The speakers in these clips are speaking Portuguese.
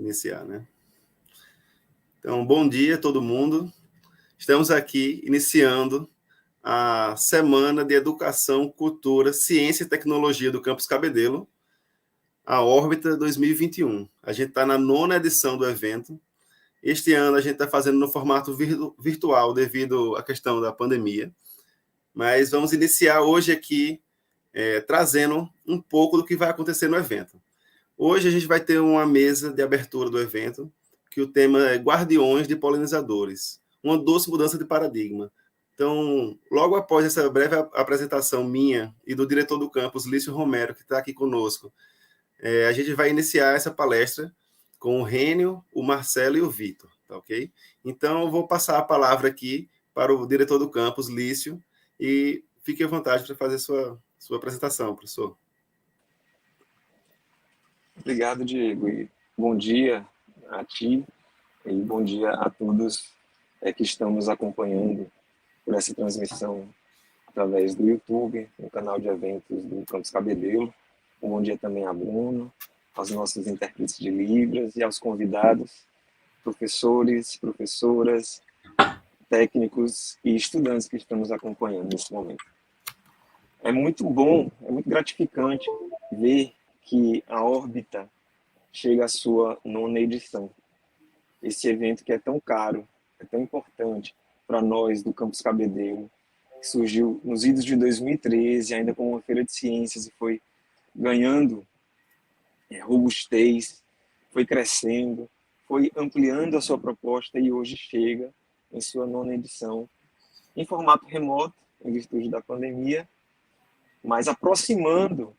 iniciar, né? Então, bom dia a todo mundo. Estamos aqui iniciando a Semana de Educação, Cultura, Ciência e Tecnologia do Campus Cabedelo, a Órbita 2021. A gente está na 9ª edição do evento. Este ano a gente está fazendo no formato virtual devido à questão da pandemia, mas vamos iniciar hoje aqui trazendo um pouco do que vai acontecer no evento. Hoje a gente vai ter uma mesa de abertura do evento, que o tema é Guardiões de Polinizadores, uma doce mudança de paradigma. Então, logo após essa breve apresentação minha e do diretor do campus, Lício Romero, que está aqui conosco, a gente vai iniciar essa palestra com o Rênio, o Marcelo e o Vitor, tá ok? Então, eu vou passar a palavra aqui para o diretor do campus, Lício, e fique à vontade para fazer sua apresentação, professor. Obrigado, Diego, e bom dia a ti e bom dia a todos que estão nos acompanhando por essa transmissão através do YouTube, no canal de eventos do Campus Cabedelo. Um bom dia também a Bruno, aos nossos intérpretes de Libras e aos convidados, professores, professoras, técnicos e estudantes que estão nos acompanhando nesse momento. É muito bom, é muito gratificante ver que a Órbita chega à sua 9ª edição. Esse evento que é tão caro, é tão importante para nós do Campus Cabedelo, que surgiu nos idos de 2013, ainda como uma feira de ciências, e foi ganhando robustez, foi crescendo, foi ampliando a sua proposta e hoje chega em sua 9ª edição, em formato remoto, em virtude da pandemia, mas aproximando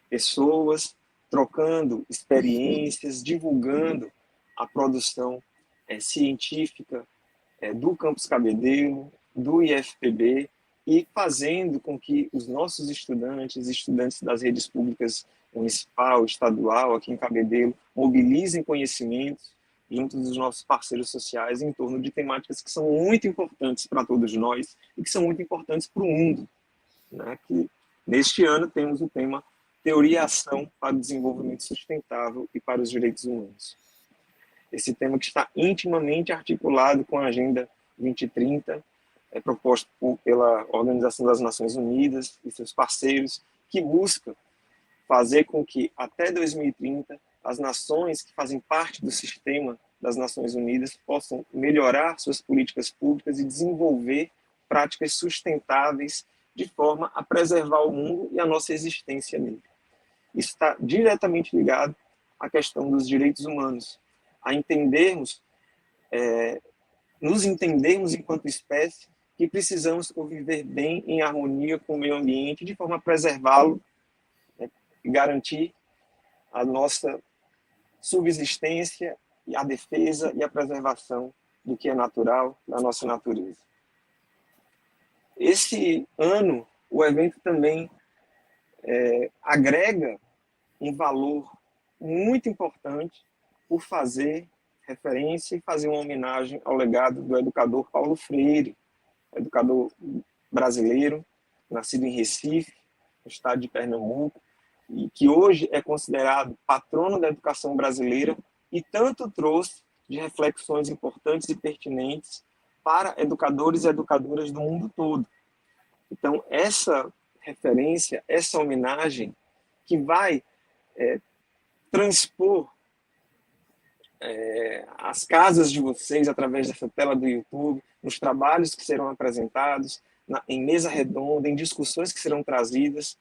pessoas, trocando experiências, divulgando a produção científica do Campus Cabedelo, do IFPB, e fazendo com que os nossos estudantes das redes públicas municipal, estadual, aqui em Cabedelo, mobilizem conhecimentos junto dos nossos parceiros sociais em torno de temáticas que são muito importantes para todos nós e que são muito importantes para o mundo, né? Que neste ano temos o tema Teoria e Ação para o Desenvolvimento Sustentável e para os Direitos Humanos. Esse tema que está intimamente articulado com a Agenda 2030, proposto pela Organização das Nações Unidas e seus parceiros, que busca fazer com que, até 2030, as nações que fazem parte do sistema das Nações Unidas possam melhorar suas políticas públicas e desenvolver práticas sustentáveis de forma a preservar o mundo e a nossa existência nele. Isso está diretamente ligado à questão dos direitos humanos, a entendermos, nos entendermos enquanto espécie, que precisamos conviver bem em harmonia com o meio ambiente, de forma a preservá-lo, né, e garantir a nossa subsistência e a defesa e a preservação do que é natural, da nossa natureza. Esse ano, o evento também agrega um valor muito importante por fazer referência e fazer uma homenagem ao legado do educador Paulo Freire, educador brasileiro, nascido em Recife, no estado de Pernambuco, e que hoje é considerado patrono da educação brasileira e tanto trouxe de reflexões importantes e pertinentes para educadores e educadoras do mundo todo. Então, essa referência, essa homenagem que vai transpor as casas de vocês através dessa tela do YouTube, nos trabalhos que serão apresentados, em mesa redonda, em discussões que serão trazidas,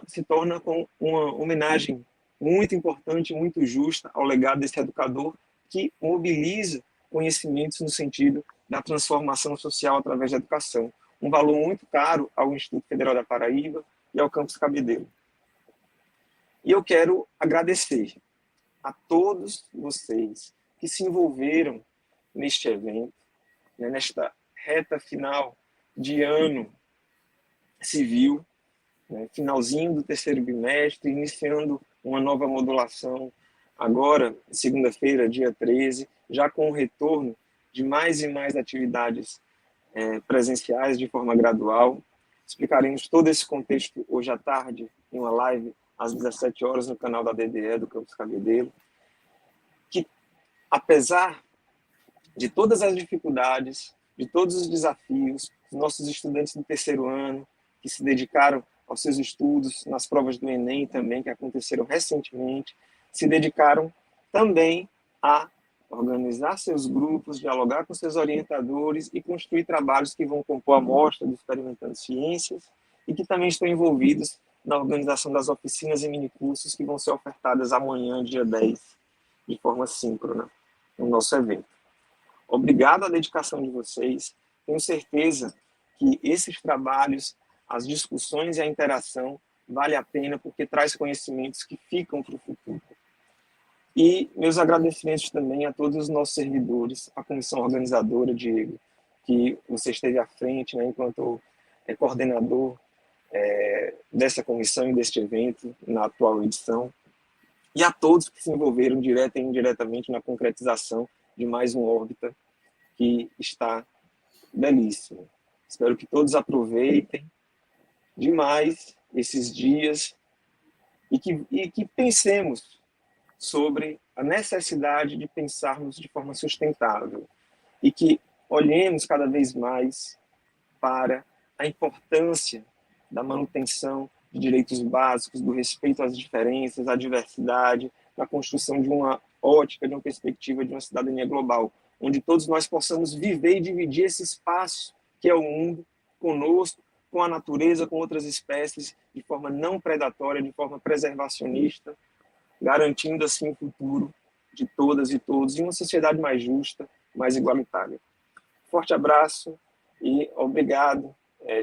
se torna com uma homenagem muito importante, muito justa ao legado desse educador que mobiliza conhecimentos no sentido da transformação social através da educação. Um valor muito caro ao Instituto Federal da Paraíba e ao Campus Cabedelo. E eu quero agradecer a todos vocês que se envolveram neste evento, né, nesta reta final de ano civil, né, finalzinho do 3º bimestre, iniciando uma nova modulação, agora, segunda-feira, dia 13, já com o retorno de mais e mais atividades presenciais de forma gradual. Explicaremos todo esse contexto hoje à tarde em uma live às 17 horas, no canal da DDE, do Campus Cabedelo, que, apesar de todas as dificuldades, de todos os desafios, os nossos estudantes do terceiro ano, que se dedicaram aos seus estudos, nas provas do Enem também, que aconteceram recentemente, se dedicaram também a organizar seus grupos, dialogar com seus orientadores e construir trabalhos que vão compor a mostra do Experimentando Ciências e que também estão envolvidos na organização das oficinas e minicursos que vão ser ofertadas amanhã, dia 10, de forma síncrona, no nosso evento. Obrigado à dedicação de vocês. Tenho certeza que esses trabalhos, as discussões e a interação vale a pena porque traz conhecimentos que ficam para o futuro. E meus agradecimentos também a todos os nossos servidores, a comissão organizadora, Diego, que você esteve à frente, né, enquanto coordenador dessa comissão e deste evento na atual edição, e a todos que se envolveram direta e indiretamente na concretização de mais um órbita que está belíssimo. Espero que todos aproveitem demais esses dias e que pensemos sobre a necessidade de pensarmos de forma sustentável e que olhemos cada vez mais para a importância da manutenção de direitos básicos, do respeito às diferenças, à diversidade, da construção de uma ótica, de uma perspectiva de uma cidadania global, onde todos nós possamos viver e dividir esse espaço que é o mundo conosco, com a natureza, com outras espécies, de forma não predatória, de forma preservacionista, garantindo assim o futuro de todas e todos em uma sociedade mais justa, mais igualitária. Forte abraço e obrigado,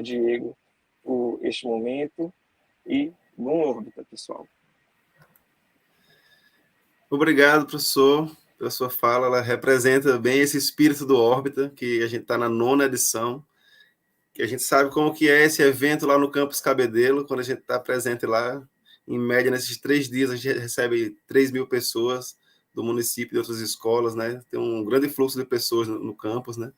Diego, por este momento e bom órbita, pessoal. Obrigado, professor, pela sua fala. Ela representa bem esse espírito do órbita, que a gente está na 9ª edição, que a gente sabe como que é esse evento lá no Campus Cabedelo, quando a gente está presente lá. Em média, nesses 3 dias, a gente recebe 3.000 pessoas do município, de outras escolas, né? Tem um grande fluxo de pessoas no campus, né?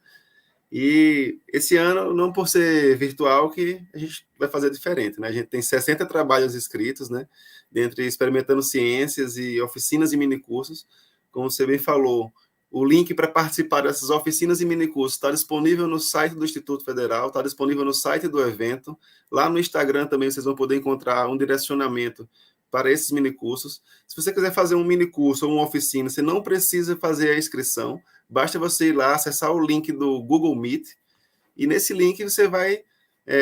E esse ano, não por ser virtual, que a gente vai fazer diferente, né? A gente tem 60 trabalhos escritos, né? Dentre Experimentando Ciências e oficinas e minicursos. Como você bem falou, o link para participar dessas oficinas e minicursos está disponível no site do Instituto Federal, está disponível no site do evento. Lá no Instagram também vocês vão poder encontrar um direcionamento para esses minicursos. Se você quiser fazer um minicurso ou uma oficina, você não precisa fazer a inscrição, basta você ir lá, acessar o link do Google Meet, e nesse link você vai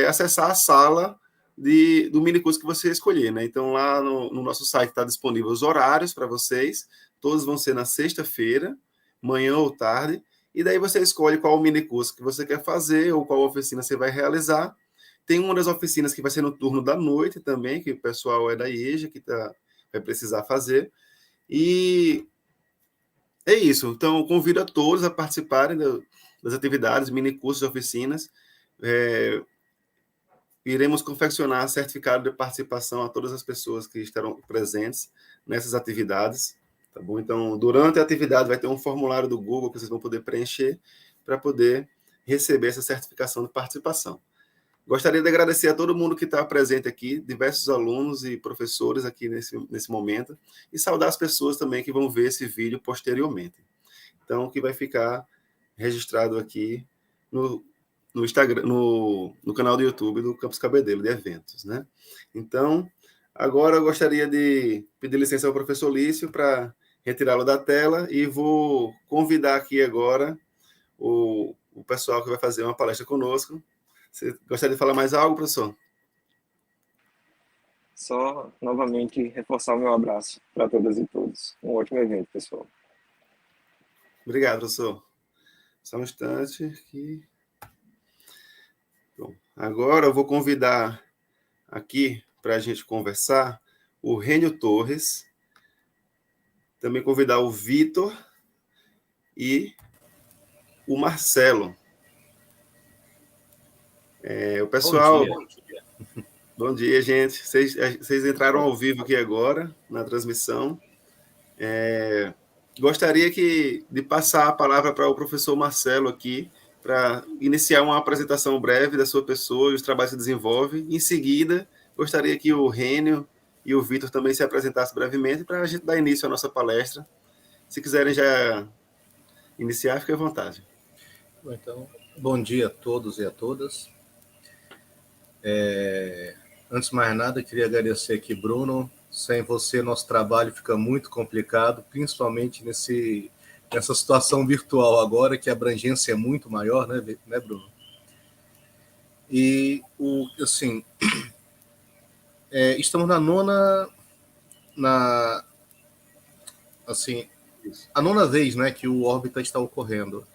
acessar a sala do minicurso que você escolher, né? Então, lá no nosso site está disponível os horários para vocês, todos vão ser na sexta-feira, manhã ou tarde, e daí você escolhe qual minicurso que você quer fazer ou qual oficina você vai realizar. Tem uma das oficinas que vai ser no turno da noite também, que o pessoal da IEJA que vai precisar fazer. E é isso. Então, eu convido a todos a participarem das atividades, minicursos e oficinas. Iremos confeccionar certificado de participação a todas as pessoas que estarão presentes nessas atividades. Tá bom? Então, durante a atividade vai ter um formulário do Google que vocês vão poder preencher para poder receber essa certificação de participação. Gostaria de agradecer a todo mundo que está presente aqui, diversos alunos e professores aqui nesse momento, e saudar as pessoas também que vão ver esse vídeo posteriormente. Então, que vai ficar registrado aqui no Instagram, no canal do YouTube do Campus Cabedelo de Eventos, né? Então, agora eu gostaria de pedir licença ao professor Lício para retirá-lo da tela e vou convidar aqui agora o pessoal que vai fazer uma palestra conosco. Você gostaria de falar mais algo, professor? Só, novamente, reforçar o meu abraço para todas e todos. Um ótimo evento, pessoal. Obrigado, professor. Só um instante aqui. Bom, agora eu vou convidar aqui para a gente conversar o Rênio Torres, também convidar o Vitor e o Marcelo. O pessoal... Bom dia, gente. Vocês entraram ao vivo aqui agora, na transmissão. Gostaria de passar a palavra para o professor Marcelo aqui, para iniciar uma apresentação breve da sua pessoa e os trabalhos que desenvolve. Em seguida, gostaria que o Rênio e o Vitor também se apresentasse brevemente para a gente dar início à nossa palestra. Se quiserem já iniciar, fique à vontade. Então, bom dia a todos e a todas. Antes de mais nada, queria agradecer aqui, Bruno. Sem você, nosso trabalho fica muito complicado, principalmente nessa situação virtual agora, que a abrangência é muito maior, né, Bruno? E, estamos a nona vez, né, que o Órbita está ocorrendo.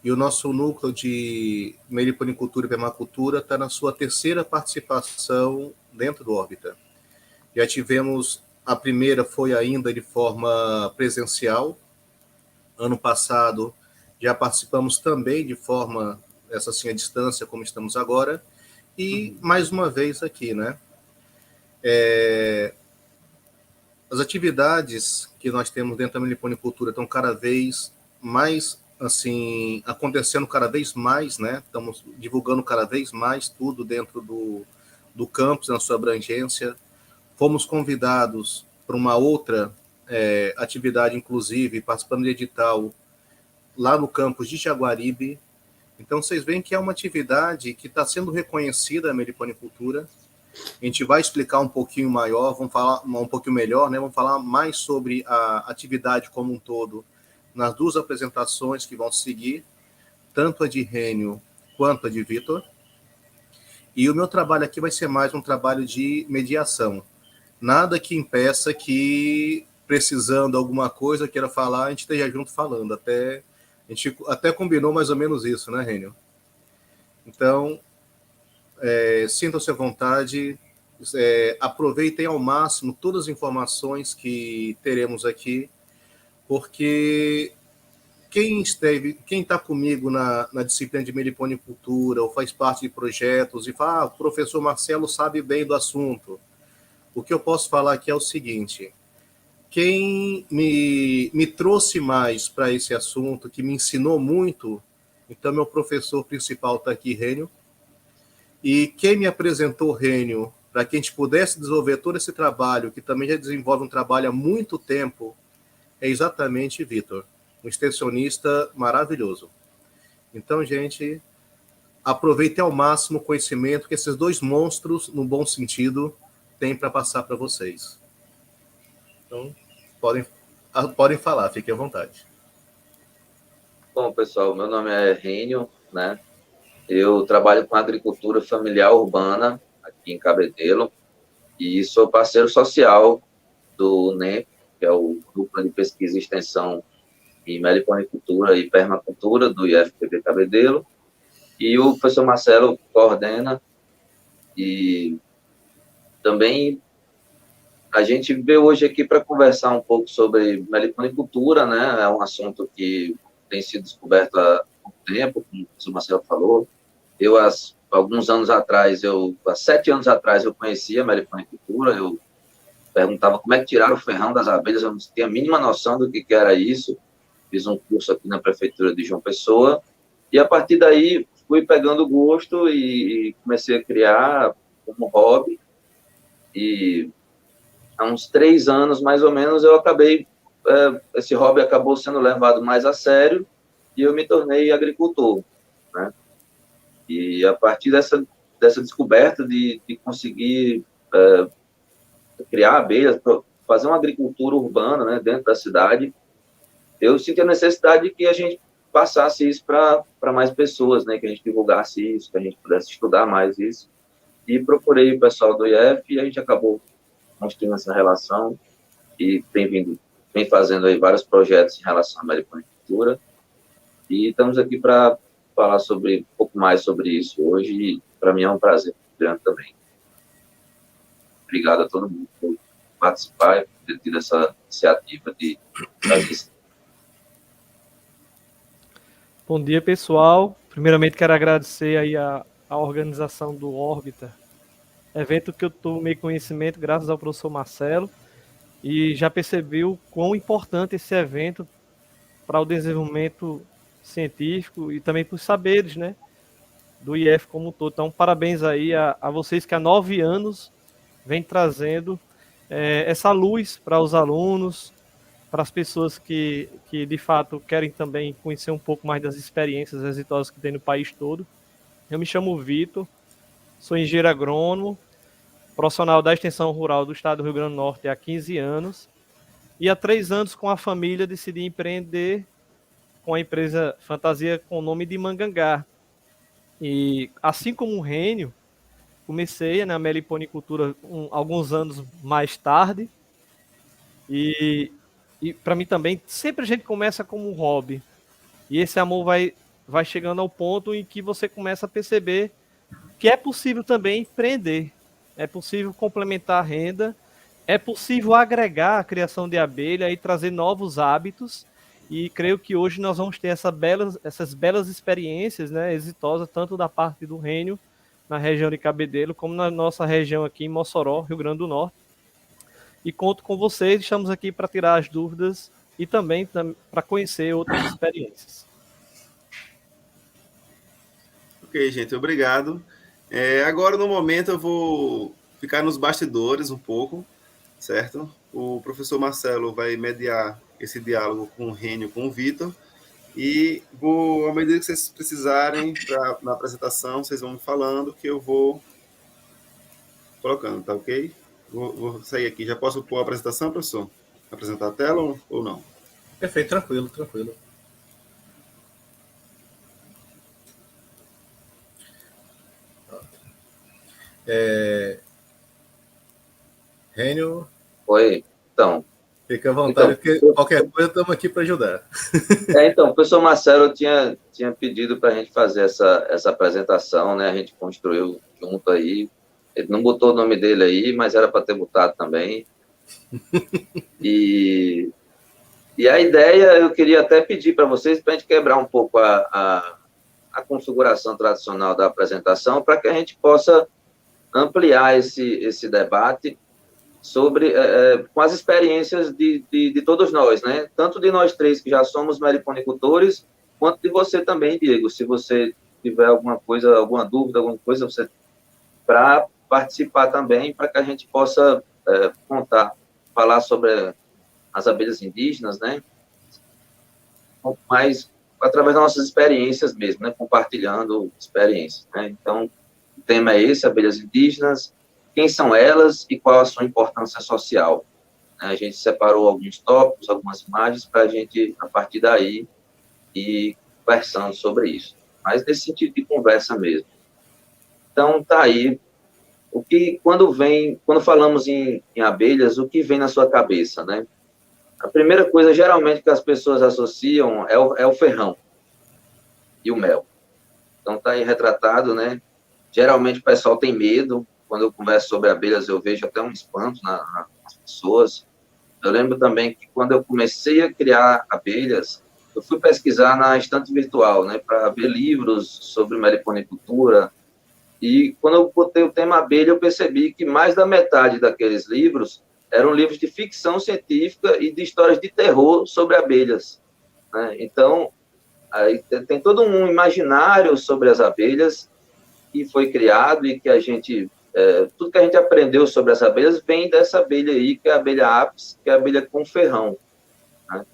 E o nosso núcleo de meliponicultura e permacultura está na sua terceira participação dentro do Órbita. Já tivemos, a primeira foi ainda de forma presencial. Ano passado já participamos também de forma, essa assim, à distância, como estamos agora. E mais uma vez aqui, né? As atividades que nós temos dentro da meliponicultura estão cada vez mais, assim, acontecendo cada vez mais, né? Estamos divulgando cada vez mais tudo dentro do campus, na sua abrangência. Fomos convidados para uma outra atividade, inclusive, participando de edital lá no campus de Jaguaribe. Então, vocês veem que é uma atividade que está sendo reconhecida a meliponicultura. A gente vai explicar um pouquinho maior, vamos falar um pouquinho melhor, né? Vamos falar mais sobre a atividade como um todo nas duas apresentações que vão seguir, tanto a de Rênio quanto a de Vitor. E o meu trabalho aqui vai ser mais um trabalho de mediação. Nada que impeça que, precisando de alguma coisa, queira falar, a gente esteja junto falando. A gente até combinou mais ou menos isso, né, Rênio? Então, sintam-se à vontade, aproveitem ao máximo todas as informações que teremos aqui, porque quem está comigo na disciplina de meliponicultura ou faz parte de projetos e fala, o professor Marcelo sabe bem do assunto, o que eu posso falar aqui é o seguinte: quem me trouxe mais para esse assunto, que me ensinou muito, então meu professor principal está aqui, Rênio, e quem me apresentou Rênio para que a gente pudesse desenvolver todo esse trabalho, que também já desenvolve um trabalho há muito tempo, é exatamente Vitor, um extensionista maravilhoso. Então, gente, aproveitem ao máximo o conhecimento que esses dois monstros, no bom sentido, têm para passar para vocês. Então, podem falar, fiquem à vontade. Bom, pessoal, meu nome é Rênio, né? Eu trabalho com agricultura familiar urbana aqui em Cabedelo e sou parceiro social do NEMP, que é o Núcleo de Pesquisa e Extensão em Meliponicultura e Permacultura do IFPB Cabedelo, e o professor Marcelo coordena. E também a gente veio hoje aqui para conversar um pouco sobre meliponicultura, né? É um assunto que tem sido descoberto há pouco tempo, como o professor Marcelo falou. Eu, há 7 anos atrás, eu conhecia a meliponicultura, eu perguntava como é que tiraram o ferrão das abelhas, eu não tinha a mínima noção do que era isso. Fiz um curso aqui na prefeitura de João Pessoa, e a partir daí fui pegando gosto e comecei a criar como hobby, e há uns 3 anos, mais ou menos, eu acabei, esse hobby acabou sendo levado mais a sério, e eu me tornei agricultor, né? E a partir dessa descoberta de conseguir criar abelhas, fazer uma agricultura urbana, né, dentro da cidade, eu senti a necessidade de que a gente passasse isso para mais pessoas, né, que a gente divulgasse isso, que a gente pudesse estudar mais isso. E procurei o pessoal do IF e a gente acabou construindo essa relação e vem fazendo aí vários projetos em relação à meliponicultura. E estamos aqui para falar um pouco mais sobre isso hoje, e para mim é um prazer grande também. Obrigado a todo mundo por participar e por ter tido essa iniciativa de fazer isso. Bom dia, pessoal. Primeiramente, quero agradecer aí a organização do Órbita, evento que eu tomei conhecimento graças ao professor Marcelo, e já percebi o quão importante esse evento para o desenvolvimento científico e também para os saberes, né, do IF como um todo. Então, parabéns aí a vocês que há 9 anos vem trazendo essa luz para os alunos, para as pessoas que de fato querem também conhecer um pouco mais das experiências exitosas que tem no país todo. Eu me chamo Vitor, sou engenheiro agrônomo, profissional da extensão rural do estado do Rio Grande do Norte há 15 anos, e há 3 anos com a família decidi empreender com a empresa Fantasia com o nome de Mangangá. E assim como o Rênio, comecei na meliponicultura alguns anos mais tarde, e para mim também, sempre a gente começa como um hobby, e esse amor vai chegando ao ponto em que você começa a perceber que é possível também empreender, é possível complementar a renda, é possível agregar a criação de abelha e trazer novos hábitos, e creio que hoje nós vamos ter essas belas experiências, né, exitosas, tanto da parte do Rênio, na região de Cabedelo, como na nossa região aqui em Mossoró, Rio Grande do Norte. E conto com vocês, estamos aqui para tirar as dúvidas e também para conhecer outras experiências. Ok, gente, obrigado. Agora, no momento, eu vou ficar nos bastidores um pouco, certo? O professor Marcelo vai mediar esse diálogo com o Rênio, com o Vitor, e à medida que vocês precisarem na apresentação, vocês vão me falando que eu vou colocando, tá ok? Vou sair aqui. Já posso pôr a apresentação, professor? Apresentar a tela ou não? Perfeito, tranquilo, tranquilo. Rênio. Oi, então. Fica à vontade, porque qualquer coisa estamos aqui para ajudar. Então, o professor Marcelo tinha pedido para a gente fazer essa apresentação, né? A gente construiu junto aí. Ele não botou o nome dele aí, mas era para ter botado também. E a ideia, eu queria até pedir para vocês, para a gente quebrar um pouco a configuração tradicional da apresentação, para que a gente possa ampliar esse debate sobre com as experiências de todos nós, né? Tanto de nós três que já somos meliponicultores, quanto de você também, Diego. Se você tiver alguma coisa, alguma dúvida, alguma coisa, você para participar também, para que a gente possa falar sobre as abelhas indígenas, né? Mas através das nossas experiências mesmo, né? Compartilhando experiências, né? Então, o tema é esse, abelhas indígenas, quem são elas e qual a sua importância social. A gente separou alguns tópicos, algumas imagens, para a gente, a partir daí, ir conversando sobre isso. Mas nesse sentido de conversa mesmo. Então, tá aí. Quando falamos em abelhas, o que vem na sua cabeça, né? A primeira coisa, geralmente, que as pessoas associam é o ferrão e o mel. Então, tá aí retratado, né? Geralmente, o pessoal tem medo. Quando eu converso sobre abelhas, eu vejo até um espanto nas pessoas. Eu lembro também que quando eu comecei a criar abelhas, eu fui pesquisar na estante virtual, né, para ver livros sobre meliponicultura. E quando eu botei o tema abelha, eu percebi que mais da metade daqueles livros eram livros de ficção científica e de histórias de terror sobre abelhas, né? Então, aí tem todo um imaginário sobre as abelhas que foi criado e que a gente... tudo que a gente aprendeu sobre as abelhas vem dessa abelha aí, que é a abelha apis, que é a abelha com ferrão, né?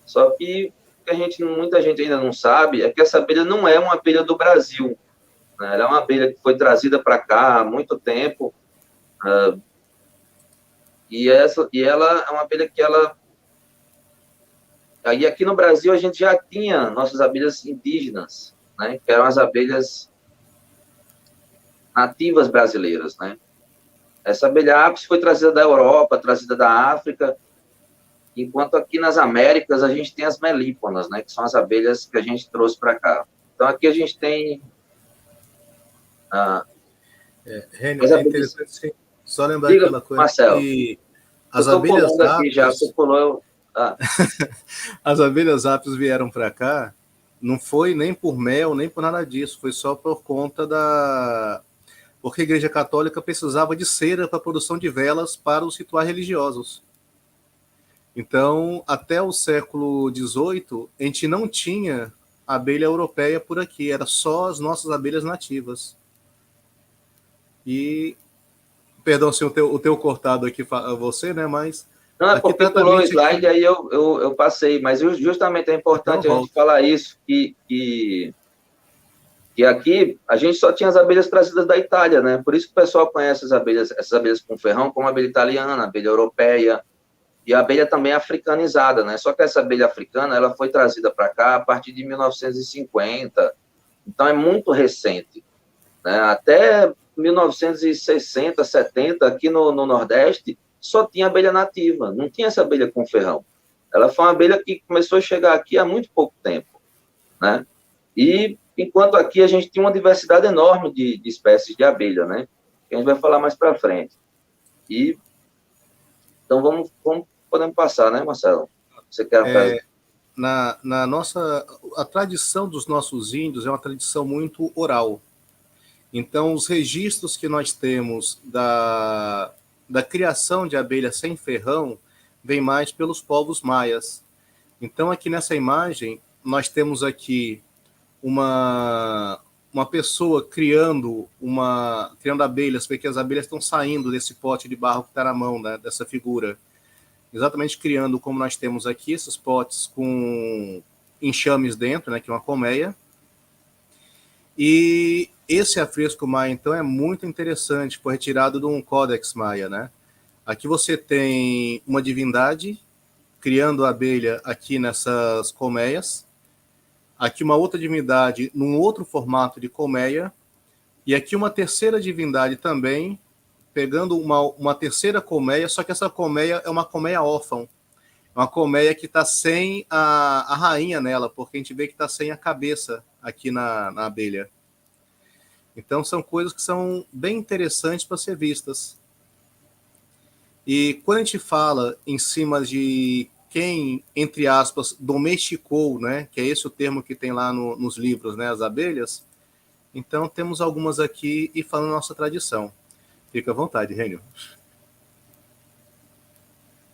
Só que o que muita gente ainda não sabe é que essa abelha não é uma abelha do Brasil, né? Ela é uma abelha que foi trazida para cá há muito tempo, e ela é uma abelha que aí aqui no Brasil a gente já tinha nossas abelhas indígenas, né? Que eram as abelhas nativas brasileiras, né? Essa abelha apis foi trazida da Europa, trazida da África, enquanto aqui nas Américas a gente tem as melíponas, né? Que são as abelhas que a gente trouxe para cá. Então aqui a gente tem... Rênio, é interessante sim. Só lembrar aquela coisa, Marcelo, que as abelhas apis... As abelhas apis vieram para cá, não foi nem por mel, nem por nada disso, foi só por conta porque a Igreja Católica precisava de cera para a produção de velas para os rituais religiosos. Então, até o século XVIII, a gente não tinha abelha europeia por aqui, era só as nossas abelhas nativas. E perdão se o teu cortado aqui, você, né? Mas não, é porque pulou o slide, aí eu passei, mas justamente é importante então, a gente falar isso, que aqui a gente só tinha as abelhas trazidas da Itália, né? Por isso que o pessoal conhece essas abelhas com ferrão, como a abelha italiana, a abelha europeia, e a abelha também é africanizada, né? Só que essa abelha africana, ela foi trazida para cá a partir de 1950, então é muito recente, né? Até 1960, 70, aqui no Nordeste, só tinha abelha nativa, não tinha essa abelha com ferrão. Ela foi uma abelha que começou a chegar aqui há muito pouco tempo, né? E enquanto aqui a gente tinha uma diversidade enorme de espécies de abelha, né? Que a gente vai falar mais para frente. E então podemos passar, né, Marcelo? Você quer fazer? A tradição dos nossos índios é uma tradição muito oral. Então, os registros que nós temos da criação de abelha sem ferrão vem mais pelos povos maias. Então, aqui nessa imagem, nós temos aqui uma pessoa criando abelhas, porque as abelhas estão saindo desse pote de barro que está na mão, né, dessa figura. Exatamente criando, como nós temos aqui, esses potes com enxames dentro, né, que é uma colmeia. E esse afresco maia, então, é muito interessante, foi retirado de um códex maia, né? Aqui você tem uma divindade criando a abelha aqui nessas colmeias, aqui uma outra divindade num outro formato de colmeia, e aqui uma terceira divindade também, pegando uma terceira colmeia, só que essa colmeia é uma colmeia órfã, uma colmeia que está sem a rainha nela, porque a gente vê que está sem a cabeça aqui na abelha. Então, são coisas que são bem interessantes para ser vistas. E quando a gente fala em cima de quem, entre aspas, domesticou, né, que é esse o termo que tem lá nos livros, né, as abelhas, então temos algumas aqui e falando nossa tradição. Fica à vontade, Rênio.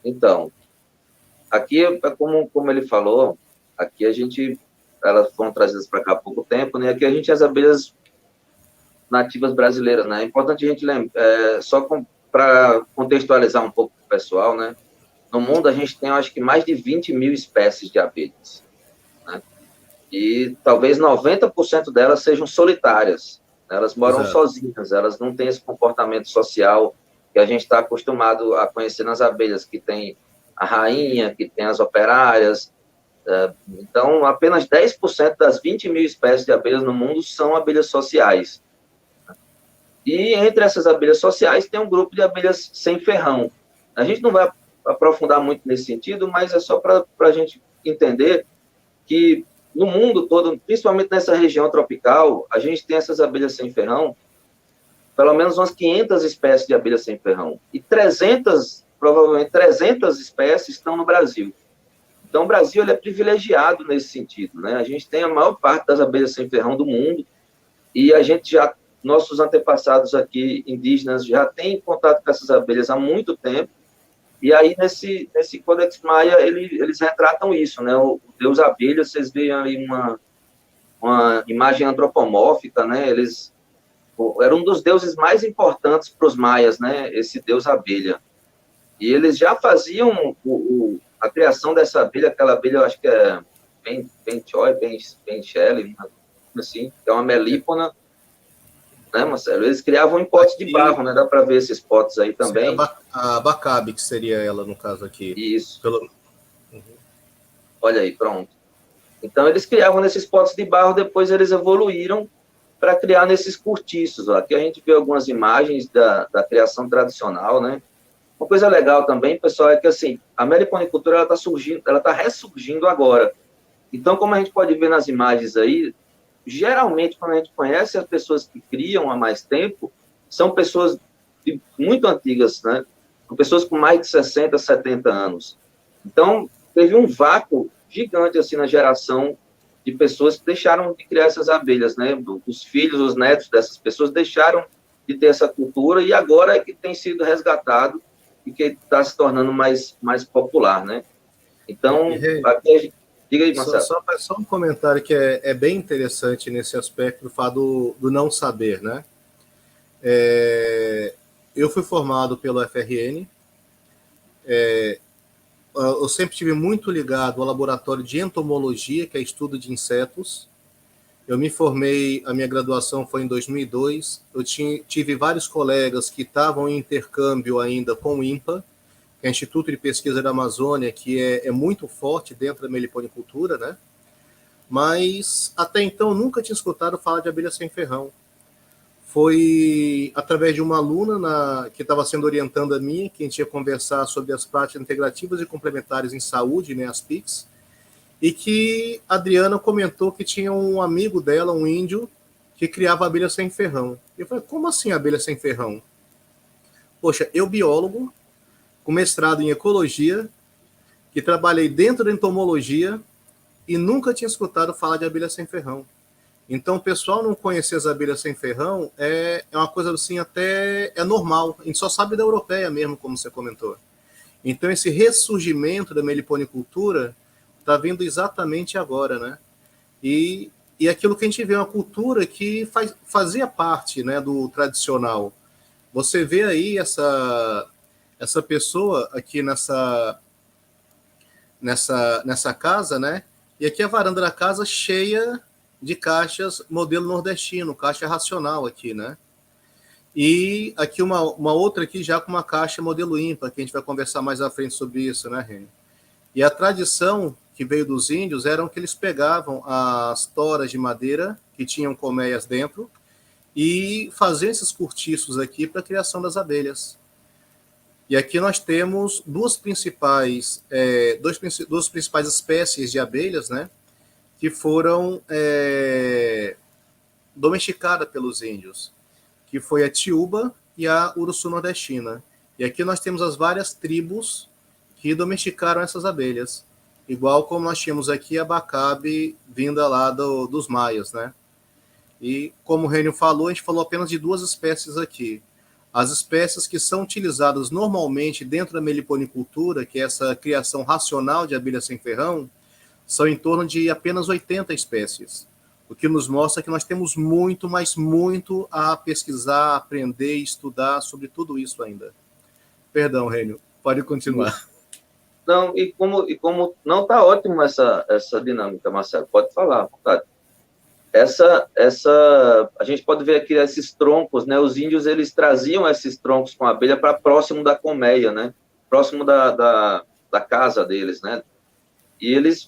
Então, aqui, como ele falou, aqui elas foram trazidas para cá há pouco tempo, né? Aqui a gente tem as abelhas nativas brasileiras, né? É importante a gente lembrar, só para contextualizar um pouco para o pessoal, né? No mundo a gente tem, acho que, mais de 20 mil espécies de abelhas, né? E talvez 90% delas sejam solitárias. Elas moram sozinhas, elas não têm esse comportamento social que a gente está acostumado a conhecer nas abelhas, que tem a rainha, que tem as operárias. Então, apenas 10% das 20 mil espécies de abelhas no mundo são abelhas sociais. E entre essas abelhas sociais tem um grupo de abelhas sem ferrão. A gente não vai aprofundar muito nesse sentido, mas é só para a gente entender que no mundo todo, principalmente nessa região tropical, a gente tem essas abelhas sem ferrão, pelo menos umas 500 espécies de abelhas sem ferrão. E provavelmente 300 espécies estão no Brasil. Então, o Brasil ele é privilegiado nesse sentido, né? A gente tem a maior parte das abelhas sem ferrão do mundo, e nossos antepassados aqui, indígenas, já têm contato com essas abelhas há muito tempo. E aí, nesse Codex Maia, eles retratam isso, né? O deus abelha, vocês veem aí uma imagem antropomórfica, né? Era um dos deuses mais importantes para os maias, né? Esse deus abelha. E eles já faziam a criação dessa abelha, aquela abelha, eu acho que é Benchelle, assim, que é uma melípona, né, Marcelo? Eles criavam em potes de barro, né? Dá para ver esses potes aí também. A Bacabe, que seria ela, no caso aqui. Isso. Olha aí, pronto. Então, eles criavam nesses potes de barro, depois eles evoluíram para criar nesses cortiços. Ó. Aqui a gente vê algumas imagens da criação tradicional, né? Uma coisa legal também, pessoal, é que, assim, a meliponicultura, ela está ressurgindo agora. Então, como a gente pode ver nas imagens aí, geralmente, quando a gente conhece as pessoas que criam há mais tempo, são pessoas muito antigas, né? São pessoas com mais de 60, 70 anos. Então, teve um vácuo gigante, assim, na geração de pessoas que deixaram de criar essas abelhas, né? Os filhos, os netos dessas pessoas deixaram de ter essa cultura e agora é que tem sido resgatado e que está se tornando mais popular, né? Então, aqui diga aí, Marcelo. Só um comentário que é bem interessante nesse aspecto, do fato do não saber, né? eu fui formado pelo FRN. Eu sempre tive muito ligado ao laboratório de entomologia, que é estudo de insetos. Eu me formei, a minha graduação foi em 2002. Eu tive vários colegas que estavam em intercâmbio ainda com o INPA, que é o Instituto de Pesquisa da Amazônia, que é muito forte dentro da meliponicultura, né? Mas até então nunca tinha escutado falar de abelha sem ferrão. Foi através de uma aluna que estava sendo orientando a mim, que a gente ia conversar sobre as práticas integrativas e complementares em saúde, né, as PICs, e que a Adriana comentou que tinha um amigo dela, um índio, que criava abelha sem ferrão. Eu falei, como assim abelha sem ferrão? Poxa, eu biólogo, com mestrado em ecologia, que trabalhei dentro da entomologia e nunca tinha escutado falar de abelha sem ferrão. Então, o pessoal não conhecer as abelhas sem ferrão é uma coisa assim, até é normal. A gente só sabe da europeia mesmo, como você comentou. Então, esse ressurgimento da meliponicultura está vindo exatamente agora, né? E aquilo que a gente vê, uma cultura que fazia parte, né, do tradicional. Você vê aí essa pessoa aqui nessa casa, né? E aqui a varanda da casa cheia de caixas modelo nordestino, caixa racional aqui, né? E aqui uma outra aqui já com uma caixa modelo ímpar, que a gente vai conversar mais à frente sobre isso, né, Reni? E a tradição que veio dos índios eram que eles pegavam as toras de madeira, que tinham colmeias dentro, e faziam esses cortiços aqui para a criação das abelhas. E aqui nós temos duas principais espécies de abelhas, né, que foram domesticadas pelos índios, que foi a tiúba e a uruçu nordestina. E aqui nós temos as várias tribos que domesticaram essas abelhas, igual como nós tínhamos aqui a bacabe vinda lá dos maias, né? E como o Rênio falou, a gente falou apenas de duas espécies aqui. As espécies que são utilizadas normalmente dentro da meliponicultura, que é essa criação racional de abelha sem ferrão, são em torno de apenas 80 espécies, o que nos mostra que nós temos muito, mas muito a pesquisar, aprender e estudar sobre tudo isso ainda. Perdão, Rênio, pode continuar. Não, e como não está ótimo essa dinâmica, Marcelo, pode falar, à vontade. A gente pode ver aqui esses troncos, né? Os índios, eles traziam esses troncos com a abelha para próximo da colmeia, né? Próximo da casa deles, né? E eles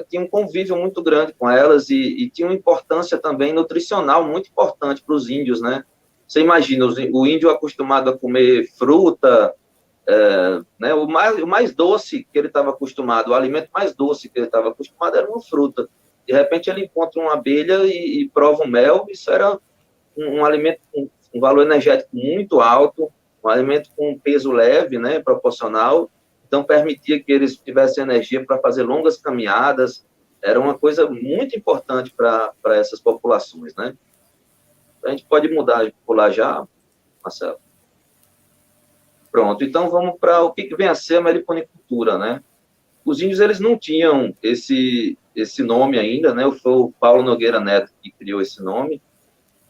tinham um convívio muito grande com elas e tinham importância também nutricional muito importante para os índios, né? Você imagina, o índio acostumado a comer fruta, né? O mais doce que ele estava acostumado, o alimento mais doce que ele estava acostumado era uma fruta. De repente ele encontra uma abelha e prova um mel, isso era um alimento com um valor energético muito alto, um alimento com um peso leve, né? Proporcional. Então, permitia que eles tivessem energia para fazer longas caminhadas. Era uma coisa muito importante para essas populações, né? A gente pode pular já, Marcelo? Pronto, então vamos para o que vem a ser a meliponicultura, né? Os índios, eles não tinham esse nome ainda, né? Foi o Paulo Nogueira Neto que criou esse nome.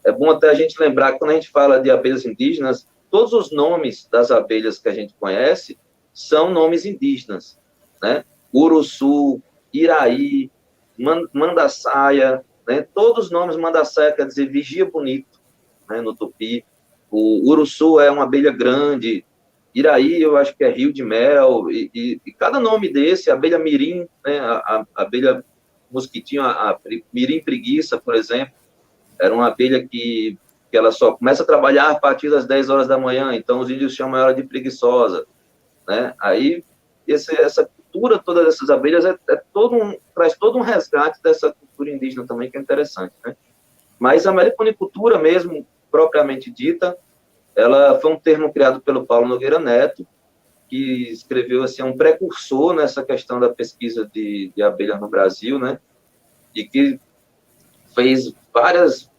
É bom até a gente lembrar que quando a gente fala de abelhas indígenas, todos os nomes das abelhas que a gente conhece são nomes indígenas, né? Uruçu, Iraí, Mandaçaia, né? Todos os nomes Mandaçaia quer dizer vigia bonito, né? No Tupi. O Uruçu é uma abelha grande, Iraí eu acho que é rio de mel, e cada nome desse, a abelha mirim, né? A abelha mosquitinho, a mirim preguiça, por exemplo, era uma abelha que ela só começa a trabalhar a partir das 10 horas da manhã, então os índios chamam ela de preguiçosa, né? Aí, essa cultura toda dessas abelhas traz todo um resgate dessa cultura indígena também, que é interessante, né? Mas a meliponicultura mesmo, propriamente dita, ela foi um termo criado pelo Paulo Nogueira Neto, que escreveu, assim, um precursor nessa questão da pesquisa de abelhas no Brasil, né? E que fez várias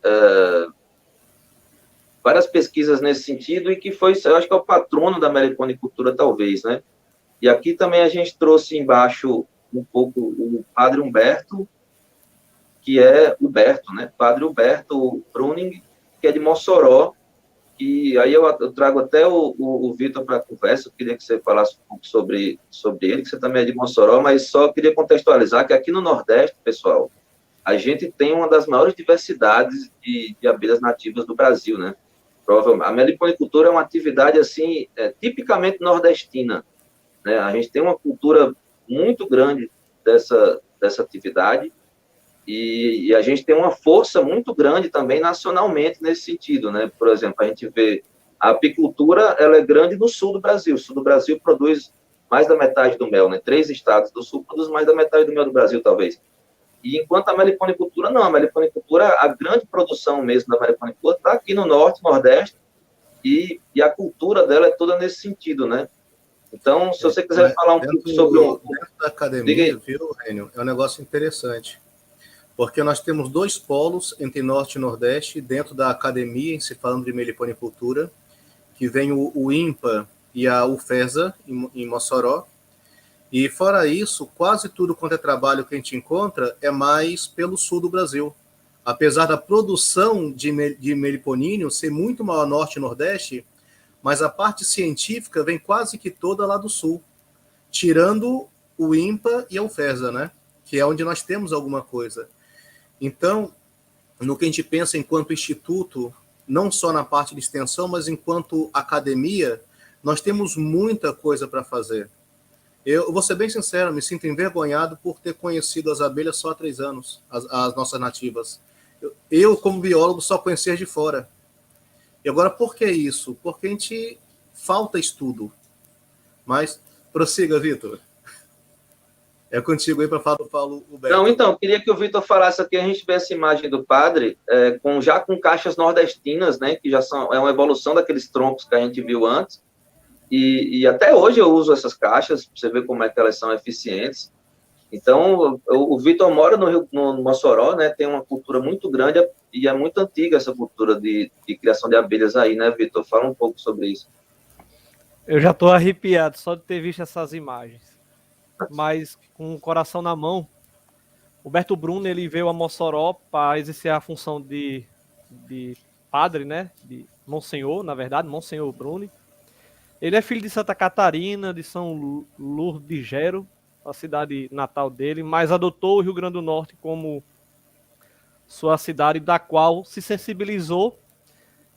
pesquisas nesse sentido e que foi, eu acho que é o patrono da meliponicultura, talvez, né? E aqui também a gente trouxe embaixo um pouco o Padre Humberto, que é Huberto, né? Padre Huberto Pruning, que é de Mossoró, e aí eu trago até o Vitor para a conversa. Eu queria que você falasse um pouco sobre ele, que você também é de Mossoró, mas só queria contextualizar que aqui no Nordeste, pessoal, a gente tem uma das maiores diversidades de abelhas nativas do Brasil, né? Provavelmente. A meliponicultura é uma atividade, assim, tipicamente nordestina, né? A gente tem uma cultura muito grande dessa atividade e a gente tem uma força muito grande também nacionalmente nesse sentido, né? Por exemplo, a gente vê a apicultura, ela é grande no sul do Brasil. O sul do Brasil produz mais da metade do mel, né? 3 estados do sul produzem mais da metade do mel do Brasil, talvez. E enquanto a meliponicultura, não. A meliponicultura, a grande produção mesmo da meliponicultura está aqui no norte, nordeste, e a cultura dela é toda nesse sentido, né? Então, se você quiser falar um pouco sobre dentro da academia, viu, Rênio, é um negócio interessante, porque nós temos 2 polos entre norte e nordeste dentro da academia, se falando de meliponicultura, que vem o INPA e a UFESA, em Mossoró. E fora isso, quase tudo quanto é trabalho que a gente encontra é mais pelo sul do Brasil. Apesar da produção de meliponíneos ser muito maior norte e nordeste, mas a parte científica vem quase que toda lá do sul, tirando o INPA e a UFESA, né? Que é onde nós temos alguma coisa. Então, no que a gente pensa enquanto instituto, não só na parte de extensão, mas enquanto academia, nós temos muita coisa para fazer. Eu vou ser bem sincero, me sinto envergonhado por ter conhecido as abelhas só há 3 anos, as nossas nativas. Eu, como biólogo, só conhecia de fora. E agora, por que isso? Porque a gente falta estudo. Mas, prossiga, Vitor. É contigo aí para falar o Beto. Não, então, queria que o Vitor falasse aqui, a gente vê essa imagem do padre, já com caixas nordestinas, né, que já é uma evolução daqueles troncos que a gente viu antes. E até hoje eu uso essas caixas, para você ver como é que elas são eficientes. Então, o Vitor mora no Mossoró, né, tem uma cultura muito grande e é muito antiga essa cultura de criação de abelhas aí, né, Vitor? Fala um pouco sobre isso. Eu já estou arrepiado só de ter visto essas imagens. Mas, com o coração na mão, o Berto Bruno, ele veio a Mossoró para exercer a função de padre, né, de Monsenhor, na verdade, Monsenhor Bruno. Ele é filho de Santa Catarina, de São Lurdigero, a cidade natal dele, mas adotou o Rio Grande do Norte como sua cidade, da qual se sensibilizou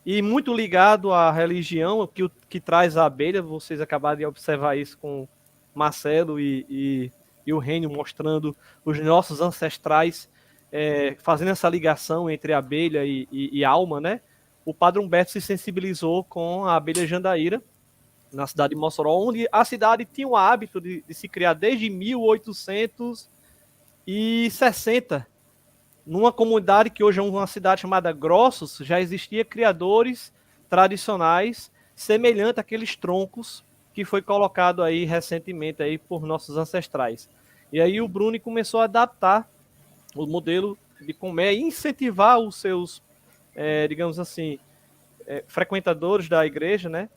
e muito ligado à religião que traz a abelha. Vocês acabaram de observar isso com Marcelo e o Rênio, mostrando os nossos ancestrais fazendo essa ligação entre a abelha e a alma, né? O Padre Humberto se sensibilizou com a abelha jandaíra, na cidade de Mossoró, onde a cidade tinha o hábito de se criar desde 1860. Numa comunidade que hoje é uma cidade chamada Grossos, já existia criadores tradicionais semelhantes àqueles troncos que foi colocado aí recentemente aí por nossos ancestrais. E aí o Bruno começou a adaptar o modelo de colmeia e incentivar os seus, digamos assim, frequentadores da igreja, né,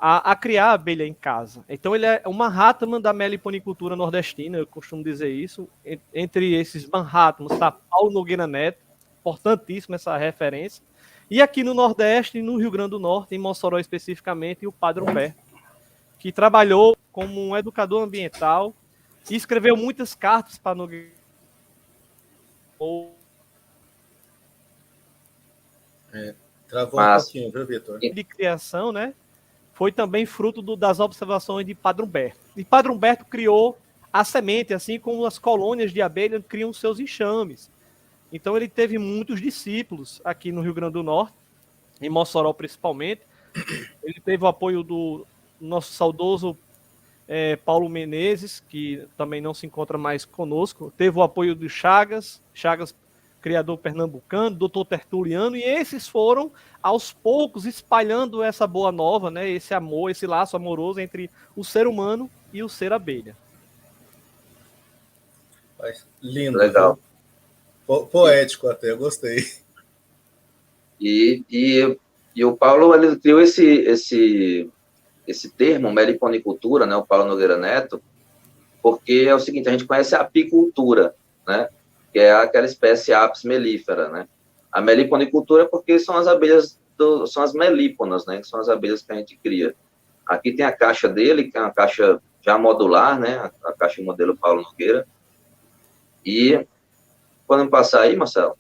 a criar a abelha em casa. Então ele é uma Mahatma da meliponicultura nordestina, eu costumo dizer isso. Entre esses Mahatmas está Paulo Nogueira Neto, importantíssima essa referência. E aqui no Nordeste, no Rio Grande do Norte, em Mossoró especificamente, o Padre Humberto, que trabalhou como um educador ambiental e escreveu muitas cartas para Nogueira. Travou um pouquinho, viu, Vitor? De criação, né? Foi também fruto das observações de Padre Humberto. E Padre Humberto criou a semente, assim como as colônias de abelha criam seus enxames. Então ele teve muitos discípulos aqui no Rio Grande do Norte, em Mossoró principalmente. Ele teve o apoio do nosso saudoso Paulo Menezes, que também não se encontra mais conosco. Teve o apoio do Chagas, criador pernambucano, doutor Tertuliano, e esses foram, aos poucos, espalhando essa boa nova, né, esse amor, esse laço amoroso entre o ser humano e o ser abelha. Lindo. Legal. Poético até, eu gostei. E o Paulo, ele criou esse termo, meliponicultura, né, o Paulo Nogueira Neto, porque é o seguinte, a gente conhece a apicultura, né, que é aquela espécie Apis mellifera, né? A meliponicultura porque são as abelhas são as melíponas, né? Que são as abelhas que a gente cria. Aqui tem a caixa dele, que é uma caixa já modular, né? A caixa modelo Paulo Nogueira. E podemos passar aí, Marcelo?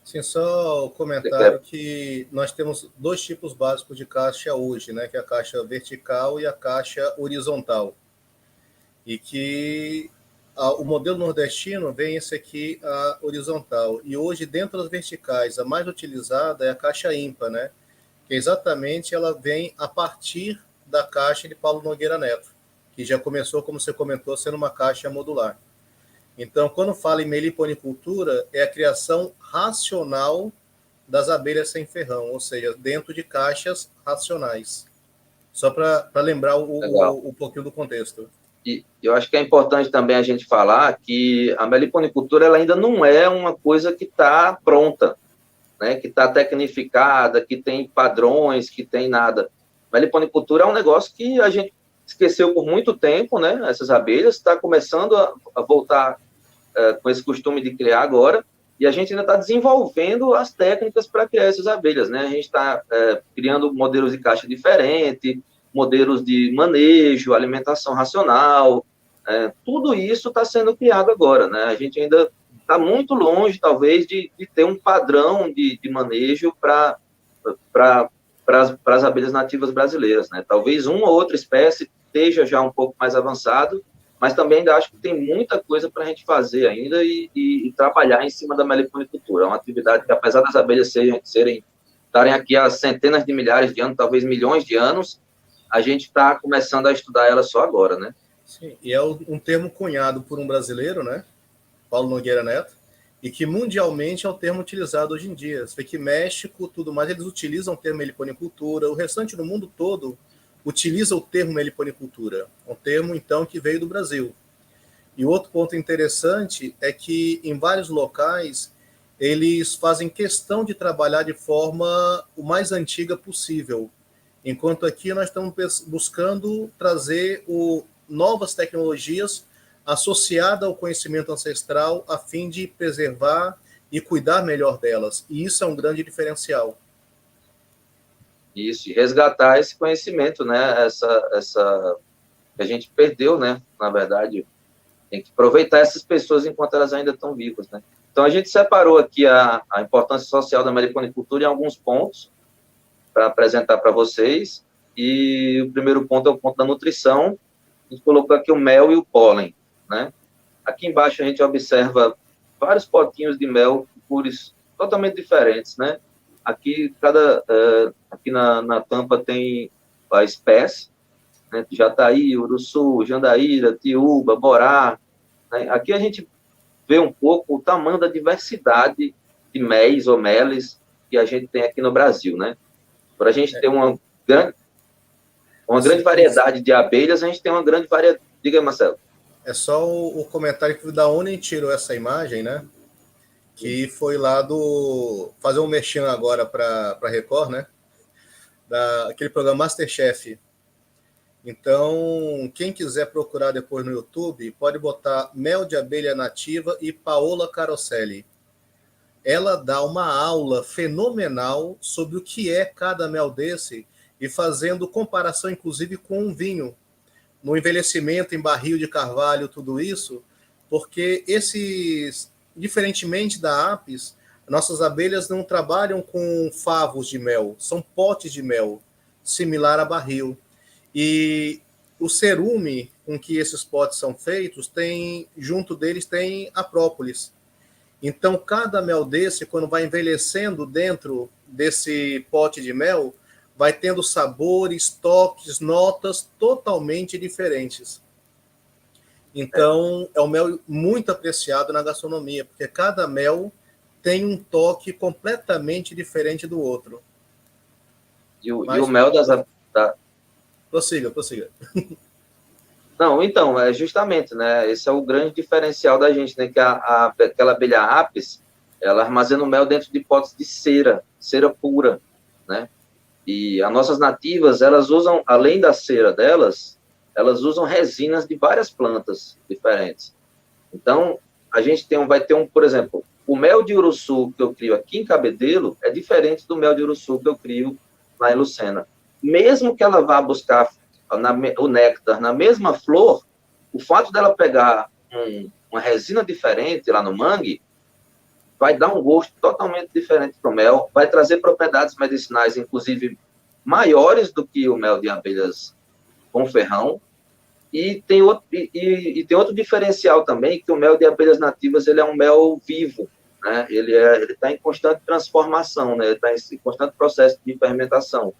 Sim, só o comentário que nós temos 2 tipos básicos de caixa hoje, né? Que é a caixa vertical e a caixa horizontal. E que o modelo nordestino vem esse aqui, a horizontal. E hoje, dentro das verticais, a mais utilizada é a caixa ímpar, né? Que exatamente ela vem a partir da caixa de Paulo Nogueira Neto, que já começou, como você comentou, sendo uma caixa modular. Então, quando fala em meliponicultura, é a criação racional das abelhas sem ferrão, ou seja, dentro de caixas racionais. Só para lembrar um pouquinho do contexto. E eu acho que é importante também a gente falar que a meliponicultura ela ainda não é uma coisa que está pronta, né? Que está tecnificada, que tem padrões, que tem nada. Meliponicultura é um negócio que a gente esqueceu por muito tempo, né? Essas abelhas está começando a voltar com esse costume de criar agora, e a gente ainda está desenvolvendo as técnicas para criar essas abelhas, né? A gente está criando modelos de caixa diferente, modelos de manejo, alimentação racional, tudo isso está sendo criado agora, né? A gente ainda está muito longe, talvez, de ter um padrão de manejo para as abelhas nativas brasileiras, né? Talvez uma ou outra espécie esteja já um pouco mais avançado, mas também ainda acho que tem muita coisa para a gente fazer ainda e trabalhar em cima da meliponicultura. É uma atividade que, apesar das abelhas estarem aqui há centenas de milhares de anos, talvez milhões de anos, a gente está começando a estudar ela só agora, né? Sim, e é um termo cunhado por um brasileiro, né? Paulo Nogueira Neto, e que mundialmente é o termo utilizado hoje em dia. Você vê que México, tudo mais, eles utilizam o termo meliponicultura, o restante do mundo todo utiliza o termo meliponicultura, um termo, então, que veio do Brasil. E outro ponto interessante é que, em vários locais, eles fazem questão de trabalhar de forma o mais antiga possível, enquanto aqui nós estamos buscando trazer novas tecnologias associadas ao conhecimento ancestral, a fim de preservar e cuidar melhor delas. E isso é um grande diferencial. Isso, e resgatar esse conhecimento, né? Essa que a gente perdeu, né? Na verdade, tem que aproveitar essas pessoas enquanto elas ainda estão vivas, né? Então, a gente separou aqui a importância social da meliponicultura em alguns pontos para apresentar para vocês. E o primeiro ponto é o ponto da nutrição. A gente colocou aqui o mel e o pólen, né? Aqui embaixo a gente observa vários potinhos de mel, cores totalmente diferentes, né? Aqui, aqui na tampa tem a espécie, né? Jataí, uruçu, jandaíra, tiúba, borá, né? Aqui a gente vê um pouco o tamanho da diversidade de méis ou meles que a gente tem aqui no Brasil, né? Para a gente ter uma grande variedade de abelhas, a gente tem uma grande variedade. Diga, Marcelo. É só o comentário que da ONU tirou essa imagem, né? Que foi lá fazer um merchan agora para Record, né? Aquele programa MasterChef. Então, quem quiser procurar depois no YouTube, pode botar Mel de Abelha Nativa e Paola Caroselli. Ela dá uma aula fenomenal sobre o que é cada mel desse e fazendo comparação, inclusive, com um vinho. No envelhecimento em barril de carvalho, tudo isso, porque diferentemente da apis, nossas abelhas não trabalham com favos de mel, são potes de mel, similar a barril. E o cerume com que esses potes são feitos, junto deles tem a própolis. Então, cada mel desse, quando vai envelhecendo dentro desse pote de mel, vai tendo sabores, toques, notas totalmente diferentes. Então, é um mel muito apreciado na gastronomia, porque cada mel tem um toque completamente diferente do outro. E o mel Prossiga. Não, então, justamente, né? Esse é o grande diferencial da gente, né? Que aquela abelha apis, ela armazena o mel dentro de potes de cera pura, né? E as nossas nativas, elas usam, além da cera delas, elas usam resinas de várias plantas diferentes. Então, a gente vai ter por exemplo, o mel de uruçu que eu crio aqui em Cabedelo é diferente do mel de uruçu que eu crio lá em Lucena. Mesmo que ela vá buscar o néctar na mesma flor, o fato dela pegar uma resina diferente lá no mangue vai dar um gosto totalmente diferente para o mel, vai trazer propriedades medicinais, inclusive, maiores do que o mel de abelhas com ferrão. E tem outro diferencial também, que o mel de abelhas nativas ele é um mel vivo, né? Ele está em constante transformação, né? Ele está em constante processo de fermentação.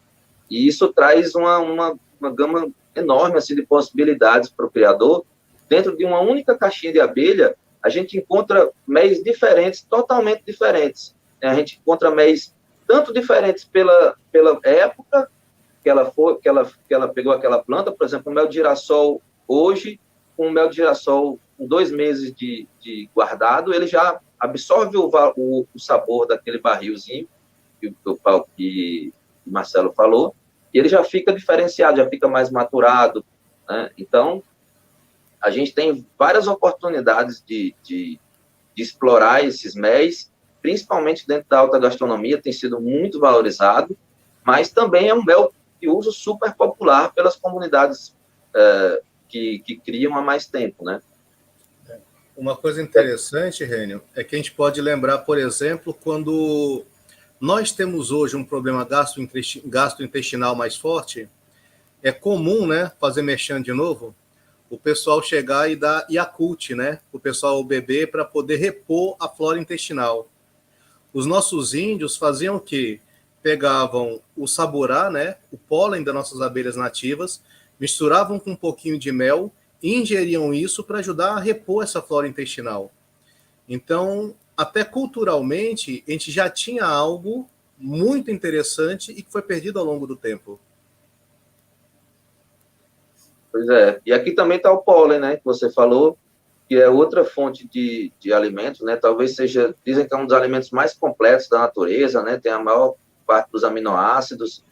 E isso traz uma gama enorme assim, de possibilidades para o criador. Dentro de uma única caixinha de abelha, a gente encontra méis diferentes, totalmente diferentes. A gente encontra méis tanto diferentes pela época que ela pegou aquela planta, por exemplo, o mel de girassol hoje, com o mel de girassol com 2 meses de guardado, ele já absorve o sabor daquele barrilzinho que o Marcelo falou, e ele já fica diferenciado, já fica mais maturado, né? Então, a gente tem várias oportunidades de explorar esses méis, principalmente dentro da alta gastronomia, tem sido muito valorizado, mas também é um mel de uso super popular pelas comunidades que criam há mais tempo, né? Uma coisa interessante, Rênio, é que a gente pode lembrar, por exemplo, quando nós temos hoje um problema gastrointestinal mais forte, é comum, né, fazer merchan de novo, o pessoal chegar e dar Yakult, né, o pessoal beber para poder repor a flora intestinal. Os nossos índios faziam o quê? Pegavam o saburá, né, o pólen das nossas abelhas nativas, misturavam com um pouquinho de mel e ingeriam isso para ajudar a repor essa flora intestinal. Então, até culturalmente, a gente já tinha algo muito interessante e que foi perdido ao longo do tempo. Pois é. E aqui também está o pólen, né, que você falou, que é outra fonte de alimento, né, talvez seja, dizem que é um dos alimentos mais completos da natureza, né, tem a maior parte dos aminoácidos.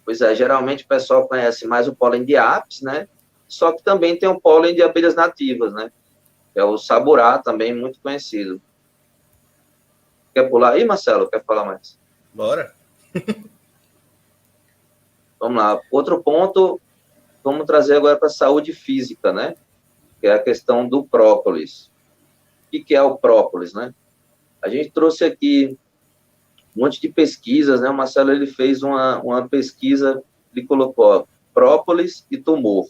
Pois é, geralmente o pessoal conhece mais o pólen de apis, né, só que também tem o pólen de abelhas nativas, né, que é o saburá, também muito conhecido. Quer pular aí, Marcelo? Quer falar mais? Bora. Vamos lá. Outro ponto, vamos trazer agora para a saúde física, né? Que é a questão do própolis. O que é o própolis, né? A gente trouxe aqui um monte de pesquisas, né? O Marcelo, ele fez uma pesquisa, ele colocou própolis e tumor.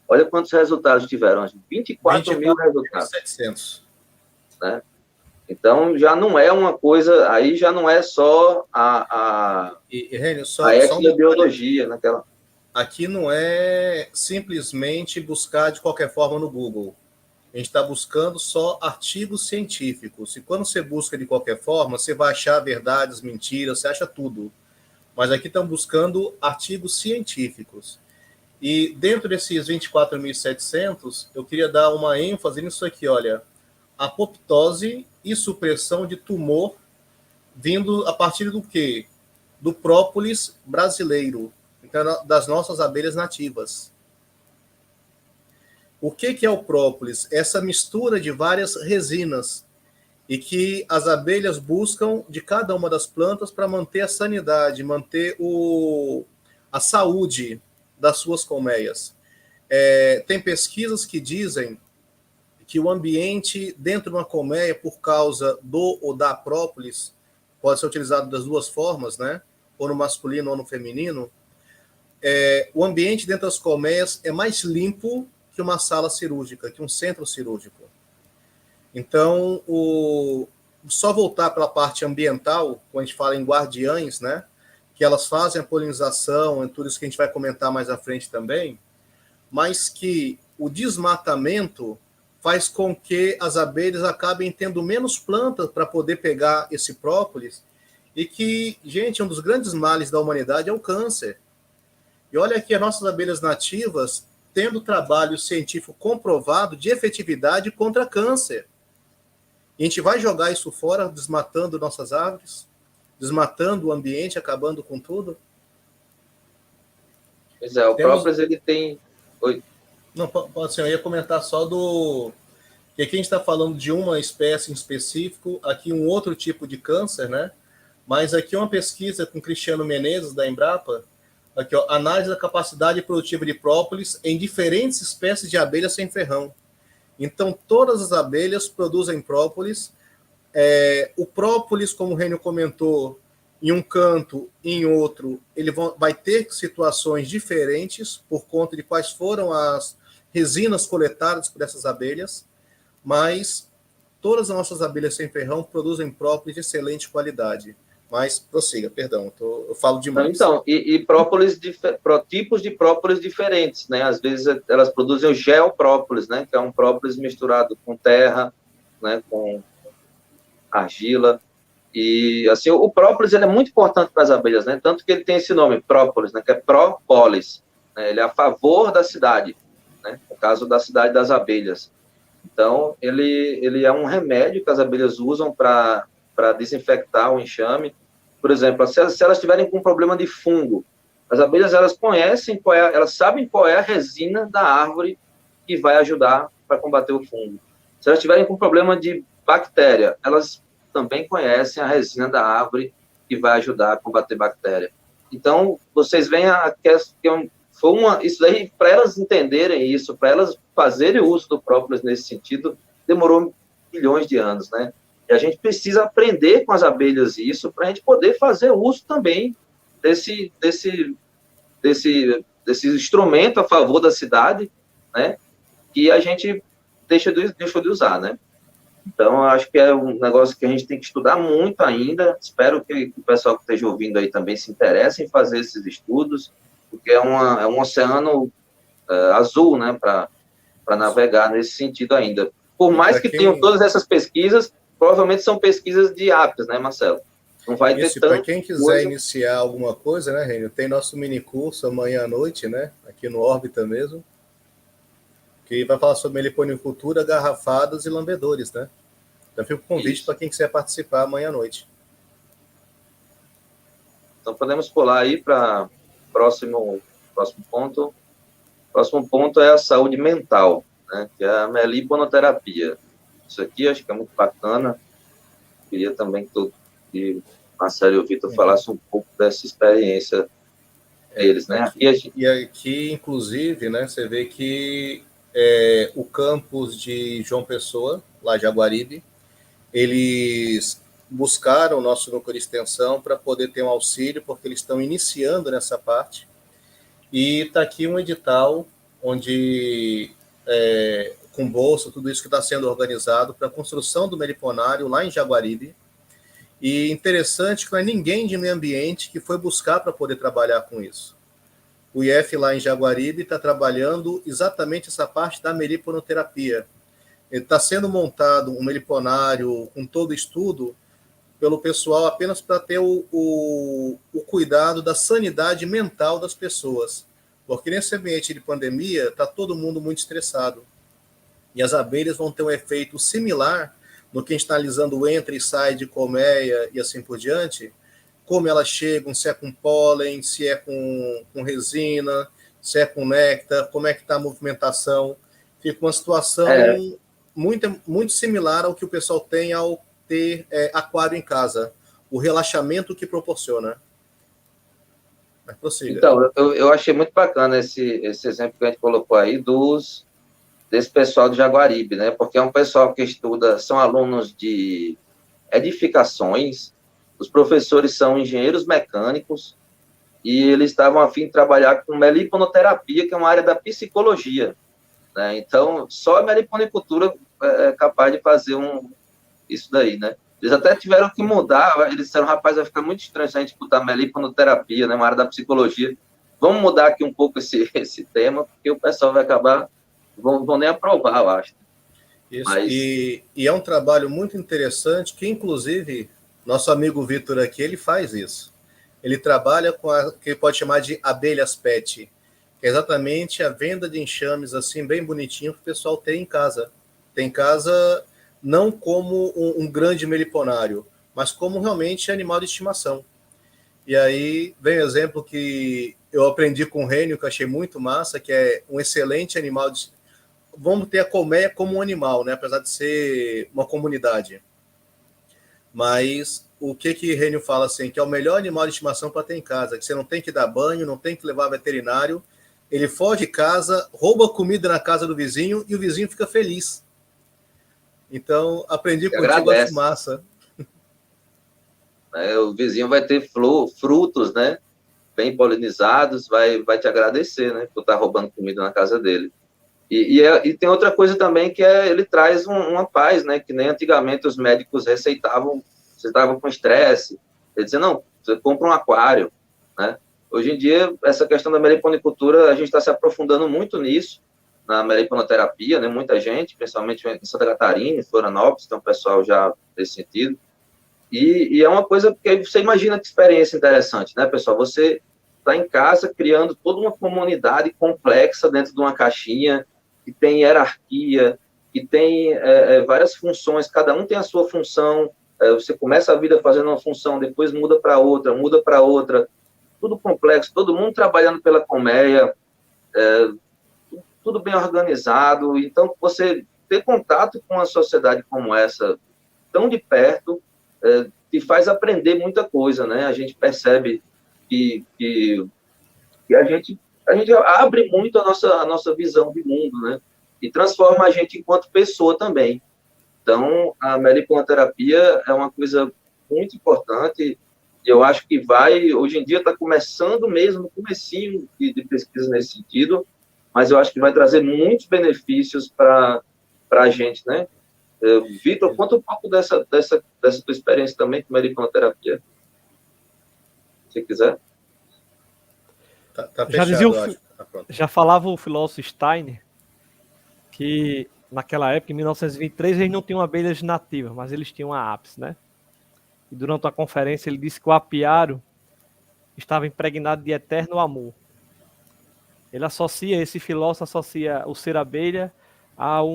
Olha quantos resultados tiveram, 24 mil resultados. 700. Né? Então, já não é uma coisa, aí já não é só a etnobiologia naquela. Aqui não é simplesmente buscar de qualquer forma no Google. A gente está buscando só artigos científicos. E quando você busca de qualquer forma, você vai achar verdades, mentiras, você acha tudo. Mas aqui estão buscando artigos científicos. E dentro desses 24.700, eu queria dar uma ênfase nisso aqui, olha. Apoptose e supressão de tumor vindo a partir do quê? Do própolis brasileiro, então, das nossas abelhas nativas. O que é o própolis? Essa mistura de várias resinas e que as abelhas buscam de cada uma das plantas para manter a sanidade, manter a saúde das suas colmeias. Tem pesquisas que dizem que o ambiente dentro de uma colmeia, por causa do ou da própolis, pode ser utilizado das duas formas, né? Ou no masculino ou no feminino. O ambiente dentro das colmeias é mais limpo que uma sala cirúrgica, que um centro cirúrgico. Então, só voltar pela parte ambiental, quando a gente fala em guardiães, né? Que elas fazem a polinização, tudo isso que a gente vai comentar mais à frente também, mas que o desmatamento faz com que as abelhas acabem tendo menos plantas para poder pegar esse própolis e que, gente, um dos grandes males da humanidade é o câncer. E olha aqui as nossas abelhas nativas tendo trabalho científico comprovado de efetividade contra câncer. E a gente vai jogar isso fora, desmatando nossas árvores, desmatando o ambiente, acabando com tudo? Pois é, o própolis, ele tem... Oi. Não, pode ser, eu ia comentar só Porque aqui a gente está falando de uma espécie em específico, aqui um outro tipo de câncer, né? Mas aqui uma pesquisa com Cristiano Menezes, da Embrapa, aqui, ó, análise da capacidade produtiva de própolis em diferentes espécies de abelhas sem ferrão. Então, todas as abelhas produzem própolis. O própolis, como o Rênio comentou, em um canto e em outro, ele vai ter situações diferentes por conta de quais foram as resinas coletadas por essas abelhas, mas todas as nossas abelhas sem ferrão produzem própolis de excelente qualidade. Mas prossiga, perdão, eu falo demais. Então, própolis, tipos de própolis diferentes, né? Às vezes elas produzem o gel própolis, né? Que é um própolis misturado com terra, né? Com argila. E, assim, o própolis, ele é muito importante para as abelhas, né? Tanto que ele tem esse nome, própolis, né? Que é própolis, né? Ele é a favor da cidade, né? No caso da cidade das abelhas. Então, ele é um remédio que as abelhas usam para desinfectar o enxame. Por exemplo, se elas tiverem com um problema de fungo, as abelhas, elas conhecem elas sabem qual é a resina da árvore que vai ajudar para combater o fungo. Se elas tiverem com problema de bactéria, elas também conhecem a resina da árvore que vai ajudar a combater bactéria. Então, vocês veem isso daí, para elas entenderem isso, para elas fazerem o uso do própolis nesse sentido, demorou milhões de anos, né? E a gente precisa aprender com as abelhas isso para a gente poder fazer uso também desse instrumento a favor da cidade, né? Que a gente deixou de usar, né? Então, eu acho que é um negócio que a gente tem que estudar muito ainda. Espero que o pessoal que esteja ouvindo aí também se interesse em fazer esses estudos, porque é um oceano azul, né, para navegar nesse sentido ainda. Por mais que tenham todas essas pesquisas, provavelmente são pesquisas de apps, né, Marcelo? Não vai ter tanto. Para quem quiser iniciar alguma coisa, né, Rênio, tem nosso mini curso amanhã à noite, né, aqui no Órbita mesmo, que vai falar sobre meliponicultura, garrafadas e lambedores, né? Então fica o convite para quem quiser participar amanhã à noite. Então podemos pular aí para próximo ponto. O próximo ponto é a saúde mental, né? Que é a meliponoterapia. Isso aqui acho que é muito bacana. Queria também que Marcelo e o Vitor falassem um pouco dessa experiência deles, né? E aqui, inclusive, né, você vê que o campus de João Pessoa, lá de Jaguaribe, eles buscaram o nosso núcleo de extensão para poder ter um auxílio, porque eles estão iniciando nessa parte. E está aqui um edital onde, com bolsa, tudo isso que está sendo organizado para a construção do meliponário lá em Jaguaribe. E interessante que não é ninguém de meio ambiente que foi buscar para poder trabalhar com isso. O IF lá em Jaguaribe está trabalhando exatamente essa parte da meliponoterapia. Está sendo montado um meliponário com todo estudo pelo pessoal apenas para ter o cuidado da sanidade mental das pessoas. Porque nesse ambiente de pandemia está todo mundo muito estressado. E as abelhas vão ter um efeito similar no que a gente está analisando o entra e sai de colmeia e assim por diante, como elas chegam, se é com pólen, se é com resina, se é com néctar, como é que está a movimentação. Fica uma situação muito, muito similar ao que o pessoal tem ao ter aquário em casa. O relaxamento que proporciona. Mas prossiga. Então, eu achei muito bacana esse exemplo que a gente colocou aí desse pessoal de Jaguaribe, né? Porque é um pessoal que estuda, são alunos de edificações. Os professores são engenheiros mecânicos e eles estavam a fim de trabalhar com meliponoterapia, que é uma área da psicologia, né? Então, só a meliponicultura é capaz de fazer isso daí, né? Eles até tiveram que mudar, eles disseram, rapaz, vai ficar muito estranho se a gente botar meliponoterapia, né? Uma área da psicologia. Vamos mudar aqui um pouco esse tema, porque o pessoal vai acabar, vão nem aprovar, eu acho. Isso, mas... e é um trabalho muito interessante, que inclusive nosso amigo Vitor aqui, ele faz isso. Ele trabalha com o que pode chamar de abelhas pet, que é exatamente a venda de enxames assim, bem bonitinho, que o pessoal tem em casa. Tem em casa não como um grande meliponário, mas como realmente animal de estimação. E aí vem o exemplo que eu aprendi com o Rênio, que eu achei muito massa, que é um excelente animal vamos ter a colmeia como um animal, né? Apesar de ser uma comunidade. Mas o que Rênio fala assim, que é o melhor animal de estimação para ter em casa, que você não tem que dar banho, não tem que levar veterinário, ele foge de casa, rouba comida na casa do vizinho e o vizinho fica feliz. Então, aprendi contigo a fumaça. O vizinho vai ter frutos, né? Bem polinizados, vai te agradecer, né? Por estar roubando comida na casa dele. E tem outra coisa também que ele traz uma paz, né? Que nem antigamente os médicos receitavam, você estava com estresse, ele dizia, não, você compra um aquário, né? Hoje em dia, essa questão da meliponicultura, a gente está se aprofundando muito nisso, na meliponoterapia, né? Muita gente, principalmente em Santa Catarina, em Florianópolis, tem um pessoal já nesse sentido. E é uma coisa que você imagina que experiência interessante, né, pessoal? Você está em casa criando toda uma comunidade complexa dentro de uma caixinha, que tem hierarquia, que tem várias funções, cada um tem a sua função, você começa a vida fazendo uma função, depois muda para outra, tudo complexo, todo mundo trabalhando pela colmeia, tudo bem organizado. Então, você ter contato com uma sociedade como essa, tão de perto, te faz aprender muita coisa, né? A gente percebe que a gente abre muito a nossa visão de mundo, né? E transforma a gente enquanto pessoa também. Então, a meliponoterapia é uma coisa muito importante, e eu acho que hoje em dia está começando mesmo, no comecinho de pesquisa nesse sentido, mas eu acho que vai trazer muitos benefícios para a gente, né? Vitor, conta um pouco dessa tua experiência também com meliponoterapia, se quiser. Tá fechado, já falava o filósofo Steiner que naquela época, em 1923, eles não tinham abelhas nativas, mas eles tinham a apis, né? E durante uma conferência ele disse que o apiário estava impregnado de eterno amor. Ele esse filósofo associa o ser abelha ao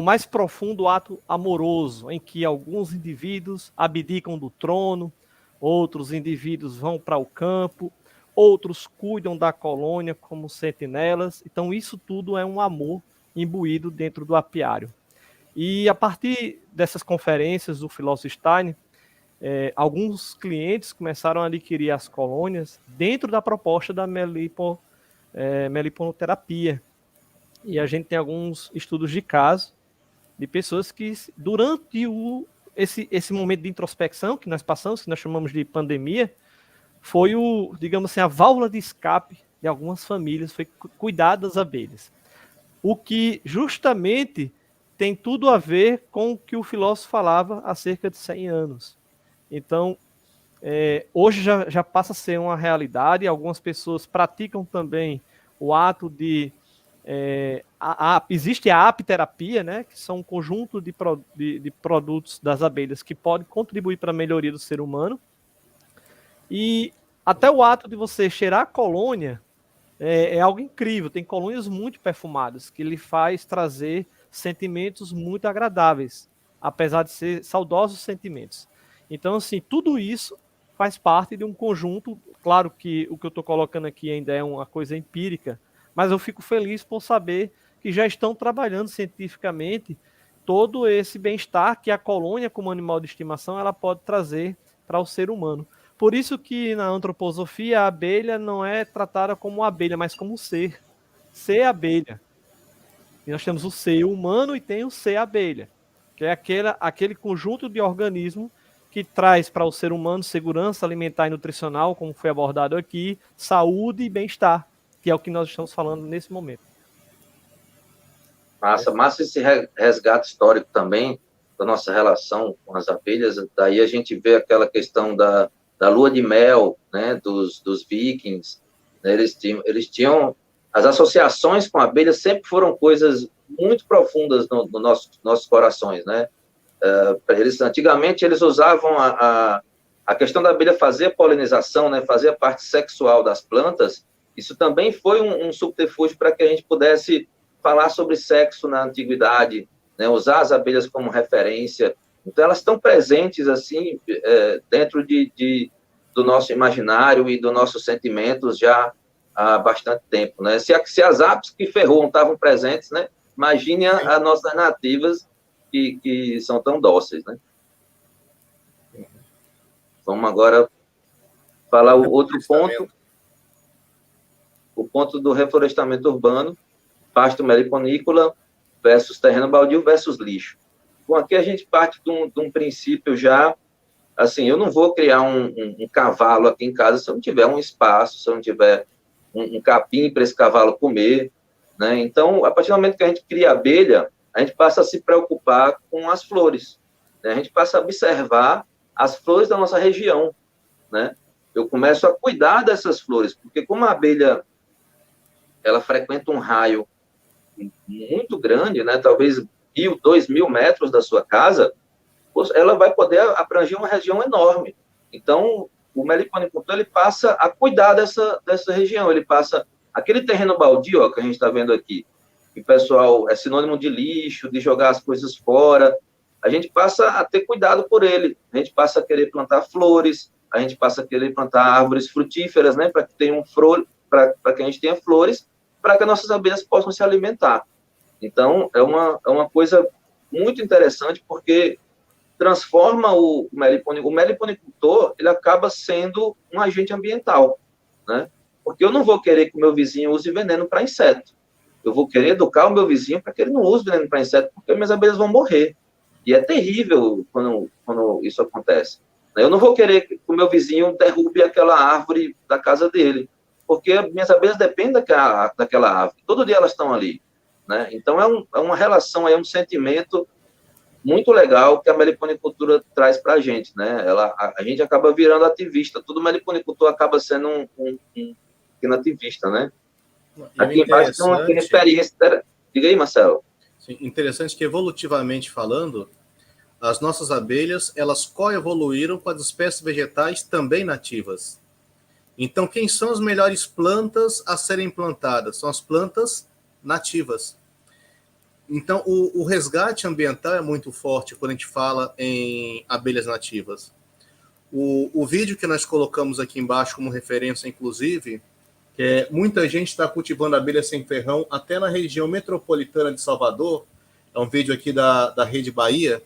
mais profundo ato amoroso, em que alguns indivíduos abdicam do trono, outros indivíduos vão para o campo, outros cuidam da colônia como sentinelas. Então isso tudo é um amor imbuído dentro do apiário. E a partir dessas conferências do filósofo Steiner, alguns clientes começaram a adquirir as colônias dentro da proposta da meliponoterapia. E a gente tem alguns estudos de caso de pessoas que, durante esse momento de introspecção que nós passamos, que nós chamamos de pandemia, foi digamos assim, a válvula de escape de algumas famílias, foi cuidar das abelhas. O que justamente tem tudo a ver com o que o filósofo falava há cerca de 100 anos. Então, hoje já passa a ser uma realidade, algumas pessoas praticam também o ato de... existe a apiterapia, né, que são um conjunto de produtos das abelhas que podem contribuir para a melhoria do ser humano. E até o ato de você cheirar a colônia é algo incrível. Tem colônias muito perfumadas que lhe faz trazer sentimentos muito agradáveis, apesar de ser saudosos sentimentos. Então, assim, tudo isso faz parte de um conjunto. Claro que o que eu estou colocando aqui ainda é uma coisa empírica, mas eu fico feliz por saber que já estão trabalhando cientificamente todo esse bem-estar que a colônia, como animal de estimação, ela pode trazer para o ser humano. Por isso que na antroposofia a abelha não é tratada como abelha, mas como ser abelha. E nós temos o ser humano e tem o ser abelha, que é aquele conjunto de organismo que traz para o ser humano segurança alimentar e nutricional, como foi abordado aqui, saúde e bem-estar, que é o que nós estamos falando nesse momento. Massa esse resgate histórico também da nossa relação com as abelhas. Daí a gente vê aquela questão da lua de mel, né, dos vikings, né, eles tinham as associações com abelhas sempre foram coisas muito profundas no nossos corações, né? Antigamente eles usavam a questão da abelha fazer a polinização, né, fazer a parte sexual das plantas. Isso também foi um subterfúgio para que a gente pudesse falar sobre sexo na antiguidade, né, usar as abelhas como referência. Então, elas estão presentes, assim, dentro do nosso imaginário e dos nossos sentimentos já há bastante tempo, né? Se as apes que ferroam estavam presentes, né? Imagine as nossas nativas que são tão dóceis, né? Vamos agora falar o outro ponto, o ponto do reflorestamento urbano, pasto meliponícola versus terreno baldio versus lixo. Bom, aqui a gente parte de um princípio já, assim, eu não vou criar um cavalo aqui em casa se eu não tiver um espaço, se eu não tiver um capim para esse cavalo comer, né? Então, a partir do momento que a gente cria abelha, a gente passa a se preocupar com as flores, né? A gente passa a observar as flores da nossa região, né? Eu começo a cuidar dessas flores, porque como a abelha, ela frequenta um raio muito grande, né? Talvez 1.000, 2.000 metros da sua casa, ela vai poder abranger uma região enorme. Então, o meliponicultor, ele passa a cuidar dessa região, ele passa aquele terreno baldio, ó, que a gente está vendo aqui, que o pessoal é sinônimo de lixo, de jogar as coisas fora, a gente passa a ter cuidado por ele, a gente passa a querer plantar flores, a gente passa a querer plantar árvores frutíferas, né, para que tenham para que a gente tenha flores, para que as nossas abelhas possam se alimentar. Então, é uma coisa muito interessante, porque transforma o meliponicultor, ele acaba sendo um agente ambiental, né? Porque eu não vou querer que o meu vizinho use veneno para inseto. Eu vou querer educar o meu vizinho para que ele não use veneno para inseto, porque minhas abelhas vão morrer. E é terrível quando isso acontece. Eu não vou querer que o meu vizinho derrube aquela árvore da casa dele, porque minhas abelhas dependem daquela árvore. Todo dia elas estão ali, né? Então, é uma relação, é um sentimento muito legal que a meliponicultura traz para a gente, né? A gente acaba virando ativista. Todo meliponicultor acaba sendo um pequeno ativista, né? Aqui embaixo tem uma experiência. Diga aí, Marcelo. Sim, interessante que, evolutivamente falando, as nossas abelhas, elas coevoluíram com as espécies vegetais também nativas. Então, quem são as melhores plantas a serem plantadas? São as plantas nativas. Então, o resgate ambiental é muito forte quando a gente fala em abelhas nativas. O vídeo que nós colocamos aqui embaixo como referência, inclusive, que é muita gente está cultivando abelha sem ferrão até na região metropolitana de Salvador. É um vídeo aqui da Rede Bahia.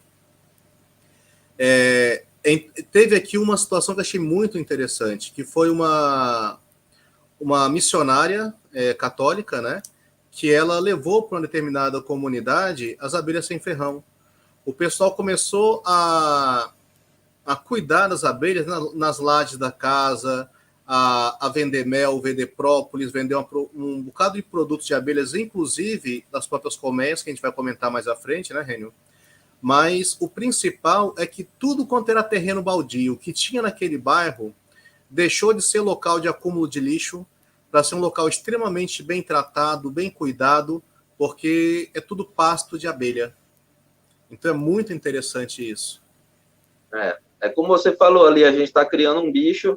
Teve aqui uma situação que eu achei muito interessante, que foi uma missionária católica, né? Que ela levou para uma determinada comunidade as abelhas sem ferrão. O pessoal começou a cuidar das abelhas nas lajes da casa, a vender mel, vender própolis, vender um bocado de produtos de abelhas, inclusive das próprias colmeias, que a gente vai comentar mais à frente, né, Rênio? Mas o principal é que tudo quanto era terreno baldio que tinha naquele bairro deixou de ser local de acúmulo de lixo para ser um local extremamente bem tratado, bem cuidado, porque é tudo pasto de abelha. Então é muito interessante isso. É como você falou ali, a gente está criando um bicho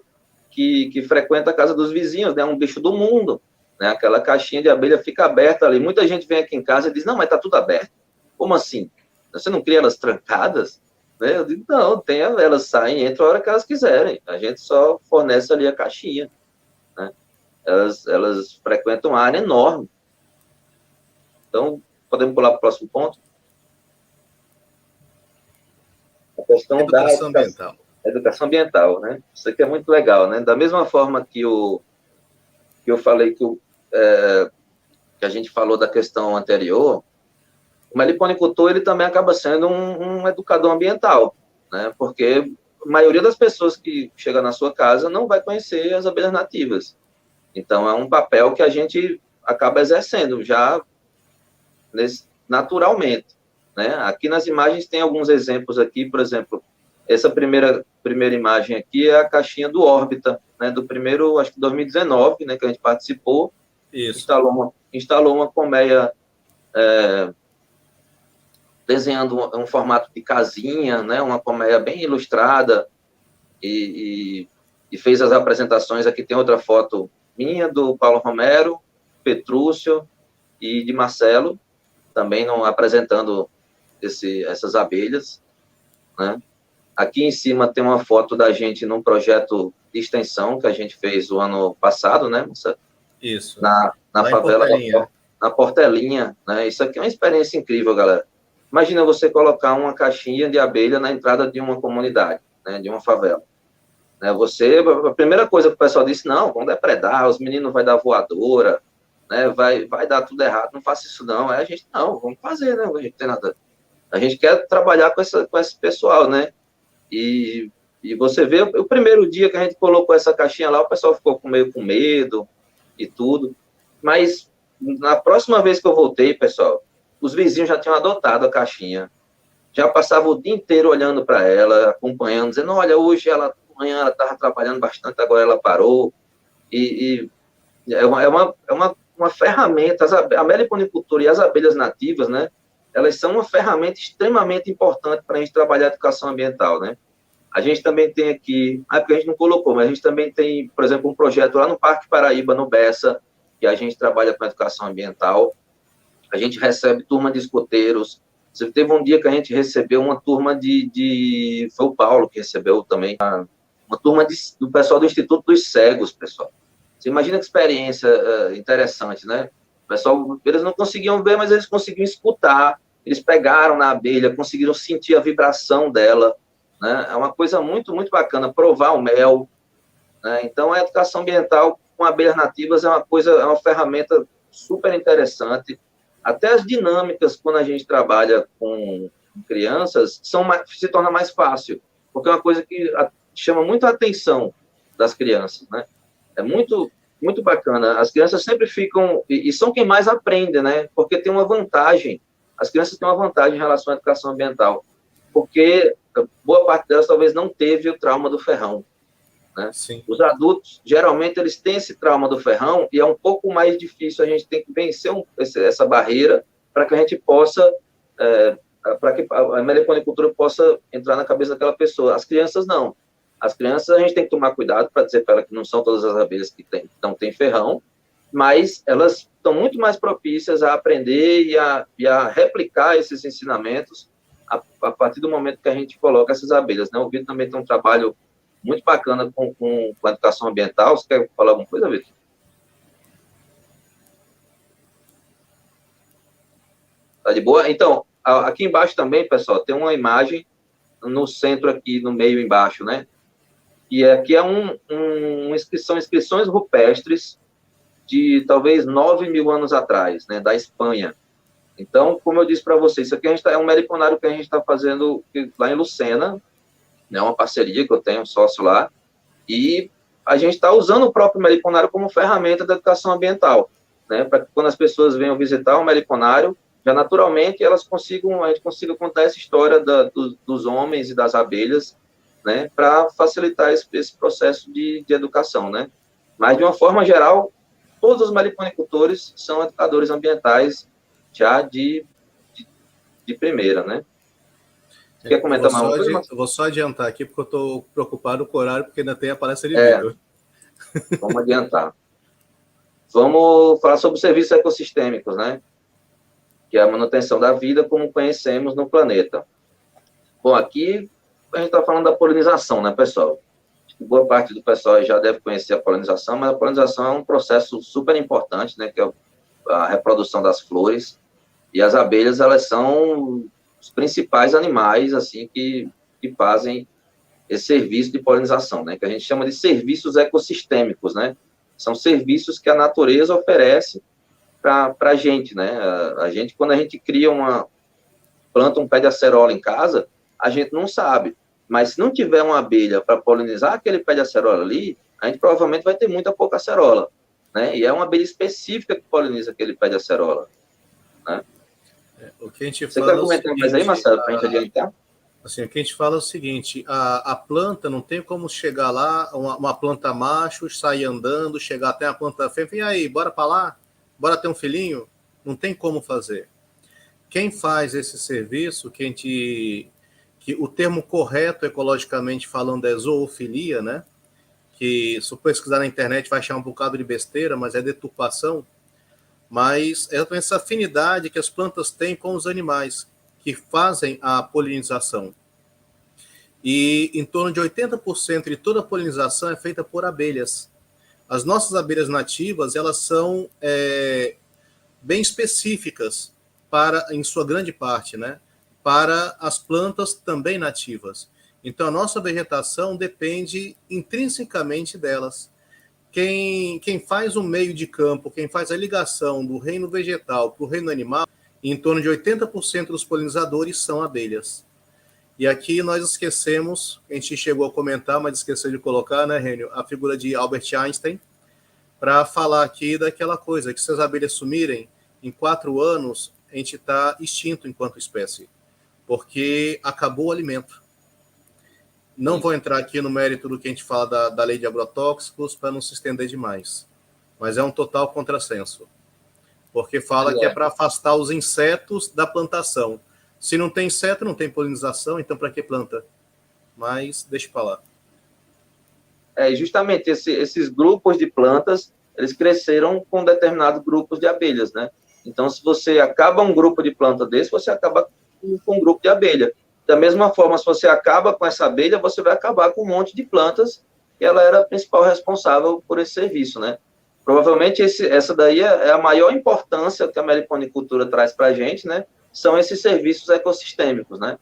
que frequenta a casa dos vizinhos, né? Um bicho do mundo, né? Aquela caixinha de abelha fica aberta ali. Muita gente vem aqui em casa e diz, não, mas está tudo aberto. Como assim? Você não cria elas trancadas? Né? Eu digo, não, elas saem, entram a hora que elas quiserem. A gente só fornece ali a caixinha, né? Elas frequentam uma área enorme. Então, podemos pular para o próximo ponto? A questão educação ambiental. Educação ambiental, né? Isso aqui é muito legal, né? Da mesma forma que eu falei que a gente falou da questão anterior, o meliponicultor, ele também acaba sendo um educador ambiental, né? Porque a maioria das pessoas que chega na sua casa não vai conhecer as abelhas nativas. Então, é um papel que a gente acaba exercendo já naturalmente, né? Aqui nas imagens tem alguns exemplos aqui, por exemplo, essa primeira imagem aqui é a caixinha do Órbita, né? Do primeiro, acho que 2019, né? Que a gente participou. Isso. Instalou uma colmeia desenhando um formato de casinha, né? Uma colmeia bem ilustrada e fez as apresentações. Aqui tem outra foto minha, do Paulo Romero, Petrúcio e de Marcelo, também apresentando essas abelhas, né? Aqui em cima tem uma foto da gente num projeto de extensão que a gente fez o ano passado, né, Marcelo? Isso. Na Lá em favela Portelinha. na Portelinha, né? Isso aqui é uma experiência incrível, galera. Imagina você colocar uma caixinha de abelha na entrada de uma comunidade, né? De uma favela. Né? A primeira coisa que o pessoal disse, não, vão depredar, os meninos vai dar voadora, né? Vai dar tudo errado, não faça isso não. Aí a gente, não, vamos fazer, né? A gente tem nada. A gente quer trabalhar com esse pessoal, né? E você vê, o primeiro dia que a gente colocou essa caixinha lá, o pessoal ficou meio com medo e tudo. Mas na próxima vez que eu voltei, pessoal, os vizinhos já tinham adotado a caixinha. Já passava o dia inteiro olhando para ela, acompanhando, dizendo, olha, hoje amanhã ela estava trabalhando bastante, agora ela parou. E é uma ferramenta, a meliponicultura e as abelhas nativas, né? Elas são uma ferramenta extremamente importante para a gente trabalhar a educação ambiental, né? A gente também tem aqui, porque a gente não colocou, mas a gente também tem, por exemplo, um projeto lá no Parque Paraíba, no Bessa, que a gente trabalha com educação ambiental. A gente recebe turma de escoteiros. Você teve um dia que a gente recebeu uma turma foi o Paulo que recebeu também, uma turma do pessoal do Instituto dos Cegos, pessoal. Você imagina que experiência interessante, né? O pessoal, eles não conseguiam ver, mas eles conseguiam escutar. Eles pegaram na abelha, conseguiram sentir a vibração dela, né? É uma coisa muito, muito bacana, provar o mel, né? Então, a educação ambiental com abelhas nativas é uma ferramenta super interessante. Até as dinâmicas, quando a gente trabalha com crianças, se torna mais fácil, porque é uma coisa que chama muito a atenção das crianças, né? É muito, muito bacana. As crianças sempre ficam, e são quem mais aprende, né? Porque tem uma vantagem, as crianças têm uma vantagem em relação à educação ambiental, porque boa parte delas talvez não teve o trauma do ferrão, né? Sim. Os adultos, geralmente, eles têm esse trauma do ferrão e é um pouco mais difícil, a gente tem que vencer essa barreira para que a gente possa, para que a meliponicultura possa entrar na cabeça daquela pessoa. As crianças, não. As crianças, a gente tem que tomar cuidado para dizer para ela que não são todas as abelhas que não têm ferrão, mas elas estão muito mais propícias a aprender e a replicar esses ensinamentos a partir do momento que a gente coloca essas abelhas, né? O Vitor também tem um trabalho muito bacana com a educação ambiental. Você quer falar alguma coisa, Vitor? Tá de boa? Então, aqui embaixo também, pessoal, tem uma imagem no centro aqui, no meio embaixo, né? E aqui são inscrições rupestres de talvez 9.000 anos atrás, né? Da Espanha. Então, como eu disse para vocês, isso aqui é um meliponário que a gente está fazendo lá em Lucena, né, uma parceria que eu tenho, um sócio lá, e a gente está usando o próprio meliponário como ferramenta da educação ambiental, né, para que quando as pessoas venham visitar o meliponário, já naturalmente a gente consiga contar essa história dos homens e das abelhas, né, para facilitar esse processo de educação, né. Mas, de uma forma geral, todos os meliponicultores são educadores ambientais já de primeira, né. Quer comentar mais uma coisa? Eu vou só adiantar aqui, porque eu estou preocupado com o horário, porque ainda tem a palestra de vídeo. Vamos adiantar. Vamos falar sobre os serviços ecossistêmicos, né? Que é a manutenção da vida como conhecemos no planeta. Bom, aqui a gente está falando da polinização, né, pessoal? Boa parte do pessoal já deve conhecer a polinização, mas a polinização é um processo super importante, né? Que é a reprodução das flores. E as abelhas, elas são os principais animais, assim, que fazem esse serviço de polinização, né, que a gente chama de serviços ecossistêmicos, né, são serviços que a natureza oferece para a gente, né, a gente, quando a gente planta um pé de acerola em casa, a gente não sabe, mas se não tiver uma abelha para polinizar aquele pé de acerola ali, a gente provavelmente vai ter muita pouca acerola, né, e é uma abelha específica que poliniza aquele pé de acerola, né. O que a gente Você fala quer comentar mais aí, Marcelo, para a gente adiantar? Assim, o que a gente fala é o seguinte, a planta não tem como chegar lá, uma planta macho, sair andando, chegar até a planta fêmea, e aí, bora para lá? Bora ter um filhinho? Não tem como fazer. Quem faz esse serviço, que o termo correto, ecologicamente falando, é zoofilia, né? Que se pesquisar na internet vai achar um bocado de besteira, mas é deturpação. Mas é essa afinidade que as plantas têm com os animais, que fazem a polinização. E em torno de 80% de toda a polinização é feita por abelhas. As nossas abelhas nativas, elas são bem específicas em sua grande parte, né? Para as plantas também nativas. Então, a nossa vegetação depende intrinsecamente delas. Quem faz o meio de campo, quem faz a ligação do reino vegetal para o reino animal, em torno de 80% dos polinizadores são abelhas. E aqui nós esquecemos, a gente chegou a comentar, mas esqueceu de colocar, né, Rênio, a figura de Albert Einstein, para falar aqui daquela coisa, que se as abelhas sumirem, em 4 anos, a gente está extinto enquanto espécie, porque acabou o alimento. Não vou entrar aqui no mérito do que a gente fala da lei de agrotóxicos, para não se estender demais, mas é um total contrassenso, porque fala que é para afastar os insetos da plantação. Se não tem inseto, não tem polinização, então para que planta? Mas deixa para lá. Justamente esses grupos de plantas, eles cresceram com determinados grupos de abelhas, né? Então, se você acaba um grupo de planta desse, você acaba com um grupo de abelha. Da mesma forma, se você acaba com essa abelha, você vai acabar com um monte de plantas, que ela era a principal responsável por esse serviço, né? Provavelmente essa daí é a maior importância que a meliponicultura traz para a gente, né? São esses serviços ecossistêmicos, né?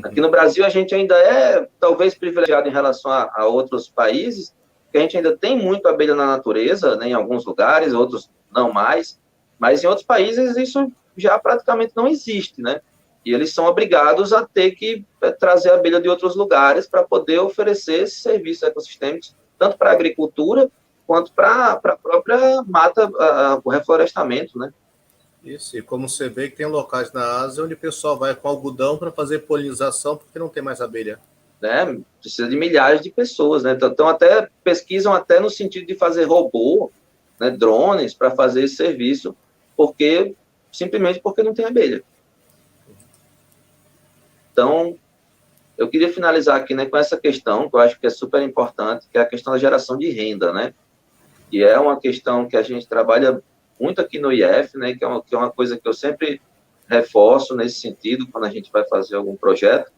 Aqui no Brasil, a gente ainda é, talvez, privilegiado em relação a outros países, que a gente ainda tem muito abelha na natureza, né, em alguns lugares, outros não mais, mas em outros países isso já praticamente não existe, né? E eles são obrigados a ter que trazer abelha de outros lugares para poder oferecer esses serviços ecossistêmicos, tanto para a agricultura, quanto para a própria mata, o reflorestamento, né? Isso, e como você vê que tem locais na Ásia onde o pessoal vai com algodão para fazer polinização porque não tem mais abelha. Né? Precisa de milhares de pessoas, né? Então até pesquisam até no sentido de fazer robô, né, drones para fazer esse serviço, simplesmente porque não tem abelha. Então, eu queria finalizar aqui, né, com essa questão que eu acho que é super importante, que é a questão da geração de renda, né? E é uma questão que a gente trabalha muito aqui no IF, né, que é uma coisa que eu sempre reforço nesse sentido, quando a gente vai fazer algum projeto,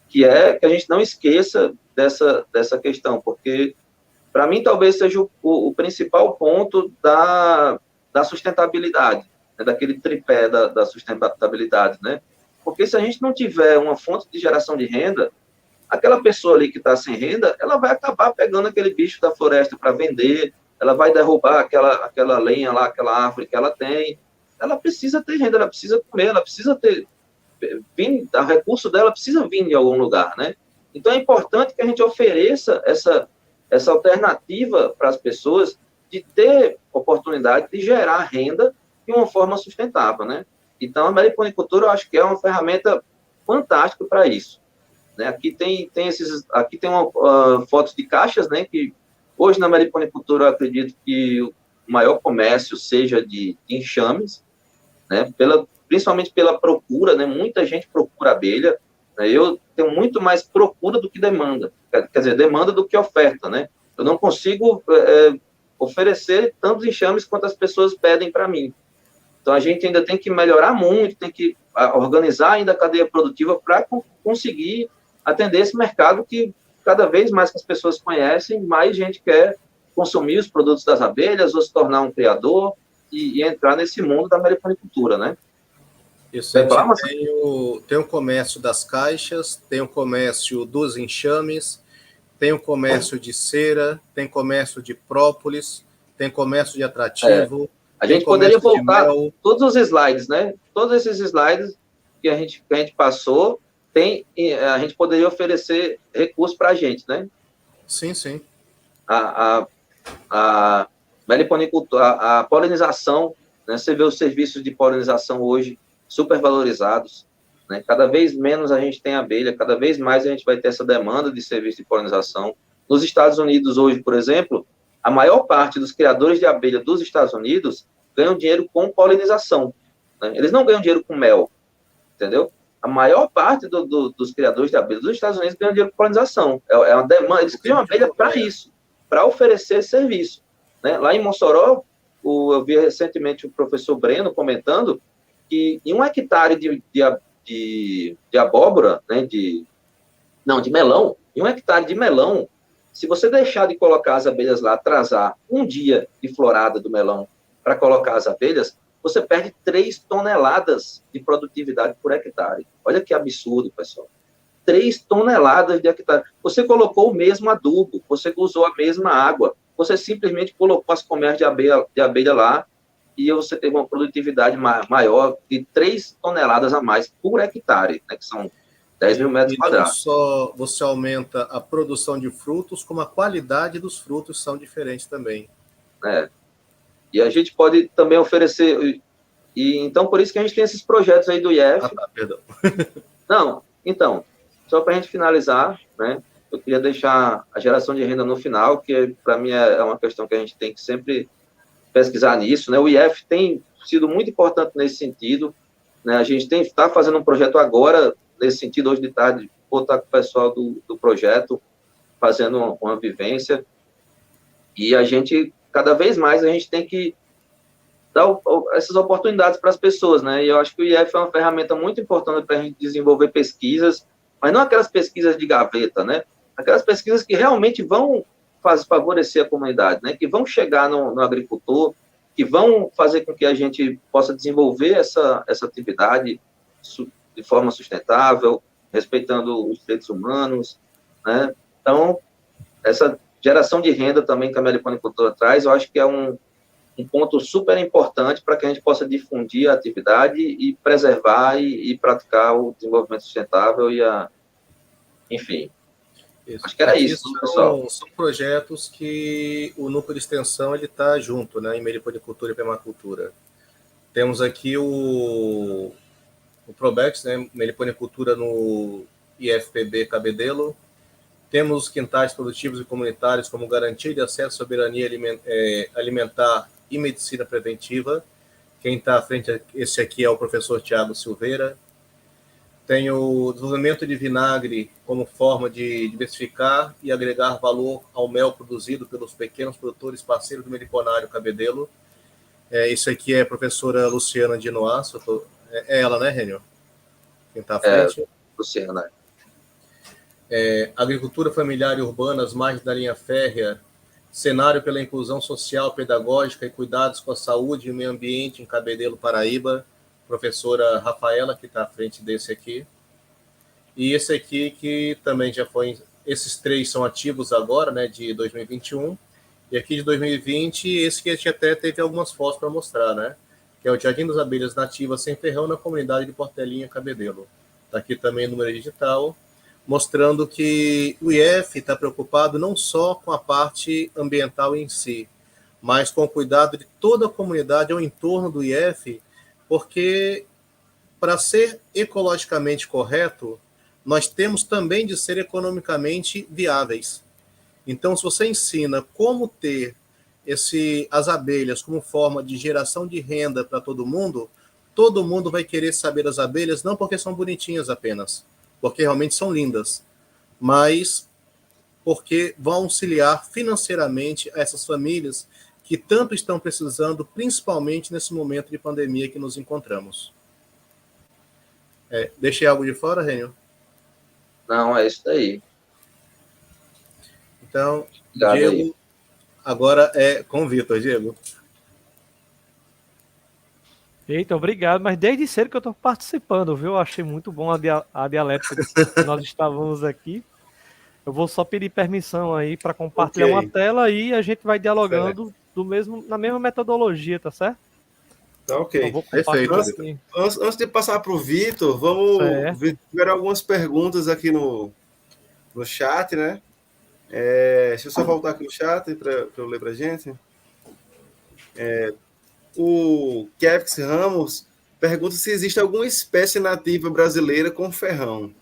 que é que a gente não esqueça dessa questão, porque, para mim, talvez seja o principal ponto da sustentabilidade, né, daquele tripé da sustentabilidade, né? Porque se a gente não tiver uma fonte de geração de renda, aquela pessoa ali que está sem renda, ela vai acabar pegando aquele bicho da floresta para vender, ela vai derrubar aquela lenha lá, aquela árvore que ela tem. Ela precisa ter renda, ela precisa comer, ela precisa ter... o recurso dela precisa vir de algum lugar, né? Então, é importante que a gente ofereça essa alternativa para as pessoas de ter oportunidade de gerar renda de uma forma sustentável, né? Então, a meliponicultura, eu acho que é uma ferramenta fantástica para isso, né? Aqui tem fotos de caixas, né? Que hoje na meliponicultura eu acredito que o maior comércio seja de enxames, né? Principalmente pela procura, né? Muita gente procura abelha, né? Eu tenho muito mais procura do que demanda, quer dizer, demanda do que oferta, né? Eu não consigo oferecer tantos enxames quanto as pessoas pedem para mim. Então, a gente ainda tem que melhorar muito, tem que organizar ainda a cadeia produtiva para conseguir atender esse mercado que, cada vez mais que as pessoas conhecem, mais gente quer consumir os produtos das abelhas ou se tornar um criador e entrar nesse mundo da meliponicultura, né? Isso, tem o comércio das caixas, tem o comércio dos enxames, tem o comércio de cera, tem comércio de própolis, tem comércio de atrativo. A gente poderia voltar todos os slides, né? Todos esses slides que a gente passou, a gente poderia oferecer recursos para a gente, né? Sim, sim. A meliponicultura, a polinização, né? Você vê os serviços de polinização hoje super valorizados, né? Cada vez menos a gente tem abelha, cada vez mais a gente vai ter essa demanda de serviço de polinização. Nos Estados Unidos hoje, por exemplo, a maior parte dos criadores de abelha dos Estados Unidos ganham dinheiro com polinização, né? Eles não ganham dinheiro com mel, entendeu? A maior parte dos criadores de abelha dos Estados Unidos ganham dinheiro com polinização. É uma demanda, eles criam abelha para isso, para oferecer esse serviço, né? Lá em Mossoró, eu vi recentemente o professor Breno comentando que em 1 hectare de abóbora, né, de melão, em 1 hectare de melão, Se você deixar de colocar as abelhas lá, atrasar um dia de florada do melão para colocar as abelhas, você perde 3 toneladas de produtividade por hectare. Olha que absurdo, pessoal. 3 toneladas de hectare. Você colocou o mesmo adubo, você usou a mesma água, você simplesmente colocou as colmeias de abelha lá e você teve uma produtividade maior de 3 toneladas a mais por hectare, né, que são 10 mil metros quadrados. Não só você aumenta a produção de frutos, como a qualidade dos frutos são diferentes também. E a gente pode também oferecer... E, então, por isso que a gente tem esses projetos aí do IEF. Perdão. Não, então, só para a gente finalizar, né, eu queria deixar a geração de renda no final, que para mim é uma questão que a gente tem que sempre pesquisar nisso, né? O IEF tem sido muito importante nesse sentido, né? A gente está fazendo um projeto agora, nesse sentido, hoje de tarde, vou estar com o pessoal do projeto, fazendo uma vivência, e a gente, cada vez mais, a gente tem que dar essas oportunidades para as pessoas, né? E eu acho que o IEF é uma ferramenta muito importante para a gente desenvolver pesquisas, mas não aquelas pesquisas de gaveta, né? Aquelas pesquisas que realmente vão favorecer a comunidade, né? Que vão chegar no agricultor, que vão fazer com que a gente possa desenvolver essa atividade de forma sustentável, respeitando os direitos humanos, né? Então, essa geração de renda também que a meliponicultura traz, eu acho que é um ponto super importante para que a gente possa difundir a atividade e preservar e praticar o desenvolvimento sustentável enfim. Isso. Acho que era isso, pessoal. São projetos que o núcleo de extensão está junto, né, em meliponicultura e permacultura. Temos aqui o Probex, né, meliponicultura no IFPB Cabedelo. Temos os quintais produtivos e comunitários como garantia de acesso à soberania alimentar e medicina preventiva. Quem está à frente, esse aqui é o professor Tiago Silveira. Tem o desenvolvimento de vinagre como forma de diversificar e agregar valor ao mel produzido pelos pequenos produtores parceiros do Meliponário Cabedelo. Isso aqui é a professora Luciana de Noasso. É ela, né, Rênio? Quem está à frente? Luciana. Agricultura familiar e urbana, as margens da linha férrea, cenário pela inclusão social, pedagógica e cuidados com a saúde e o meio ambiente em Cabedelo, Paraíba, professora Rafaela, que está à frente desse aqui. E esse aqui, que também já foi... Esses 3 são ativos agora, né, de 2021. E aqui de 2020, esse que a gente até teve algumas fotos para mostrar, né? Que é o Jardim das Abelhas Nativas Sem Ferrão, na comunidade de Portelinha, Cabedelo. Está aqui também o número digital, mostrando que o IEF está preocupado não só com a parte ambiental em si, mas com o cuidado de toda a comunidade ao entorno do IEF, porque para ser ecologicamente correto, nós temos também de ser economicamente viáveis. Então, se você ensina como ter as abelhas como forma de geração de renda para todo mundo vai querer saber das abelhas, não porque são bonitinhas apenas, porque realmente são lindas, mas porque vão auxiliar financeiramente a essas famílias que tanto estão precisando, principalmente nesse momento de pandemia que nos encontramos. Deixei algo de fora, Rênio? Não, é isso daí. Então, Obrigado, Diego, aí. Agora é com o Vitor. Diego. Eita, obrigado, mas desde cedo que eu estou participando, viu? Eu achei muito bom a dialética que nós estávamos aqui. Eu vou só pedir permissão aí para compartilhar uma tela e a gente vai dialogando na mesma metodologia, tá certo? Tá ok. Então, vou Perfeito. Antes de passar para o Vitor, vamos ver algumas perguntas aqui no chat, né? Deixa eu só voltar aqui no chat para eu ler para a gente. O Kevx Ramos pergunta se existe alguma espécie nativa brasileira com ferrão.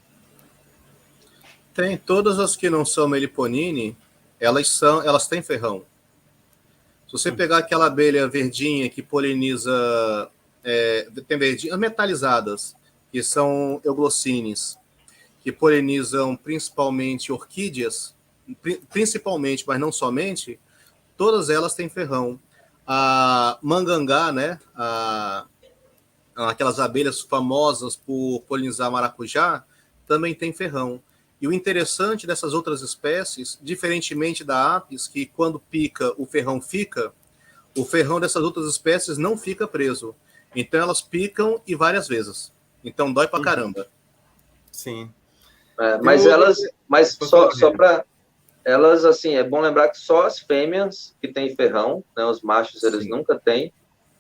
Tem todas as que não são meliponine, elas têm ferrão. Se você pegar aquela abelha verdinha que poliniza, tem verdinhas metalizadas, que são euglossines, que polinizam principalmente orquídeas, principalmente, mas não somente, todas elas têm ferrão. A mangangá, né? Aquelas abelhas famosas por polinizar maracujá, também tem ferrão. E o interessante dessas outras espécies, diferentemente da apis, que quando pica o ferrão fica, o ferrão dessas outras espécies não fica preso. Então elas picam e várias vezes. Então dói pra caramba. Sim. Mas só para elas, assim, é bom lembrar que só as fêmeas que têm ferrão, né, os machos eles Sim. nunca têm,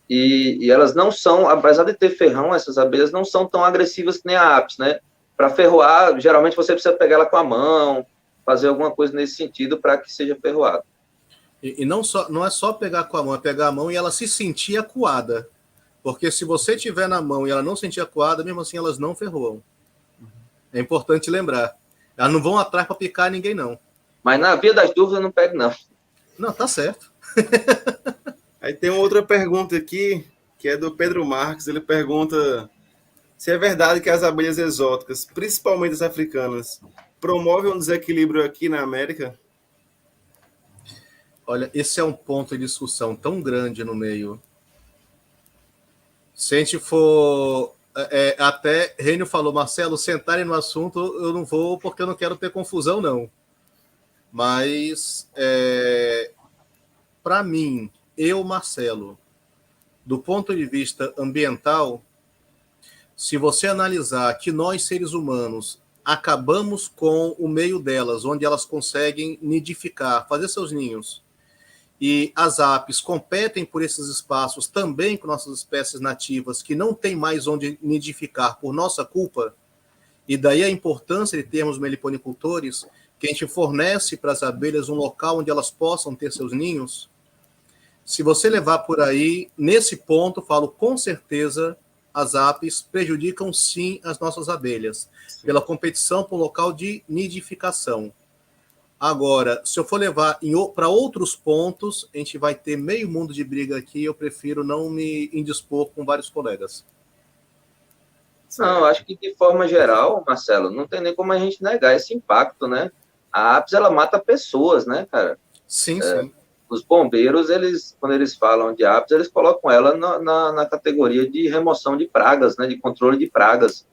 e elas não são, apesar de ter ferrão, essas abelhas não são tão agressivas que nem a apis, né? Para ferroar, geralmente você precisa pegar ela com a mão, fazer alguma coisa nesse sentido para que seja ferroado. E não é só pegar com a mão, é pegar a mão e ela se sentir acuada. Porque se você tiver na mão e ela não sentir acuada, mesmo assim elas não ferroam. É importante lembrar. Elas não vão atrás para picar ninguém, não. Mas na via das dúvidas eu não pego, não. Não, tá certo. Aí tem uma outra pergunta aqui, que é do Pedro Marques. Ele pergunta se é verdade que as abelhas exóticas, principalmente as africanas, promovem um desequilíbrio aqui na América? Olha, esse é um ponto de discussão tão grande no meio. Se a gente for... até Rênio falou, Marcelo, sentarem no assunto, eu não vou porque eu não quero ter confusão, não. Mas, para mim, Marcelo, do ponto de vista ambiental, se você analisar que nós, seres humanos, acabamos com o meio delas, onde elas conseguem nidificar, fazer seus ninhos, e as apis competem por esses espaços também com nossas espécies nativas, que não tem mais onde nidificar por nossa culpa, e daí a importância de termos meliponicultores, que a gente fornece para as abelhas um local onde elas possam ter seus ninhos. Se você levar por aí, nesse ponto, falo com certeza, as apis prejudicam sim as nossas abelhas, pela competição por local de nidificação. Agora, se eu for levar para outros pontos, a gente vai ter meio mundo de briga aqui, eu prefiro não me indispor com vários colegas. Não, eu acho que de forma geral, Marcelo, não tem nem como a gente negar esse impacto, né? A apis, ela mata pessoas, né, cara? Sim, sim. Os bombeiros, quando eles falam de apis, eles colocam ela na categoria de remoção de pragas, né, de controle de pragas.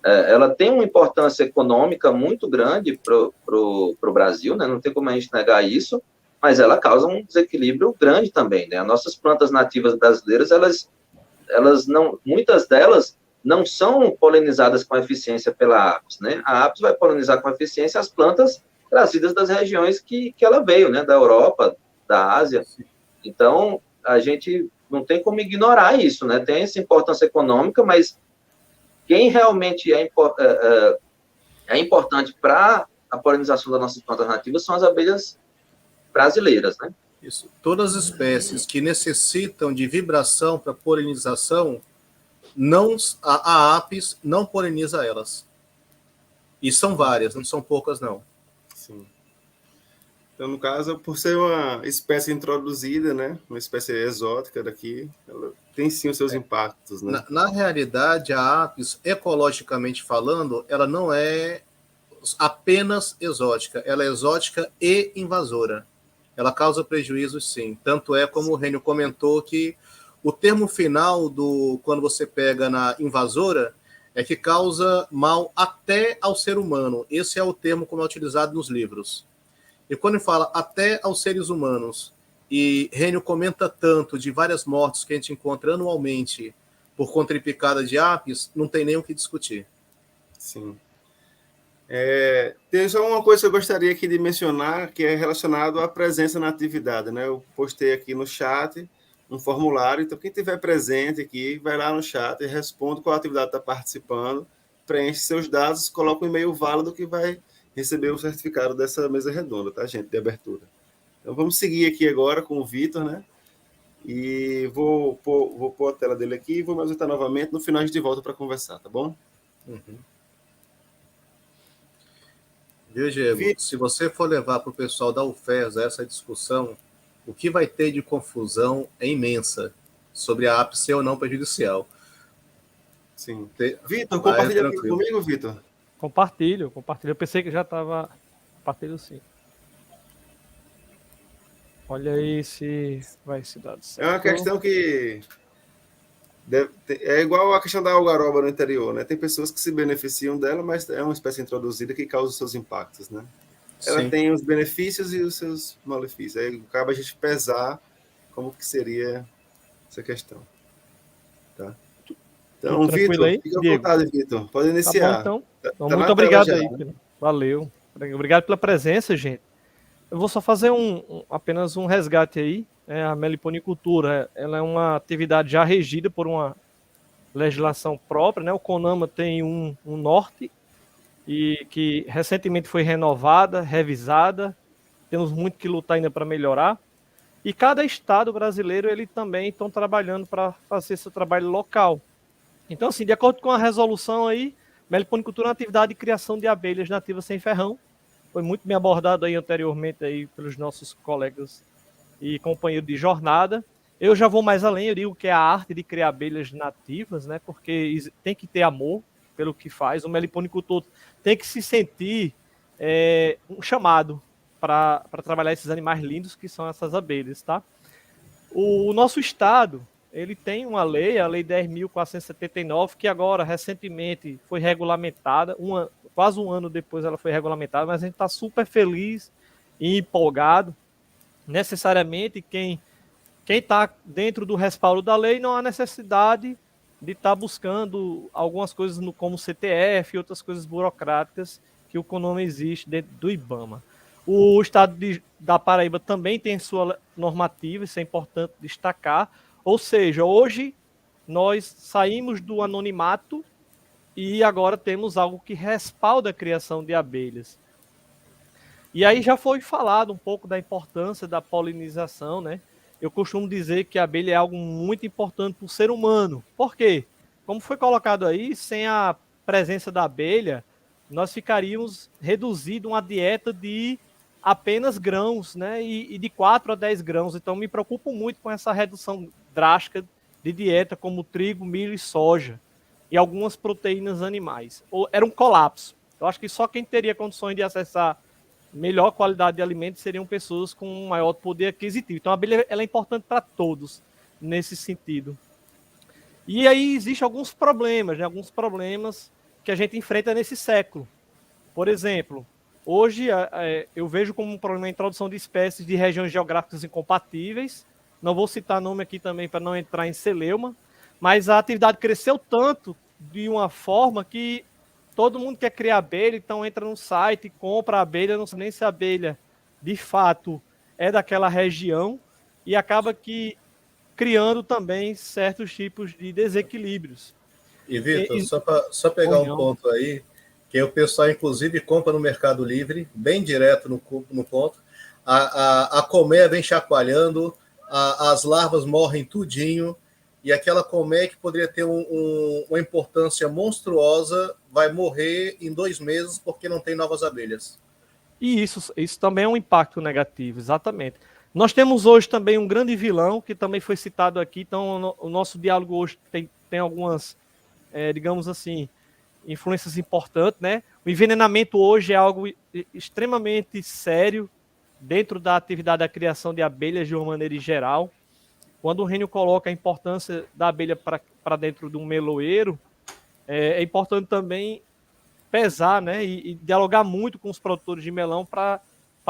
Ela tem uma importância econômica muito grande pro Brasil, né? Não tem como a gente negar isso, mas ela causa um desequilíbrio grande também, né? As nossas plantas nativas brasileiras, elas não, muitas delas não são polinizadas com eficiência pela apis, né? A apis vai polinizar com eficiência as plantas trazidas das regiões que ela veio, né? Da Europa, da Ásia. Então, a gente não tem como ignorar isso, né? Tem essa importância econômica, mas quem realmente é importante para a polinização das nossas plantas nativas são as abelhas brasileiras, né? Isso. Todas as espécies que necessitam de vibração para polinização, a apis não poliniza elas. E são várias, não são poucas, não. Sim. Então, no caso, por ser uma espécie introduzida, né, uma espécie exótica daqui, ela tem sim os seus impactos, né? Na realidade, a apis, ecologicamente falando, ela não é apenas exótica, ela é exótica e invasora. Ela causa prejuízos, sim. Tanto é como o Rênio comentou que o termo final quando você pega na invasora é que causa mal até ao ser humano. Esse é o termo como é utilizado nos livros. E quando ele fala até aos seres humanos, e Rênio comenta tanto de várias mortes que a gente encontra anualmente por conta de picada de apis, não tem nem o que discutir. Sim. Tem só uma coisa que eu gostaria aqui de mencionar, que é relacionado à presença na atividade, né? Eu postei aqui no chat um formulário, então quem tiver presente aqui, vai lá no chat e responde qual atividade está participando, preenche seus dados, coloca um e-mail válido que vai receber o certificado dessa mesa redonda, tá, gente, de abertura. Então vamos seguir aqui agora com o Vitor, né? E vou pôr a tela dele aqui e vou me ausentar novamente. No final a gente volta para conversar, tá bom? Uhum. Viu, Diego? Se você for levar para o pessoal da UFES essa discussão, o que vai ter de confusão é imensa sobre a apis ser ou não prejudicial. Sim. Vitor, compartilha aqui comigo, Vitor. Compartilho. Eu pensei que já estava... Compartilho sim. Olha aí se vai se dar certo. É uma questão que É igual a questão da algaroba no interior, né? Tem pessoas que se beneficiam dela, mas é uma espécie introduzida que causa os seus impactos, né? Ela Sim. tem os benefícios e os seus malefícios. Aí acaba a gente pesar como que seria essa questão, tá? Tudo Então, tranquilo Vitor, aí, fica à Diego? vontade, Vitor. Pode Tá bom, iniciar. então. Então, Tá muito na tela obrigado já. aí, Pedro. Valeu. Obrigado pela presença, gente. Eu vou só fazer apenas um resgate aí. A meliponicultura, ela é uma atividade já regida por uma legislação própria, né? O CONAMA tem um norte e que recentemente foi renovada, revisada. Temos muito que lutar ainda para melhorar. E cada estado brasileiro, ele também estão trabalhando para fazer esse trabalho local. Então, assim, de acordo com a resolução aí, meliponicultura é uma atividade de criação de abelhas nativas sem ferrão. Foi muito bem abordado aí anteriormente aí pelos nossos colegas e companheiros de jornada. Eu já vou mais além, eu digo que é a arte de criar abelhas nativas, né? Porque tem que ter amor pelo que faz. O meliponicultor tem que se sentir um chamado para trabalhar esses animais lindos que são essas abelhas, tá? O nosso estado, ele tem uma lei, a Lei 10.479, que agora, recentemente, foi regulamentada, quase um ano depois ela foi regulamentada, mas a gente está super feliz e empolgado. Necessariamente, quem está dentro do respaldo da lei, não há necessidade de estar buscando algumas coisas como CTF e outras coisas burocráticas que o CONAMA existe dentro do IBAMA. O estado da Paraíba também tem sua normativa, isso é importante destacar. Ou seja, hoje nós saímos do anonimato e agora temos algo que respalda a criação de abelhas. E aí já foi falado um pouco da importância da polinização, né? Eu costumo dizer que a abelha é algo muito importante para o ser humano. Por quê? Como foi colocado aí, sem a presença da abelha, nós ficaríamos reduzidos a uma dieta de apenas grãos, né? E de 4 a 10 grãos. Então, me preocupo muito com essa redução drástica de dieta, como trigo, milho e soja, e algumas proteínas animais. Era um colapso. Eu acho que só quem teria condições de acessar melhor qualidade de alimentos seriam pessoas com um maior poder aquisitivo. Então, a abelha ela é importante para todos nesse sentido. E aí existem alguns problemas, né? Alguns problemas que a gente enfrenta nesse século. Por exemplo, hoje eu vejo como um problema a introdução de espécies de regiões geográficas incompatíveis. Não vou citar nome aqui também para não entrar em celeuma, mas a atividade cresceu tanto de uma forma que todo mundo quer criar abelha, então entra no site, compra a abelha, não sabe nem se a abelha de fato é daquela região e acaba que criando também certos tipos de desequilíbrios. E, Vitor, só pegar um ponto aí, que o pessoal, inclusive, compra no Mercado Livre, bem direto no ponto. A colmeia vem chacoalhando, as larvas morrem tudinho, e aquela colmeia que poderia ter uma importância monstruosa vai morrer em 2 meses porque não tem novas abelhas. E isso também é um impacto negativo, exatamente. Nós temos hoje também um grande vilão, que também foi citado aqui, então o nosso diálogo hoje tem algumas, digamos assim, influências importantes, né? O envenenamento hoje é algo extremamente sério dentro da atividade da criação de abelhas de uma maneira geral. Quando o Rênio coloca a importância da abelha para dentro de um meloeiro, é importante também pesar, né, e dialogar muito com os produtores de melão para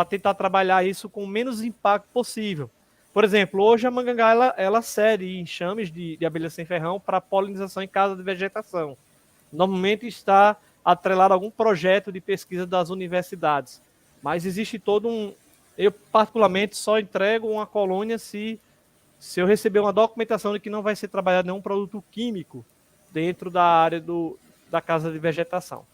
tentar trabalhar isso com o menos impacto possível. Por exemplo, hoje a Mangangá ela cede enxames de abelha sem ferrão para polinização em casa de vegetação. Normalmente está atrelado a algum projeto de pesquisa das universidades, mas existe todo eu particularmente só entrego uma colônia se eu receber uma documentação de que não vai ser trabalhado nenhum produto químico dentro da área da casa de vegetação.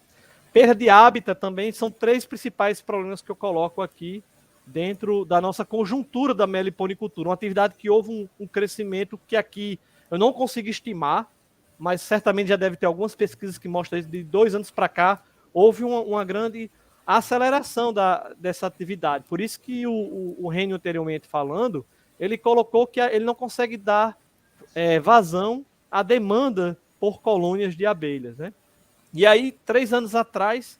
Perda de hábitat também são 3 principais problemas que eu coloco aqui dentro da nossa conjuntura da meliponicultura, uma atividade que houve um crescimento que aqui eu não consigo estimar, mas certamente já deve ter algumas pesquisas que mostram isso, de 2 anos para cá, houve uma grande aceleração dessa atividade. Por isso que o Rênio anteriormente falando, ele colocou que ele não consegue dar vazão à demanda por colônias de abelhas, né? E aí, 3 anos atrás,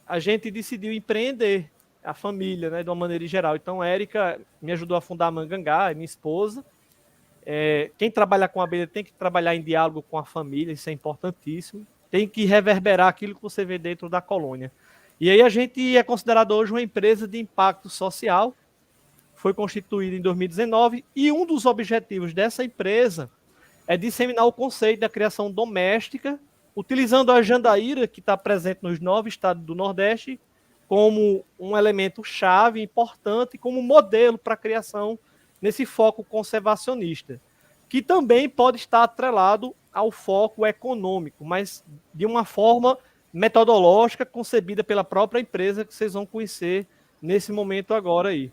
a gente decidiu empreender a família, né, de uma maneira geral. Então, a Érica me ajudou a fundar a Mangangá, minha esposa, Quem trabalha com abelha tem que trabalhar em diálogo com a família, isso é importantíssimo. Tem que reverberar aquilo que você vê dentro da colônia. E aí a gente é considerado hoje uma empresa de impacto social, foi constituída em 2019, e um dos objetivos dessa empresa é disseminar o conceito da criação doméstica, utilizando a jandaíra, que está presente nos 9 estados do Nordeste, como um elemento chave, importante, como modelo para a criação nesse foco conservacionista, que também pode estar atrelado ao foco econômico, mas de uma forma metodológica concebida pela própria empresa, que vocês vão conhecer nesse momento agora aí.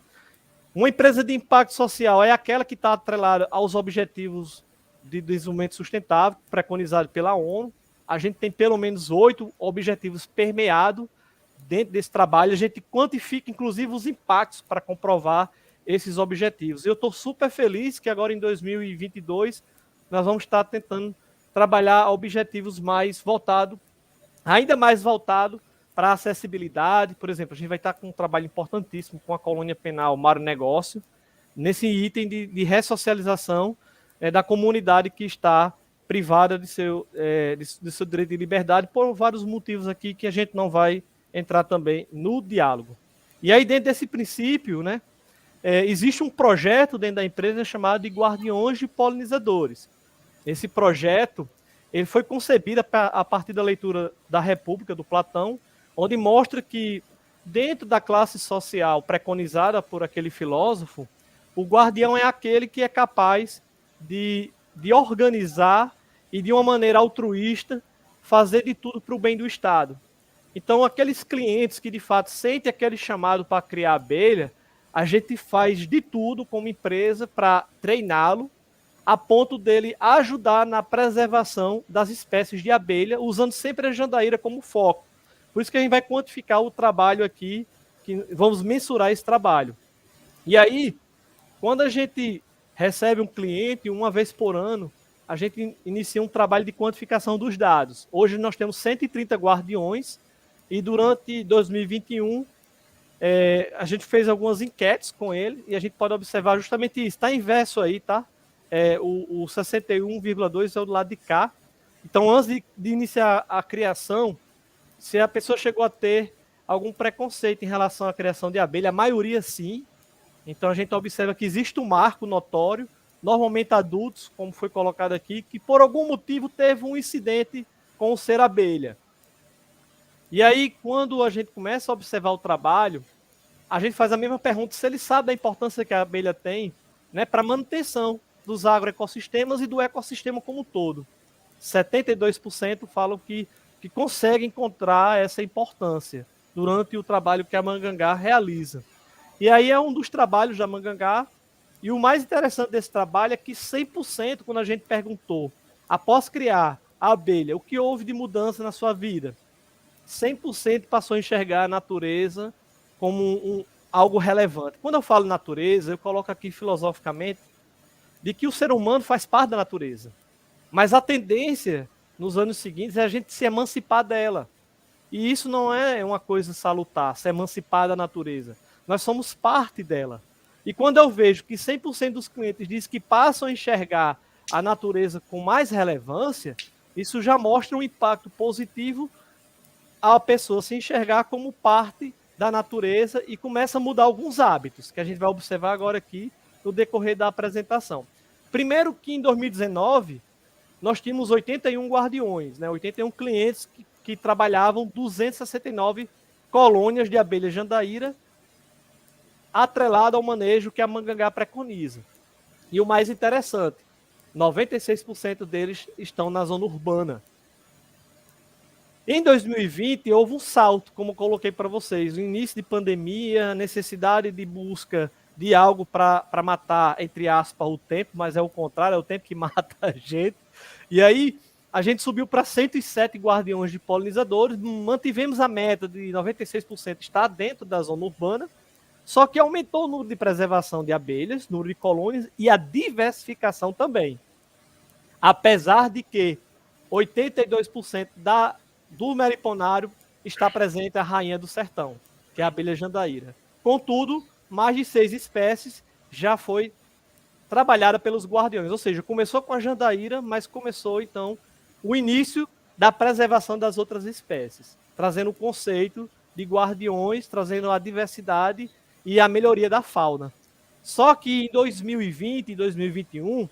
Uma empresa de impacto social é aquela que está atrelada aos objetivos de desenvolvimento sustentável, preconizado pela ONU. A gente tem pelo menos 8 objetivos permeados dentro desse trabalho. A gente quantifica, inclusive, os impactos para comprovar esses objetivos. Eu estou super feliz que agora em 2022 nós vamos estar tentando trabalhar objetivos mais voltados, ainda mais voltado para a acessibilidade. Por exemplo, a gente vai estar com um trabalho importantíssimo com a colônia penal Mário Negócio, nesse item de ressocialização da comunidade que está privada de seu direito de liberdade, por vários motivos aqui que a gente não vai entrar também no diálogo. E aí, dentro desse princípio, né, existe um projeto dentro da empresa chamado de Guardiões de Polinizadores. Esse projeto ele foi concebido a partir da leitura da República, do Platão, onde mostra que, dentro da classe social preconizada por aquele filósofo, o guardião é aquele que é capaz de organizar e, de uma maneira altruísta, fazer de tudo para o bem do Estado. Então, aqueles clientes que, de fato, sentem aquele chamado para criar abelha, a gente faz de tudo como empresa para treiná-lo, a ponto dele ajudar na preservação das espécies de abelha, usando sempre a jandaíra como foco. Por isso que a gente vai quantificar o trabalho aqui, que vamos mensurar esse trabalho. E aí, quando a gente recebe um cliente, uma vez por ano, a gente inicia um trabalho de quantificação dos dados. Hoje nós temos 130 guardiões, e durante 2021, a gente fez algumas enquetes com ele, e a gente pode observar justamente isso. Está inverso aí, tá? O 61,2 é o do lado de cá. Então, antes de iniciar a criação, se a pessoa chegou a ter algum preconceito em relação à criação de abelha, a maioria sim. Então, a gente observa que existe um marco notório, normalmente adultos, como foi colocado aqui, que por algum motivo teve um incidente com o ser abelha. E aí, quando a gente começa a observar o trabalho, a gente faz a mesma pergunta, se ele sabe da importância que a abelha tem, né, para a manutenção dos agroecossistemas e do ecossistema como um todo. 72% falam que conseguem encontrar essa importância durante o trabalho que a Mangangá realiza. E aí é um dos trabalhos da Mangangá, e o mais interessante desse trabalho é que 100%, quando a gente perguntou, após criar a abelha, o que houve de mudança na sua vida, 100% passou a enxergar a natureza como algo relevante. Quando eu falo natureza, eu coloco aqui filosoficamente de que o ser humano faz parte da natureza. Mas a tendência, nos anos seguintes, é a gente se emancipar dela. E isso não é uma coisa salutar, se emancipar da natureza. Nós somos parte dela. E quando eu vejo que 100% dos clientes dizem que passam a enxergar a natureza com mais relevância, isso já mostra um impacto positivo a pessoa se enxergar como parte da natureza e começa a mudar alguns hábitos, que a gente vai observar agora aqui no decorrer da apresentação. Primeiro que em 2019, nós tínhamos 81 guardiões, né? 81 clientes que trabalhavam 269 colônias de abelha jandaíra, atrelado ao manejo que a Mangangá preconiza. E o mais interessante, 96% deles estão na zona urbana. Em 2020, houve um salto, como eu coloquei para vocês, o início de pandemia, necessidade de busca de algo para matar, entre aspas, o tempo, mas é o contrário, é o tempo que mata a gente. E aí, a gente subiu para 107 guardiões de polinizadores, mantivemos a meta de 96% estar dentro da zona urbana, só que aumentou o número de preservação de abelhas, número de colônias e a diversificação também. Apesar de que 82% do meliponário está presente a rainha do sertão, que é a abelha jandaíra. Contudo, mais de 6 espécies já foi trabalhada pelos guardiões. Ou seja, começou com a jandaíra, mas começou, então, o início da preservação das outras espécies, trazendo o conceito de guardiões, trazendo a diversidade e a melhoria da fauna. Só que em 2020 e 2021,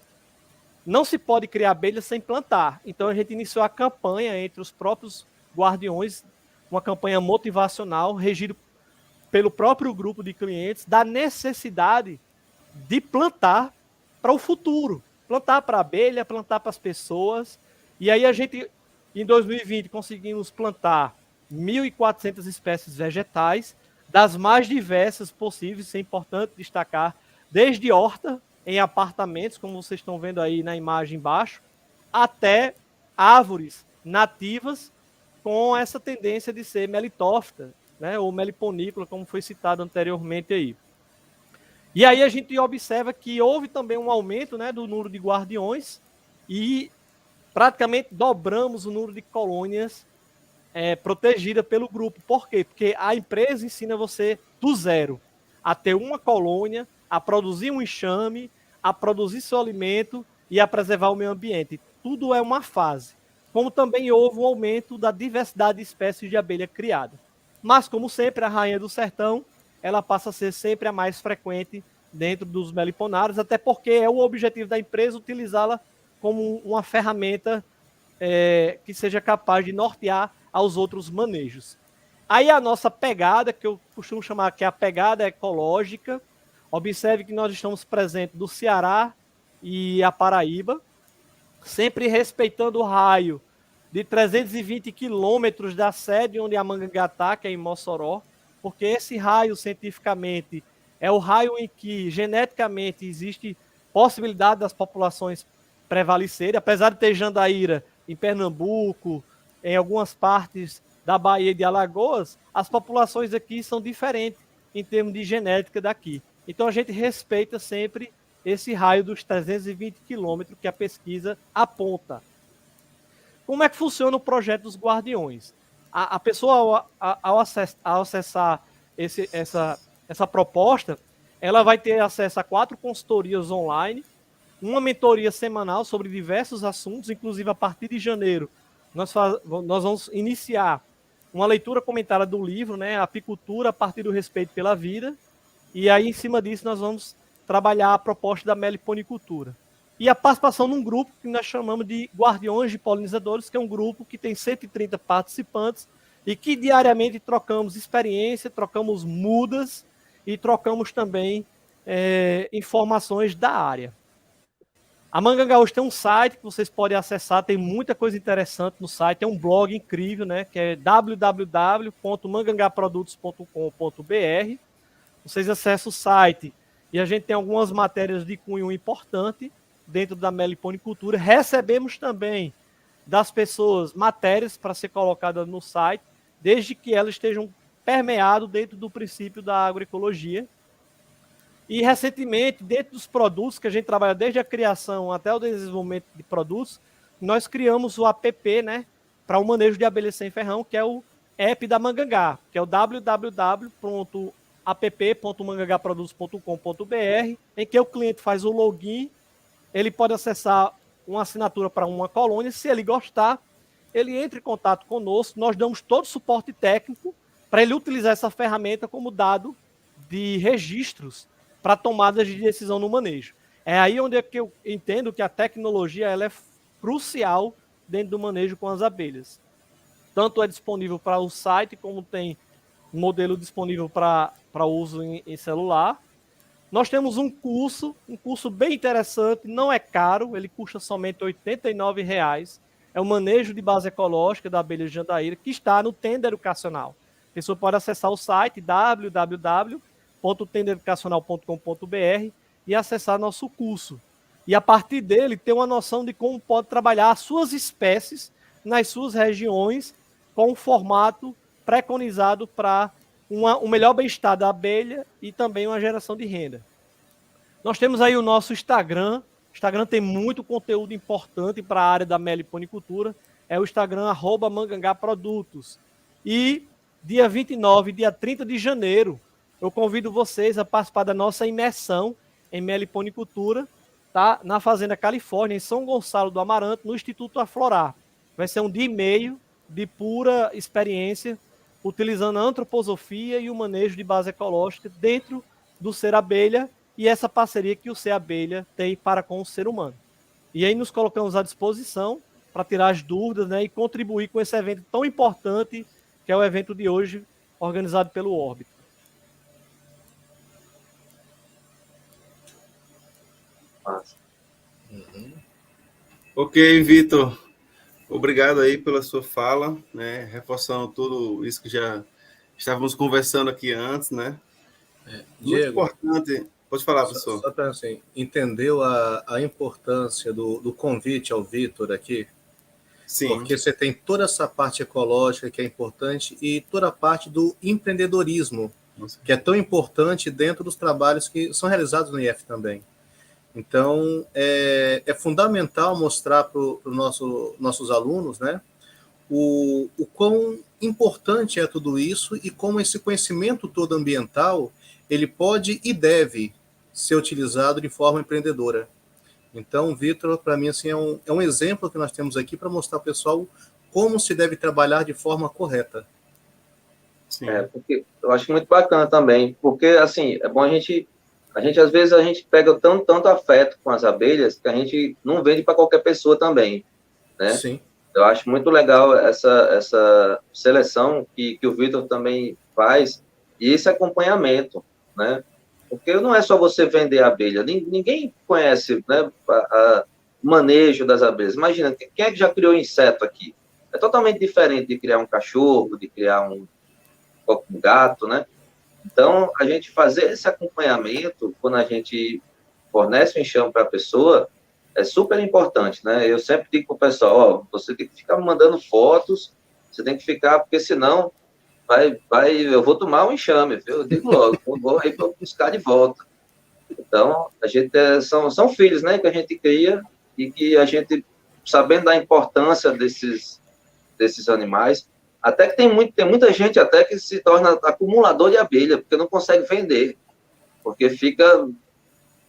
não se pode criar abelhas sem plantar. Então a gente iniciou a campanha entre os próprios guardiões, uma campanha motivacional, regida pelo próprio grupo de clientes, da necessidade de plantar para o futuro. Plantar para a abelha, plantar para as pessoas. E aí a gente, em 2020, conseguimos plantar 1.400 espécies vegetais, das mais diversas possíveis, isso é importante destacar, desde horta, em apartamentos, como vocês estão vendo aí na imagem embaixo, até árvores nativas com essa tendência de ser melitófita, né, ou meliponícola, como foi citado anteriormente aí. E aí a gente observa que houve também um aumento, né, do número de guardiões e praticamente dobramos o número de colônias protegidas pelo grupo. Por quê? Porque a empresa ensina você do zero a ter uma colônia, a produzir um enxame, a produzir seu alimento e a preservar o meio ambiente. Tudo é uma fase. Como também houve um aumento da diversidade de espécies de abelha criada. Mas, como sempre, a rainha do sertão, ela passa a ser sempre a mais frequente dentro dos meliponários, até porque é o objetivo da empresa utilizá-la como uma ferramenta que seja capaz de nortear aos outros manejos. Aí a nossa pegada, que eu costumo chamar que é a pegada ecológica, observe que nós estamos presentes do Ceará e a Paraíba, sempre respeitando o raio de 320 quilômetros da sede onde a Mangangá está, que é em Mossoró, porque esse raio, cientificamente, é o raio em que, geneticamente, existe possibilidade das populações prevalecerem, apesar de ter jandaíra em Pernambuco, em algumas partes da Bahia e de Alagoas, as populações aqui são diferentes em termos de genética daqui. Então a gente respeita sempre esse raio dos 320 quilômetros que a pesquisa aponta. Como é que funciona o projeto dos Guardiões? A pessoa, ao acessar essa proposta, ela vai ter acesso a 4 consultorias online, uma mentoria semanal sobre diversos assuntos, inclusive a partir de janeiro, nós vamos iniciar uma leitura comentada do livro, né, Apicultura a partir do respeito pela vida, e aí em cima disso nós vamos trabalhar a proposta da meliponicultura. E a participação num grupo que nós chamamos de Guardiões de Polinizadores, que é um grupo que tem 130 participantes e que diariamente trocamos experiência, trocamos mudas e trocamos também informações da área. A Mangangá hoje tem um site que vocês podem acessar, tem muita coisa interessante no site, tem um blog incrível, né, que é www.mangangaprodutos.com.br. Vocês acessam o site e a gente tem algumas matérias de cunho importante dentro da meliponicultura. Recebemos também das pessoas matérias para ser colocadas no site, desde que elas estejam permeadas dentro do princípio da agroecologia. E, recentemente, dentro dos produtos que a gente trabalha desde a criação até o desenvolvimento de produtos, nós criamos o app, né, para o manejo de abelhas sem ferrão, que é o app da Mangangá, que é o www.app.mangangaprodutos.com.br, em que o cliente faz o login, ele pode acessar uma assinatura para uma colônia, se ele gostar, ele entra em contato conosco, nós damos todo o suporte técnico para ele utilizar essa ferramenta como dado de registros para tomadas de decisão no manejo. É aí onde é que eu entendo que a tecnologia ela é crucial dentro do manejo com as abelhas. Tanto é disponível para o site, como tem um modelo disponível para uso em celular. Nós temos um curso bem interessante, não é caro, ele custa somente R$ 89,00. É o manejo de base ecológica da abelha jandaíra, que está no Tenda Educacional. A pessoa pode acessar o site www.tendaeducacional.com.br e acessar nosso curso. E a partir dele ter uma noção de como pode trabalhar as suas espécies nas suas regiões com um formato preconizado para um melhor bem-estar da abelha e também uma geração de renda. Nós temos aí o nosso Instagram. O Instagram tem muito conteúdo importante para a área da meliponicultura. É o Instagram @mangangaprodutos. E dia 29 e dia 30 de janeiro, eu convido vocês a participar da nossa imersão em meliponicultura, tá na Fazenda Califórnia, em São Gonçalo do Amaranto, no Instituto Aflorar. Vai ser um dia e meio de pura experiência, utilizando a antroposofia e o manejo de base ecológica dentro do Ser Abelha e essa parceria que o Ser Abelha tem para com o ser humano. E aí nos colocamos à disposição para tirar as dúvidas, né, e contribuir com esse evento tão importante que é o evento de hoje, organizado pelo Órbita. Ok, Vitor. Obrigado aí pela sua fala, né? Reforçando tudo isso que já estávamos conversando aqui antes, né? Muito Diego, importante. Pode falar, professor. Só para assim, entendeu a importância do convite ao Vitor aqui? Sim. Porque você tem toda essa parte ecológica que é importante e toda a parte do empreendedorismo, que é tão importante dentro dos trabalhos que são realizados no IF também. Então, é fundamental mostrar para os nossos alunos, né, o quão importante é tudo isso e como esse conhecimento todo ambiental, ele pode e deve ser utilizado de forma empreendedora. Então, Vitor, para mim, assim, é um exemplo que nós temos aqui para mostrar ao pessoal como se deve trabalhar de forma correta. Sim. Porque eu acho muito bacana também, porque, assim, é bom a gente às vezes, a gente pega tanto afeto com as abelhas que a gente não vende para qualquer pessoa também, né? Sim. Eu acho muito legal essa seleção que o Vitor também faz e esse acompanhamento, né? Porque não é só você vender a abelha, ninguém conhece, né, o manejo das abelhas. Imagina, quem é que já criou inseto aqui? É totalmente diferente de criar um cachorro, de criar um gato, né? Então, a gente fazer esse acompanhamento, quando a gente fornece um enxame para a pessoa, é super importante, né? Eu sempre digo para o pessoal, ó, você tem que ficar mandando fotos, você tem que ficar, porque senão eu vou tomar um enxame, viu? Eu digo logo, vou aí para buscar de volta. Então, a gente são filhos, né, que a gente cria e que a gente, sabendo da importância desses animais, até que tem muita gente até que se torna acumulador de abelha, porque não consegue vender, porque fica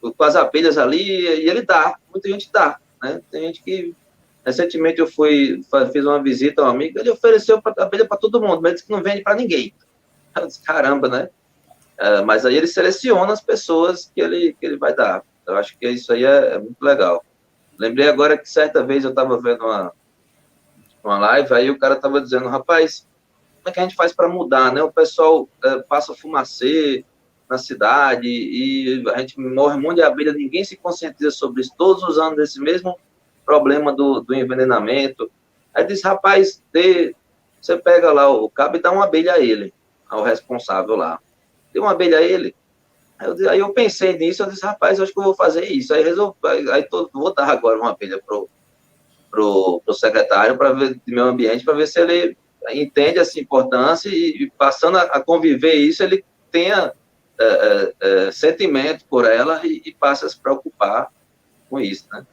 com as abelhas ali e ele dá, muita gente dá, né? Tem gente que, recentemente eu fiz uma visita a um amigo, ele ofereceu abelha para todo mundo, mas disse que não vende para ninguém. Eu disse, caramba, né? Mas aí ele seleciona as pessoas que ele vai dar. Eu acho que isso aí é muito legal. Lembrei agora que certa vez eu estava vendo uma live, aí o cara estava dizendo, rapaz, como é que a gente faz para mudar, né? O pessoal passa fumacê na cidade e a gente morre um monte de abelha, ninguém se conscientiza sobre isso, todos os anos esse mesmo problema do envenenamento. Aí diz, rapaz, você pega lá o cabo e dá uma abelha a ele, ao responsável lá. Dê uma abelha a ele. Aí eu pensei nisso, eu disse, rapaz, eu acho que eu vou fazer isso. Aí vou dar agora uma abelha pro secretário para ver do meio ambiente, para ver se ele entende essa importância e passando a conviver isso, ele tenha sentimento por ela e passe a se preocupar com isso, né?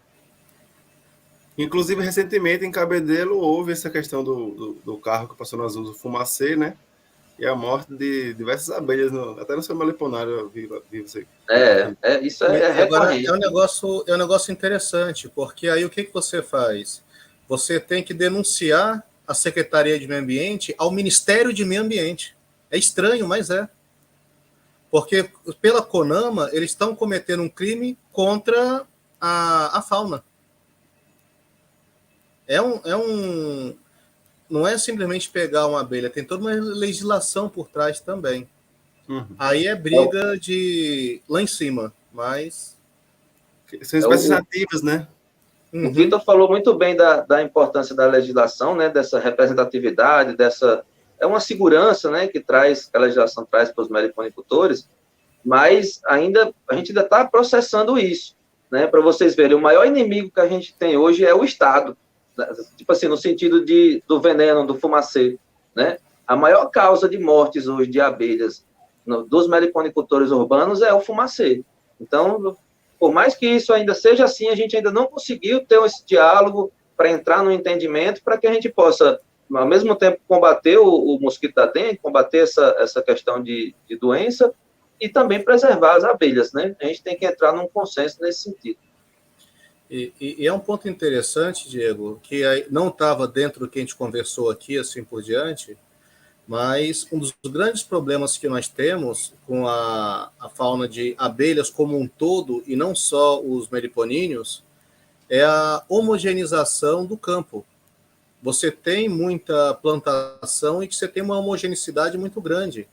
Inclusive, recentemente, em Cabedelo, houve essa questão do carro que passou nas ruas, o fumacê, né? E a morte de diversas abelhas, até no seu meliponário, eu vi você. Isso é recorrente. Agora, é um negócio interessante, porque aí o que você faz? Você tem que denunciar a Secretaria de Meio Ambiente ao Ministério de Meio Ambiente. É estranho, mas é. Porque pela CONAMA, eles estão cometendo um crime contra a fauna. Não é simplesmente pegar uma abelha, tem toda uma legislação por trás também. Uhum. Aí é briga de lá em cima, mas... São espécies nativas, né? O Vitor falou muito bem da importância da legislação, né, dessa representatividade, é uma segurança, né, que a legislação traz para os meliponicultores, mas a gente ainda está processando isso, né, para vocês verem, o maior inimigo que a gente tem hoje é o Estado, tipo assim, no sentido do veneno, do fumacê, né, a maior causa de mortes hoje de abelhas dos meliponicultores urbanos é o fumacê. Então, por mais que isso ainda seja assim, a gente ainda não conseguiu ter esse diálogo para entrar no entendimento, para que a gente possa, ao mesmo tempo, combater o mosquito da dengue, combater essa questão de doença, e também preservar as abelhas, né? A gente tem que entrar num consenso nesse sentido. E é um ponto interessante, Diego, que não estava dentro do que a gente conversou aqui, assim por diante, mas um dos grandes problemas que nós temos com a fauna de abelhas como um todo, e não só os meliponíneos, é a homogeneização do campo. Você tem muita plantação e que você tem uma homogeneicidade muito grande.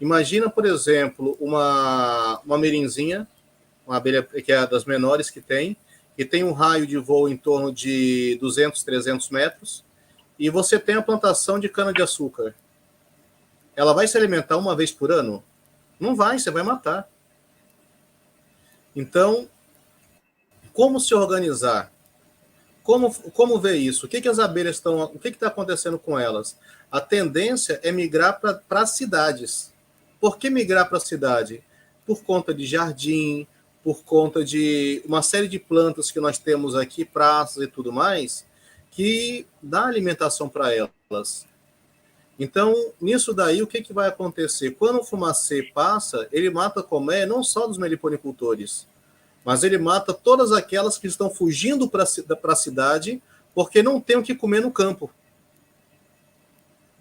Imagina, por exemplo, uma mirinzinha, uma abelha que é das menores que tem um raio de voo em torno de 200, 300 metros, e você tem a plantação de cana-de-açúcar. Ela vai se alimentar uma vez por ano? Não vai, você vai matar. Então, como se organizar? Como ver isso? O que as abelhas estão... O que está acontecendo com elas? A tendência é migrar para as cidades. Por que migrar para a cidade? Por conta de jardim, por conta de uma série de plantas que nós temos aqui, praças e tudo mais, que dá alimentação para elas. Então, nisso daí, o que vai acontecer? Quando o fumacê passa, ele mata a colmeia não só dos meliponicultores, mas ele mata todas aquelas que estão fugindo para a cidade porque não tem o que comer no campo.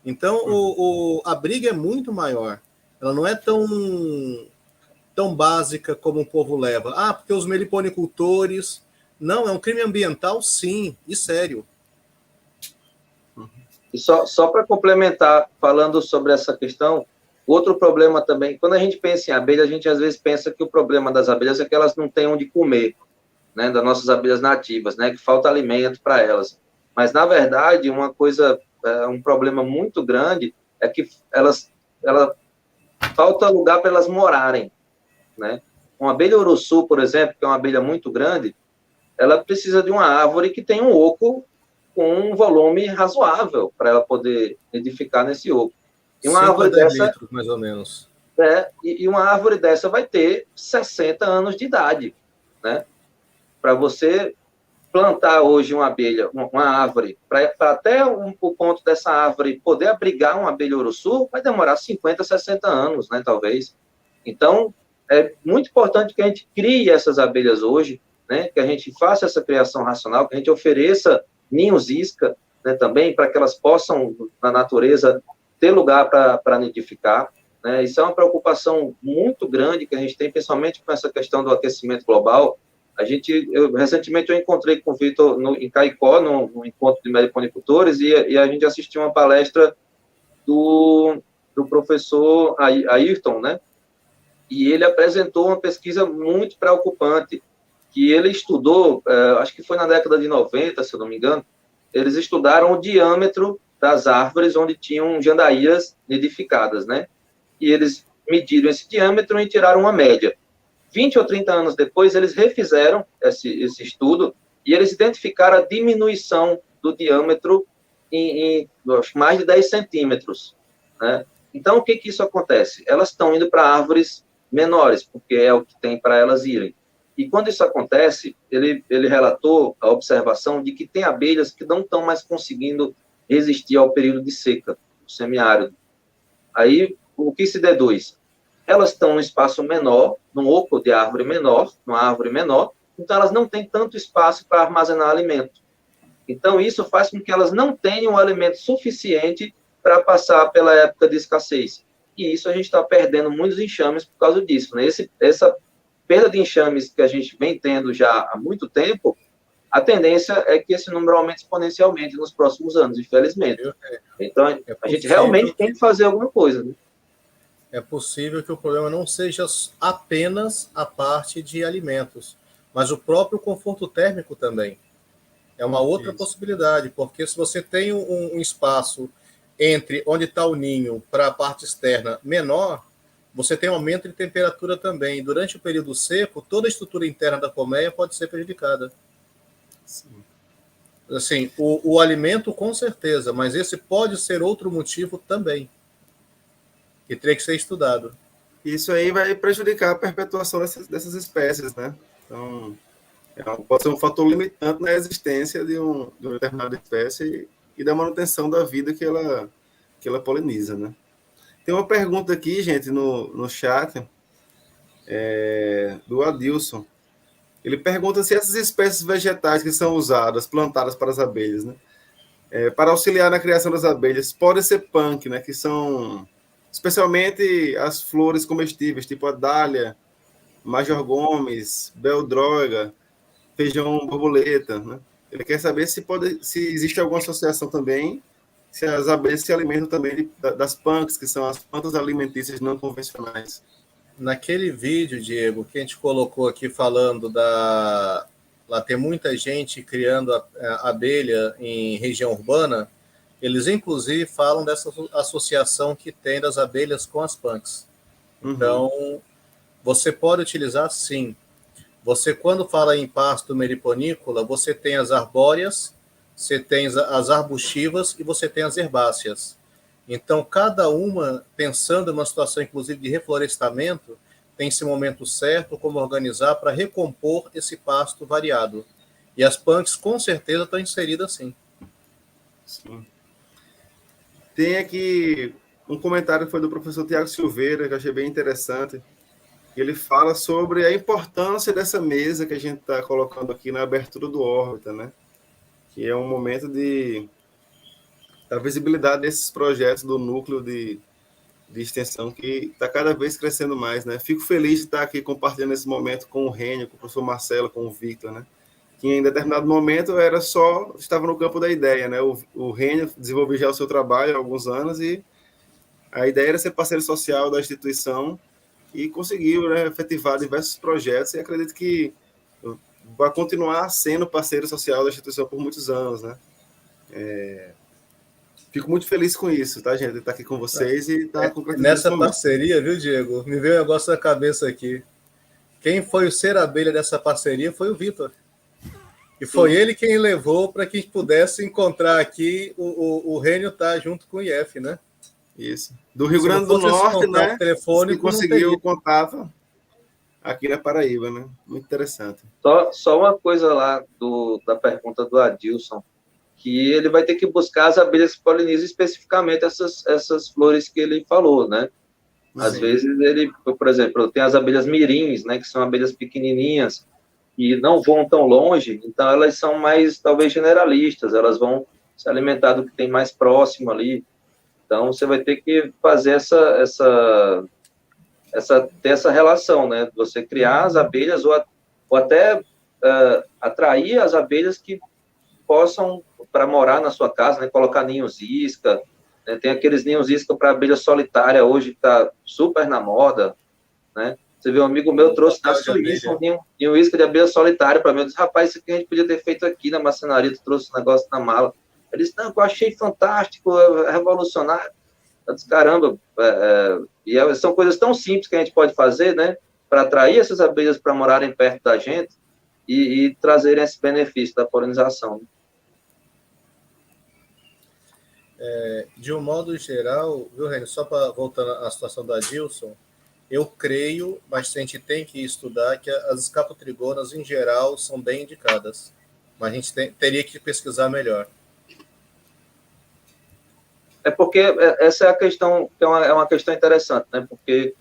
Então, a briga é muito maior. Ela não é tão básica como o povo leva. Ah, porque os meliponicultores... Não, é um crime ambiental, sim, e sério. E só para complementar, falando sobre essa questão, outro problema também, quando a gente pensa em abelha, a gente às vezes pensa que o problema das abelhas é que elas não têm onde comer, né, das nossas abelhas nativas, né, que falta alimento para elas. Mas, na verdade, um problema muito grande é que falta lugar para elas morarem, né? Uma abelha uruçu, por exemplo, que é uma abelha muito grande, ela precisa de uma árvore que tenha um oco com um volume razoável para ela poder nidificar nesse oco. E uma árvore dessa, litros, mais ou menos. E uma árvore dessa vai ter 60 anos de idade, né? Para você plantar hoje uma árvore, para até o ponto dessa árvore poder abrigar uma abelha uruçu, vai demorar 50, 60 anos, né, talvez. Então, é muito importante que a gente crie essas abelhas hoje, né, que a gente faça essa criação racional, que a gente ofereça ninhos isca, né, também, para que elas possam, na natureza, ter lugar para nidificar. Né? Isso é uma preocupação muito grande que a gente tem, principalmente com essa questão do aquecimento global. Recentemente eu encontrei com o Vitor em Caicó, no encontro de meliponicultores, e a gente assistiu uma palestra do professor Ayrton, né? E ele apresentou uma pesquisa muito preocupante, que ele estudou, acho que foi na década de 90, se eu não me engano, eles estudaram o diâmetro das árvores onde tinham jandaías nidificadas, né? E eles mediram esse diâmetro e tiraram uma média. 20 ou 30 anos depois, eles refizeram esse estudo e eles identificaram a diminuição do diâmetro em mais de 10 centímetros, né? Então, o que isso acontece? Elas estão indo para árvores menores, porque é o que tem para elas irem. E quando isso acontece, ele relatou a observação de que tem abelhas que não estão mais conseguindo resistir ao período de seca, semiárido. Aí, o que se deduz? Elas estão num espaço menor, num oco de árvore menor, numa árvore menor, então elas não têm tanto espaço para armazenar alimento. Então, isso faz com que elas não tenham alimento suficiente para passar pela época de escassez. E isso a gente está perdendo muitos enxames por causa disso, né? Essa perda de enxames que a gente vem tendo já há muito tempo, a tendência é que esse número aumente exponencialmente nos próximos anos, infelizmente. Então, a gente realmente tem que fazer alguma coisa, né? É possível que o problema não seja apenas a parte de alimentos, mas o próprio conforto térmico também. É uma outra possibilidade, porque se você tem um espaço entre onde está o ninho para a parte externa menor, você tem um aumento de temperatura também. Durante o período seco, toda a estrutura interna da colmeia pode ser prejudicada. Sim. Assim, o alimento, com certeza, mas esse pode ser outro motivo também, que teria que ser estudado. Isso aí vai prejudicar a perpetuação dessas espécies, né? Então, pode ser um fator limitante na existência de uma determinada espécie e da manutenção da vida que ela poliniza, né? Tem uma pergunta aqui, gente, no chat, do Adilson. Ele pergunta se essas espécies vegetais que são usadas, plantadas para as abelhas, né, para auxiliar na criação das abelhas, podem ser punk, né, que são especialmente as flores comestíveis, tipo a dália, Major Gomes, beldroga, feijão borboleta, né? Ele quer saber se existe alguma associação também, se as abelhas se alimentam também das punks, que são as plantas alimentícias não convencionais. Naquele vídeo, Diego, que a gente colocou aqui falando da... Lá tem muita gente criando a abelha em região urbana, eles inclusive falam dessa associação que tem das abelhas com as punks. Então, você pode utilizar sim. Você, quando fala em pasto meliponícola, você tem as arbóreas, você tem as arbustivas e você tem as herbáceas. Então, cada uma, pensando numa situação, inclusive, de reflorestamento, tem esse momento certo, como organizar para recompor esse pasto variado. E as punks, com certeza, estão inseridas sim. Sim. Tem aqui um comentário que foi do professor Tiago Silveira, que eu achei bem interessante. Ele fala sobre a importância dessa mesa que a gente está colocando aqui na abertura do Órbita, né? Que é um momento da visibilidade desses projetos do núcleo de extensão que está cada vez crescendo mais, né? Fico feliz de estar aqui compartilhando esse momento com o Rênio, com o professor Marcelo, com o Victor, né? Que em determinado momento estava no campo da ideia, né? O Rênio desenvolveu já o seu trabalho há alguns anos e a ideia era ser parceiro social da instituição e conseguiu, né, efetivar diversos projetos e acredito que vai continuar sendo parceiro social da instituição por muitos anos, né? Fico muito feliz com isso, tá, gente? Estar aqui com vocês e estar concretizando nessa parceria, viu, Diego? Me veio um negócio na cabeça aqui. Quem foi o ser abelha dessa parceria foi o Vitor. E foi ele quem levou para que a gente pudesse encontrar aqui o Rênio tá junto com o IF, né? Isso. Do Rio Grande do Norte, né? Telefone conseguiu o contato aqui na Paraíba, né? Muito interessante. Só uma coisa lá da pergunta do Adilson, que ele vai ter que buscar as abelhas que polinizam especificamente essas flores que ele falou, né? Às vezes ele, por exemplo, tem as abelhas mirins, né? Que são abelhas pequenininhas e não vão tão longe, então elas são mais, talvez, generalistas, elas vão se alimentar do que tem mais próximo ali. Então, você vai ter que fazer ter essa relação, né? Você criar as abelhas ou até atrair as abelhas que possam, para morar na sua casa, né? Colocar ninhos isca, né? Tem aqueles ninhos isca para abelha solitária hoje, que está super na moda, né? Você vê, um amigo meu trouxe da Suíça um ninho isca de abelha solitária para mim. Eu disse, rapaz, isso aqui a gente podia ter feito aqui na marcenaria, tu trouxe o negócio na mala. Ele disse, não, eu achei fantástico, revolucionário. Eu disse, caramba, são coisas tão simples que a gente pode fazer, né, para atrair essas abelhas para morarem perto da gente e trazerem esse benefício da polinização. De um modo geral, viu, Rênio, só para voltar à situação da Adilson, eu creio, mas a gente tem que estudar que as escapotrigonas, em geral, são bem indicadas. Mas a gente teria que pesquisar melhor. É porque essa é a questão, que é uma questão interessante, né? Porque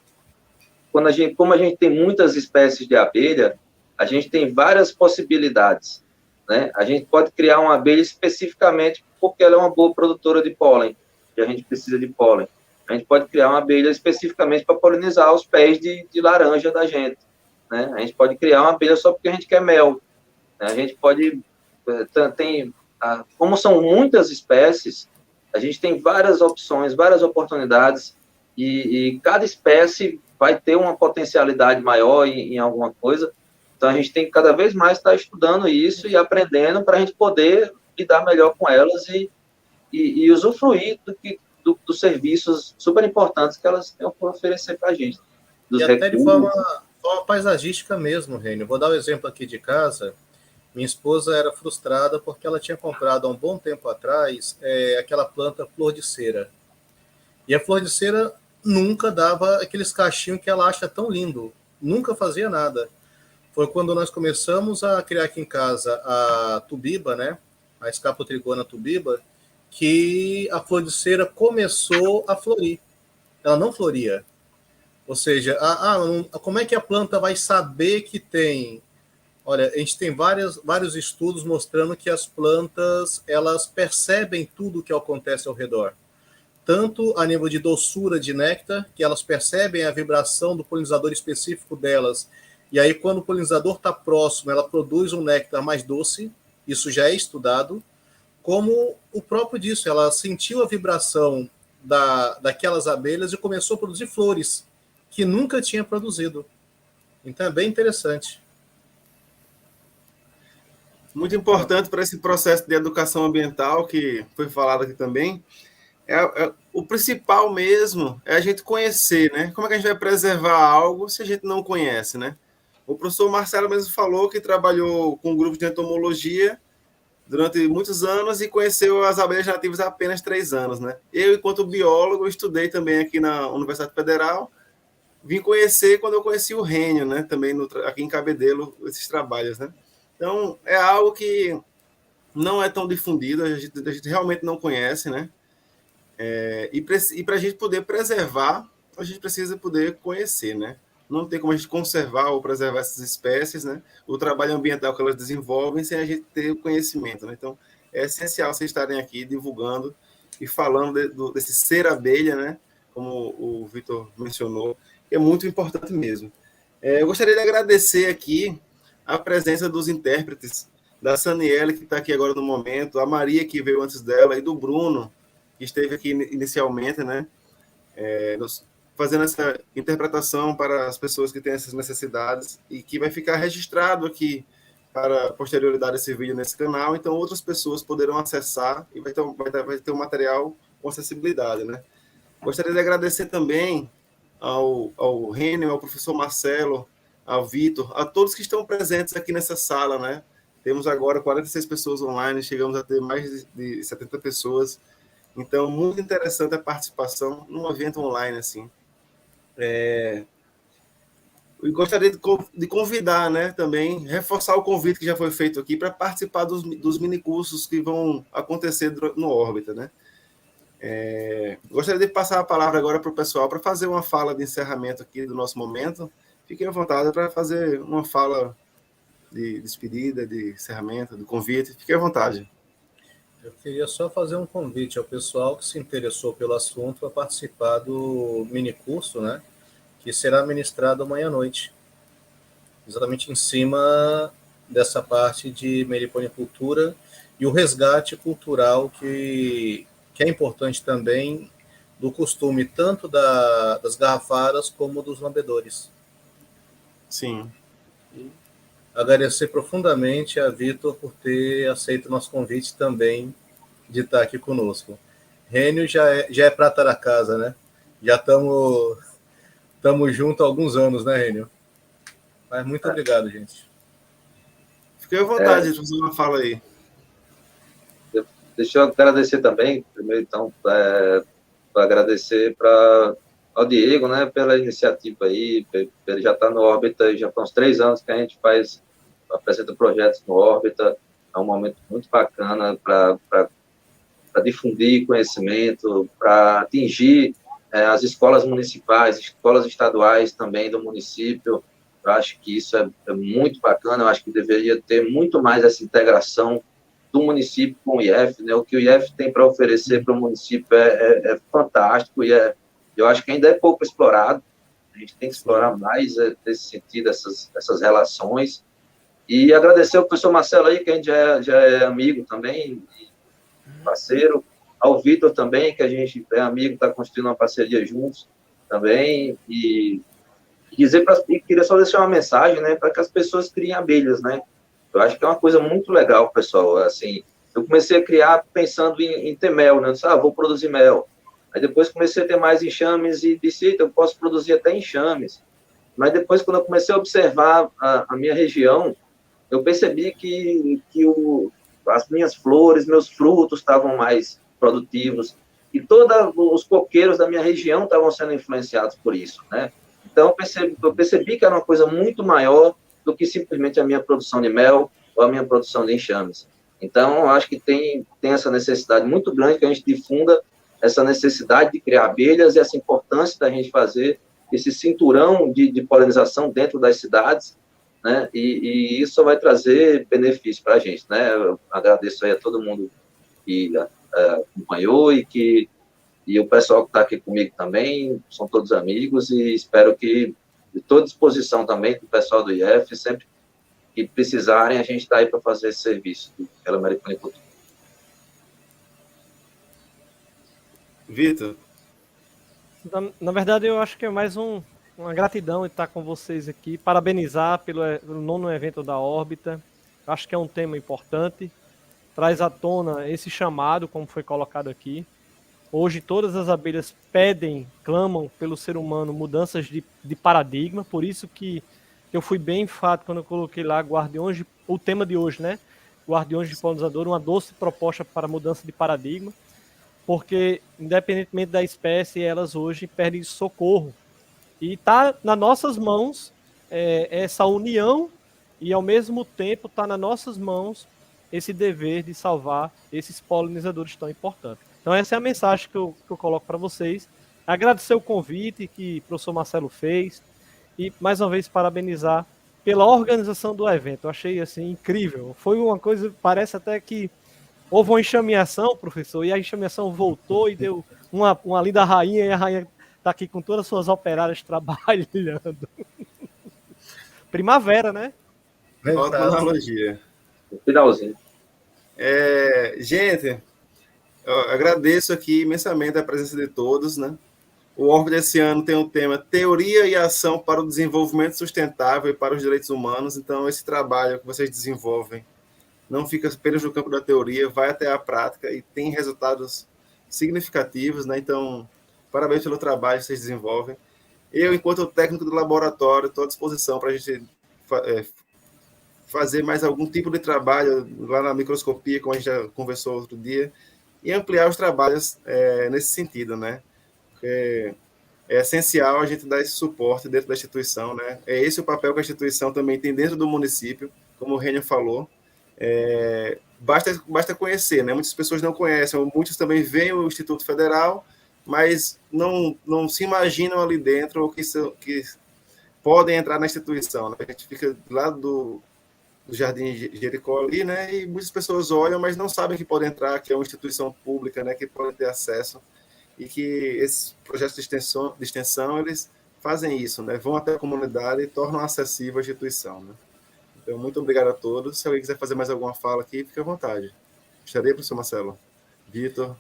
como a gente tem muitas espécies de abelha, a gente tem várias possibilidades, né? A gente pode criar uma abelha especificamente porque ela é uma boa produtora de pólen, e a gente precisa de pólen. A gente pode criar uma abelha especificamente para polinizar os pés de laranja da gente, né? A gente pode criar uma abelha só porque a gente quer mel, né? A gente pode... como são muitas espécies, a gente tem várias opções, várias oportunidades, e cada espécie vai ter uma potencialidade maior em alguma coisa. Então, a gente tem que cada vez mais estar estudando isso e aprendendo para a gente poder lidar melhor com elas e usufruir dos serviços super importantes que elas têm para oferecer para a gente. E até de forma paisagística mesmo, Rênio. Vou dar um exemplo aqui de casa. Minha esposa era frustrada porque ela tinha comprado há um bom tempo atrás aquela planta flor de cera. E a flor de cera nunca dava aqueles cachinhos que ela acha tão lindo. Nunca fazia nada. Foi quando nós começamos a criar aqui em casa a tubiba, né? A escapotrigona tubiba, que a flor de cera começou a florir. Ela não floria. Ou seja, como é que a planta vai saber que tem Olha, a gente tem vários estudos mostrando que as plantas, elas percebem tudo o que acontece ao redor. Tanto a nível de doçura de néctar, que elas percebem a vibração do polinizador específico delas, e aí quando o polinizador está próximo, ela produz um néctar mais doce, isso já é estudado, como o próprio disso, ela sentiu a vibração daquelas abelhas e começou a produzir flores, que nunca tinha produzido. Então é bem interessante. Muito importante para esse processo de educação ambiental, que foi falado aqui também, o principal mesmo é a gente conhecer, né? Como é que a gente vai preservar algo se a gente não conhece, né? O professor Marcelo mesmo falou que trabalhou com um grupo de entomologia durante muitos anos e conheceu as abelhas nativas há apenas 3 anos, né? Eu, enquanto biólogo, estudei também aqui na Universidade Federal, vim conhecer quando eu conheci o Rênio, né? Também aqui em Cabedelo, esses trabalhos, né? Então, é algo que não é tão difundido, a gente realmente não conhece, né? E para a gente poder preservar, a gente precisa poder conhecer, né? Não tem como a gente conservar ou preservar essas espécies, né? O trabalho ambiental que elas desenvolvem sem a gente ter o conhecimento, né? Então, é essencial vocês estarem aqui divulgando e falando desse ser abelha, né? Como o Vitor mencionou, que é muito importante mesmo. Eu gostaria de agradecer aqui a presença dos intérpretes, da Saniele, que está aqui agora no momento, a Maria, que veio antes dela, e do Bruno, que esteve aqui inicialmente, né? Fazendo essa interpretação para as pessoas que têm essas necessidades e que vai ficar registrado aqui para a posterioridade esse vídeo nesse canal, então outras pessoas poderão acessar e vai ter um material com acessibilidade, né? Gostaria de agradecer também ao Rênio, ao professor Marcelo, ao Vitor, a todos que estão presentes aqui nessa sala, né? Temos agora 46 pessoas online, chegamos a ter mais de 70 pessoas. Então, muito interessante a participação num evento online, assim. E gostaria de convidar, né, também, reforçar o convite que já foi feito aqui para participar dos minicursos que vão acontecer no Órbita, né? Gostaria de passar a palavra agora para o pessoal para fazer uma fala de encerramento aqui do nosso momento. Fiquem à vontade para fazer uma fala de despedida, de encerramento, de convite. Fiquem à vontade. Eu queria só fazer um convite ao pessoal que se interessou pelo assunto a participar do minicurso, né, que será ministrado amanhã à noite, exatamente em cima dessa parte de meliponicultura e o resgate cultural que é importante também do costume tanto das garrafadas como dos lambedores. Sim. E agradecer profundamente a Vitor por ter aceito o nosso convite também de estar aqui conosco. Rênio já é prata da casa, né? Já estamos juntos há alguns anos, né, Rênio? Mas muito obrigado, gente. Fiquei à vontade de fazer uma fala aí. Deixa eu agradecer também, primeiro, então, para agradecer ao Diego, né, pela iniciativa aí, ele já está no Órbita, já faz uns 3 anos que a gente apresenta projetos no Órbita, é um momento muito bacana para difundir conhecimento, para atingir as escolas municipais, escolas estaduais também do município. Eu acho que isso é muito bacana, eu acho que deveria ter muito mais essa integração do município com o IF, né? O que o IF tem para oferecer para o município é fantástico e eu acho que ainda é pouco explorado. A gente tem que explorar mais nesse sentido, essas relações. E agradecer ao professor Marcelo aí, que a gente já é amigo também, parceiro, ao Vitor também, que a gente é amigo, está construindo uma parceria juntos também, e queria só deixar uma mensagem, né, para que as pessoas criem abelhas, né? Eu acho que é uma coisa muito legal, pessoal, assim, eu comecei a criar pensando em ter mel, né, eu disse, vou produzir mel, aí depois comecei a ter mais enxames e disse, eu posso produzir até enxames, mas depois, quando eu comecei a observar a minha região, eu percebi que as minhas flores, meus frutos estavam mais produtivos, e todos os coqueiros da minha região estavam sendo influenciados por isso, né? Então, eu percebi que era uma coisa muito maior do que simplesmente a minha produção de mel ou a minha produção de enxames. Então, eu acho que tem essa necessidade muito grande que a gente difunda essa necessidade de criar abelhas e essa importância da gente fazer esse cinturão de polinização dentro das cidades, né? E isso vai trazer benefício para a gente, né? Eu agradeço aí a todo mundo que acompanhou e o pessoal que está aqui comigo também, são todos amigos, e espero que, estou à disposição também do pessoal do IF, sempre que precisarem, a gente está aí para fazer esse serviço pela Meliponicultura. Vitor? Na verdade, eu acho que é mais uma gratidão de estar com vocês aqui, parabenizar pelo 9º evento da Órbita. Acho que é um tema importante, traz à tona esse chamado, como foi colocado aqui. Hoje todas as abelhas pedem, clamam pelo ser humano mudanças de paradigma, por isso que eu fui bem enfático quando eu coloquei lá Guardiões, o tema de hoje, né? Guardiões de Polinizador, uma doce proposta para mudança de paradigma, porque independentemente da espécie, elas hoje perdem socorro. E está nas nossas mãos essa união e ao mesmo tempo está nas nossas mãos esse dever de salvar esses polinizadores tão importantes. Então essa é a mensagem que eu coloco para vocês. Agradecer o convite que o professor Marcelo fez e mais uma vez parabenizar pela organização do evento. Eu achei assim incrível. Foi uma coisa, parece até que houve uma enxameação, professor, e a enxameação voltou e deu uma linda rainha, e a rainha está aqui com todas as suas operárias trabalhando. Primavera, né? Ótima analogia. Finalzinho. Gente, eu agradeço aqui imensamente a presença de todos, né? O Órbita desse ano tem o tema Teoria e Ação para o Desenvolvimento Sustentável e para os Direitos Humanos. Então, esse trabalho que vocês desenvolvem não fica apenas no campo da teoria, vai até a prática e tem resultados significativos, né? Então, parabéns pelo trabalho que vocês desenvolvem. Eu, enquanto técnico do laboratório, estou à disposição para a gente fazer mais algum tipo de trabalho lá na microscopia, como a gente já conversou outro dia, e ampliar os trabalhos nesse sentido, né? Porque é essencial a gente dar esse suporte dentro da instituição, né? É esse o papel que a instituição também tem dentro do município, como o Rênio falou. Basta conhecer, né? Muitas pessoas não conhecem, muitos também veem o Instituto Federal, mas não se imaginam ali dentro ou que podem entrar na instituição, né? A gente fica lá do Jardim Jericó ali, né? E muitas pessoas olham, mas não sabem que podem entrar, que é uma instituição pública, né? Que podem ter acesso e que esses projetos de extensão eles fazem isso, né? Vão até a comunidade e tornam acessível a instituição, né? Então, muito obrigado a todos. Se alguém quiser fazer mais alguma fala aqui, fique à vontade. Gostaria, professor Marcelo? Vitor?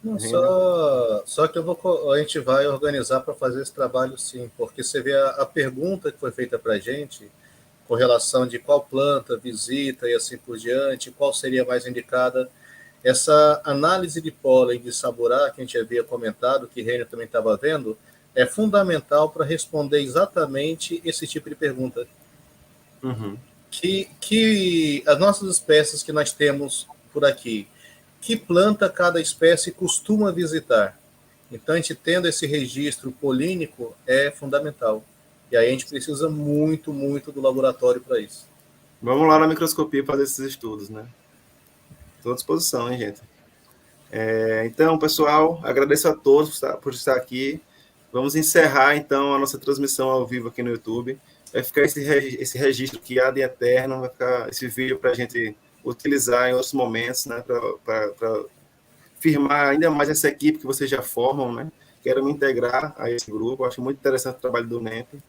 Só que a gente vai organizar para fazer esse trabalho, sim, porque você vê a pergunta que foi feita para a gente, com relação de qual planta, visita e assim por diante, qual seria mais indicada. Essa análise de pólen de saburá, que a gente havia comentado, que Rênio também estava vendo, é fundamental para responder exatamente esse tipo de pergunta. Uhum. Que as nossas espécies que nós temos por aqui, que planta cada espécie costuma visitar? Então, a gente tendo esse registro polínico é fundamental. E aí a gente precisa muito, muito do laboratório para isso. Vamos lá na microscopia fazer esses estudos, né? Estou à disposição, hein, gente? Então, pessoal, agradeço a todos por estar aqui. Vamos encerrar, então, a nossa transmissão ao vivo aqui no YouTube. Vai ficar esse registro que há de eterno, vai ficar esse vídeo para a gente utilizar em outros momentos, né? Para firmar ainda mais essa equipe que vocês já formam, né? Quero me integrar a esse grupo. Acho muito interessante o trabalho do NEP.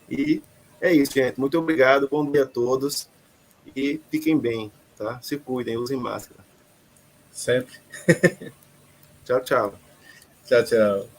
E é isso, gente. Muito obrigado. Bom dia a todos. E fiquem bem, tá? Se cuidem, usem máscara. Sempre. Tchau, tchau. Tchau, tchau.